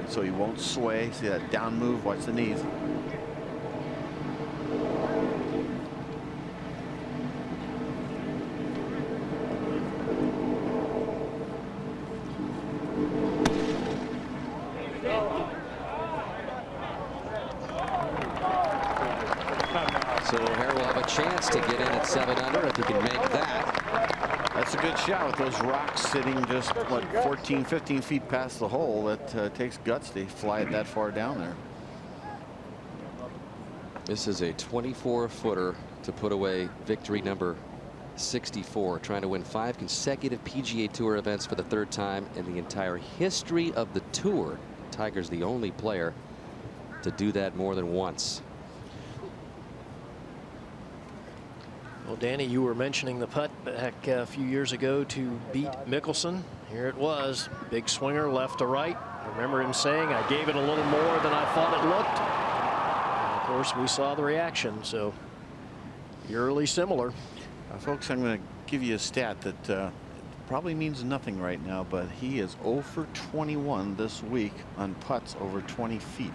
so he won't sway. See that down move? Watch the knees. So O'Hare will have a chance to get in at 7 under if he can make that. That's a good shot with those rocks sitting just, what, 14, 15 feet past the hole. That takes guts to fly it that far down there. This is a 24-footer to put away victory number 64, trying to win 5 consecutive PGA Tour events for the 3rd time in the entire history of the tour. Tiger's the only player to do that more than once. Well, Danny, you were mentioning the putt back a few years ago to beat Mickelson. Here it was. Big swinger left to right. I remember him saying, I gave it a little more than I thought it looked. And of course, we saw the reaction. So eerily similar. Folks, I'm going to give you a stat that probably means nothing right now, but he is 0 for 21 this week on putts over 20 feet.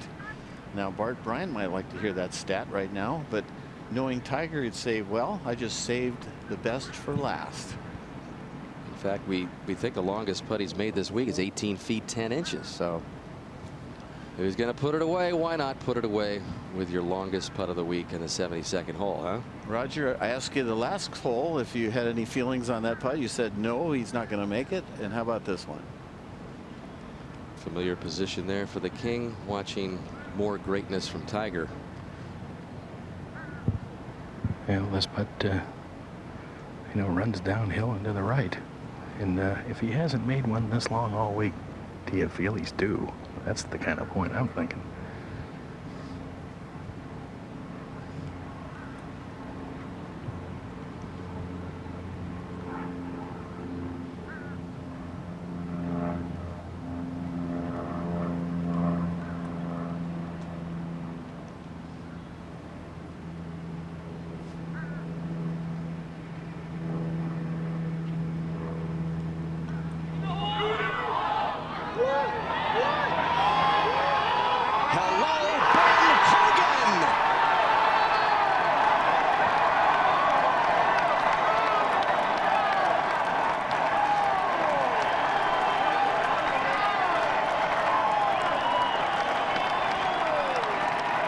Now, Bart Bryant might like to hear that stat right now, but knowing Tiger, he'd say, well, I just saved the best for last. In fact, we think the longest putt he's made this week is 18 feet 10 inches. So if he's going to put it away, why not put it away with your longest putt of the week in the 72nd hole, huh? Roger, I asked you the last hole if you had any feelings on that putt. You said no, he's not going to make it. And how about this one? Familiar position there for the King, watching more greatness from Tiger. Well, this putt, you know, runs downhill and to the right. And if he hasn't made one this long all week, do you feel he's due? That's the kind of point I'm thinking.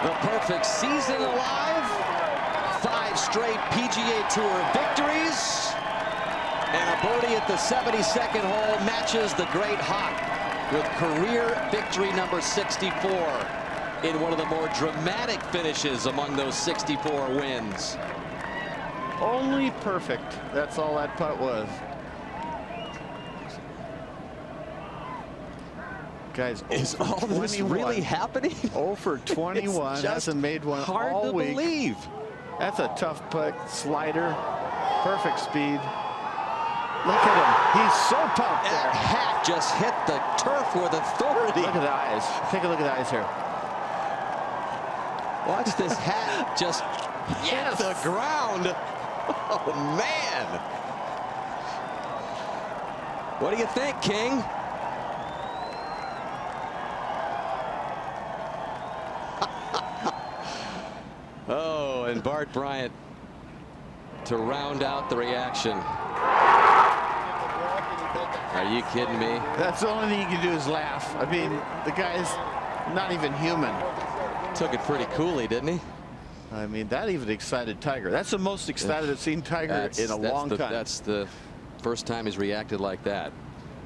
The perfect season alive. 5 straight PGA Tour victories. And a birdie at the 72nd hole matches the great Hawk with career victory number 64 in one of the more dramatic finishes among those 64 wins. Only perfect. That's all that putt was. Guys, is all this really happening? 0 for 21. Hasn't made one hard all to week. believe. That's a tough putt. Slider. Perfect speed. Look at him. He's so pumped. That hat just hit the turf with authority. Look at the eyes. Take a look at the eyes here. Watch this hat just hit the ground. Oh, man. What do you think, King? Oh, and Bart Bryant to round out the reaction. Are you kidding me? That's the only thing you can do is laugh. I mean, the guy's not even human. Took it pretty coolly, didn't he? I mean, that even excited Tiger. That's the most excited I've seen Tiger in a long time. That's the first time he's reacted like that.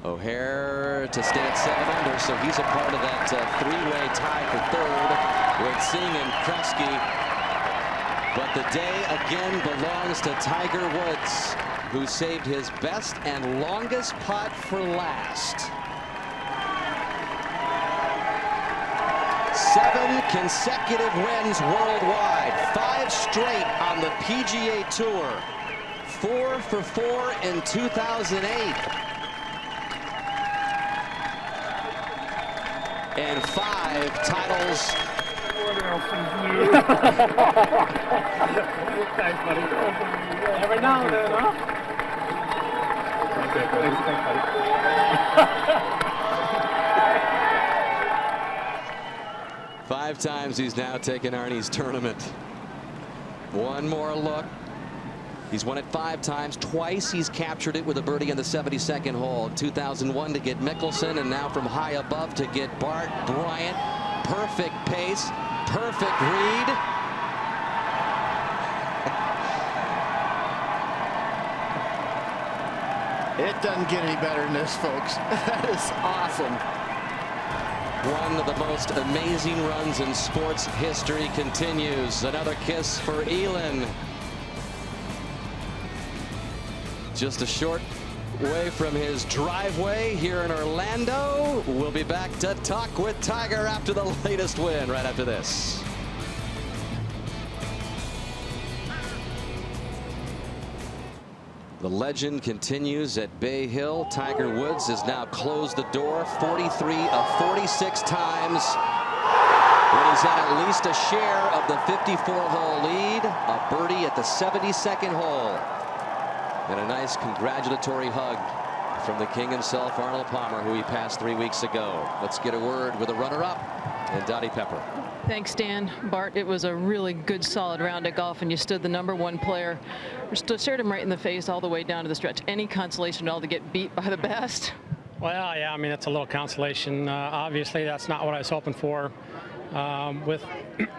O'Hare to stay at 7 under, so he's a part of that three-way tie for third with Singh and Kresge. But the day again belongs to Tiger Woods, who saved his best and longest putt for last. 7 consecutive wins worldwide, 5 straight on the PGA Tour, 4 for 4 in 2008. And 5 titles. Thanks, buddy. Every now and then, huh? Thanks, buddy. 5 times he's now taken Arnie's tournament. One more look. He's won it 5 times. Twice he's captured it with a birdie on the 72nd hole. In 2001 to get Mickelson, and now from high above to get Bart Bryant. Perfect pace, perfect read. It doesn't get any better than this, folks. That is awesome. One of the most amazing runs in sports history continues. Another kiss for Elin. Just a short way from his driveway here in Orlando. We'll be back to talk with Tiger after the latest win, right after this. The legend continues at Bay Hill. Tiger Woods has now closed the door 43 of 46 times when he's had at least a share of the 54-hole lead. A birdie at the 72nd hole. And a nice congratulatory hug from the king himself, Arnold Palmer, who he passed 3 weeks ago. Let's get a word with a runner-up and Dottie Pepper. Thanks, Dan. Bart, it was a really good, solid round at golf, and you stood the #1 player. Stared him right in the face all the way down to the stretch. Any consolation at all to get beat by the best? Well, yeah, I mean, that's a little consolation. Obviously, that's not what I was hoping for. With,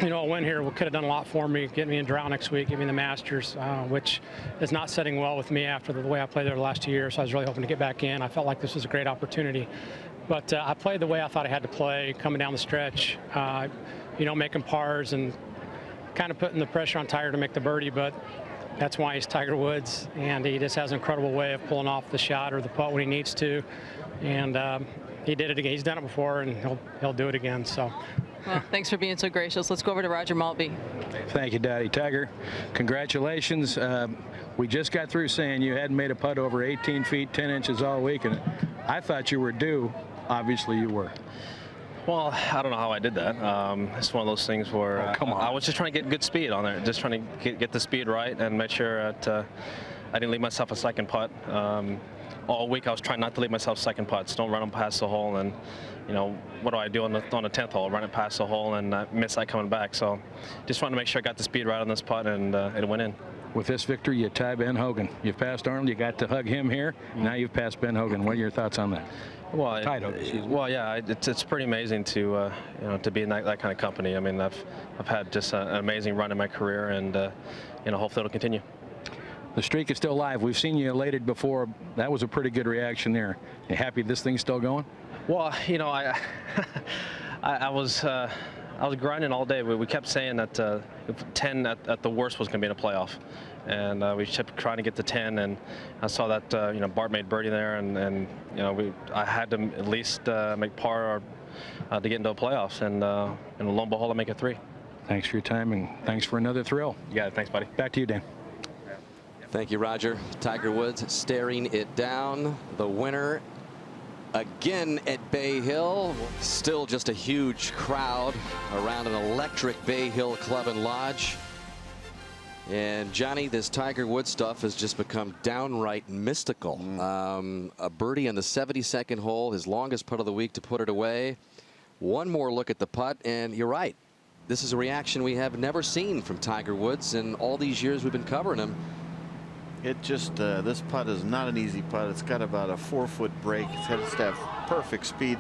a win here, could have done a lot for me, get me in draw next week, give me the Masters, which is not setting well with me after the way I played there the last 2 years. So I was really hoping to get back in. I felt like this was a great opportunity. But I played the way I thought I had to play, coming down the stretch, making pars and kind of putting the pressure on Tiger to make the birdie. But that's why he's Tiger Woods, and he just has an incredible way of pulling off the shot or the putt when he needs to. And he did it again. He's done it before, and he'll do it again. So. Well, thanks for being so gracious. Let's go over to Roger Maltby. Thank you, Daddy. Tiger, congratulations. We just got through saying you hadn't made a putt over 18 feet, 10 inches all week, and I thought you were due. Obviously, you were. Well, I don't know how I did that. It's one of those things where I was just trying to get good speed on there, just trying to get the speed right and make sure that I didn't leave myself a second putt. All week I was trying not to leave myself second putts. Don't run them past the hole, and what do I do on the 10th hole? Run it past the hole and miss that coming back. So just wanted to make sure I got the speed right on this putt, and it went in. With this victory, you tie Ben Hogan. You've passed Arnold. You got to hug him here. Now you've passed Ben Hogan. What are your thoughts on that? Well, Title, excuse me. well, yeah, it's pretty amazing to you know, to be in that kind of company. I mean, I've had just an amazing run in my career, and you know, hopefully it'll continue. The streak is still alive. We've seen you elated before. That was a pretty good reaction there. You happy this thing's still going? Well, you know, I was grinding all day. We kept saying that 10 at the worst was going to be in a playoff, and we kept trying to get to 10. And I saw that you know, Bart made birdie there, and you know, I had to at least make par to get into a playoffs, and lo and behold, I make it 3. Thanks for your time, and thanks for another thrill. You got it. Thanks, buddy. Back to you, Dan. Thank you, Roger. Tiger Woods staring it down. The winner again at Bay Hill. Still just a huge crowd around an electric Bay Hill Club and Lodge. And Johnny, this Tiger Woods stuff has just become downright mystical. A birdie on the 72nd hole, his longest putt of the week to put it away. One more look at the putt, and you're right. This is a reaction we have never seen from Tiger Woods in all these years we've been covering him. It just, this putt is not an easy putt. It's got about a 4-foot break. It's got to have perfect speed.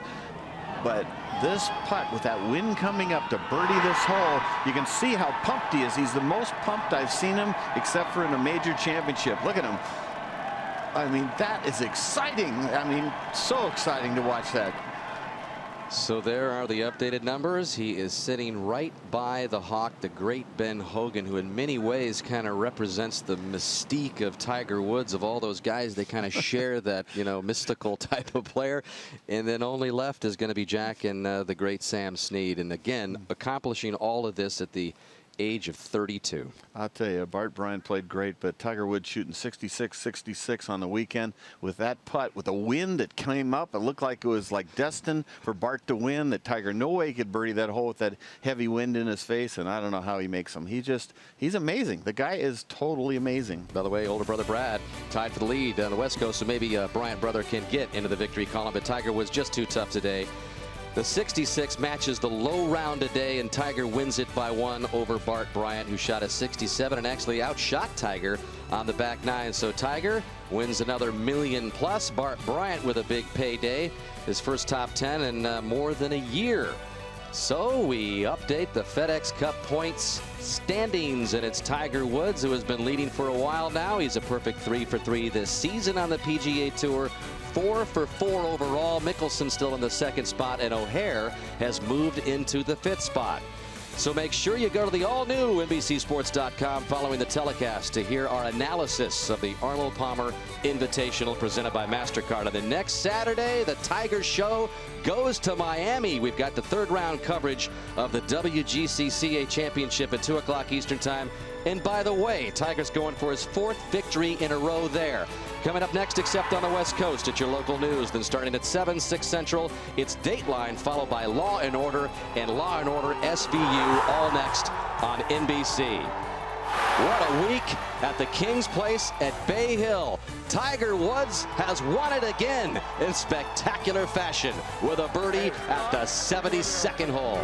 But this putt, with that wind coming up to birdie this hole, you can see how pumped he is. He's the most pumped I've seen him, except for in a major championship. Look at him. I mean, that is exciting. I mean, so exciting to watch that. So there are the updated numbers. He is sitting right by the Hawk, the great Ben Hogan, who in many ways kind of represents the mystique of Tiger Woods. Of all those guys, they kind of share that, you know, mystical type of player. And then only left is going to be Jack and the great Sam Snead. And again, accomplishing all of this at the age of 32. I'll tell you, Bart Bryant played great, but Tiger Woods shooting 66 on the weekend with that putt, with a wind that came up. It looked like it was like destined for Bart to win, that Tiger no way could birdie that hole with that heavy wind in his face, and I don't know how he makes them. He's amazing. The guy is totally amazing. By the way, older brother Brad tied for the lead on the West Coast, so maybe Bryant brother can get into the victory column, but Tiger was just too tough today. The 66 matches the low round today, and Tiger wins it by 1 over Bart Bryant, who shot a 67 and actually outshot Tiger on the back 9. So Tiger wins another $1 million plus. Bart Bryant with a big payday, his first top 10 in more than a year. So we update the FedEx Cup points standings, and it's Tiger Woods, who has been leading for a while now. He's a perfect 3 for 3 this season on the PGA Tour. 4 for 4 overall. Mickelson still in the 2nd spot, and O'Hare has moved into the 5th spot. So make sure you go to the all-new NBCSports.com following the telecast to hear our analysis of the Arnold Palmer Invitational presented by MasterCard. And the next Saturday, the Tiger Show goes to Miami. We've got the 3rd round coverage of the WGCCA Championship at 2 o'clock Eastern Time. And by the way, Tiger's going for his 4th victory in a row there. Coming up next, except on the West Coast, at your local news. Then starting at 7, 6 Central, it's Dateline, followed by Law and Order and Law and Order SVU, all next on NBC. What a week at the King's Place at Bay Hill. Tiger Woods has won it again in spectacular fashion with a birdie at the 72nd hole.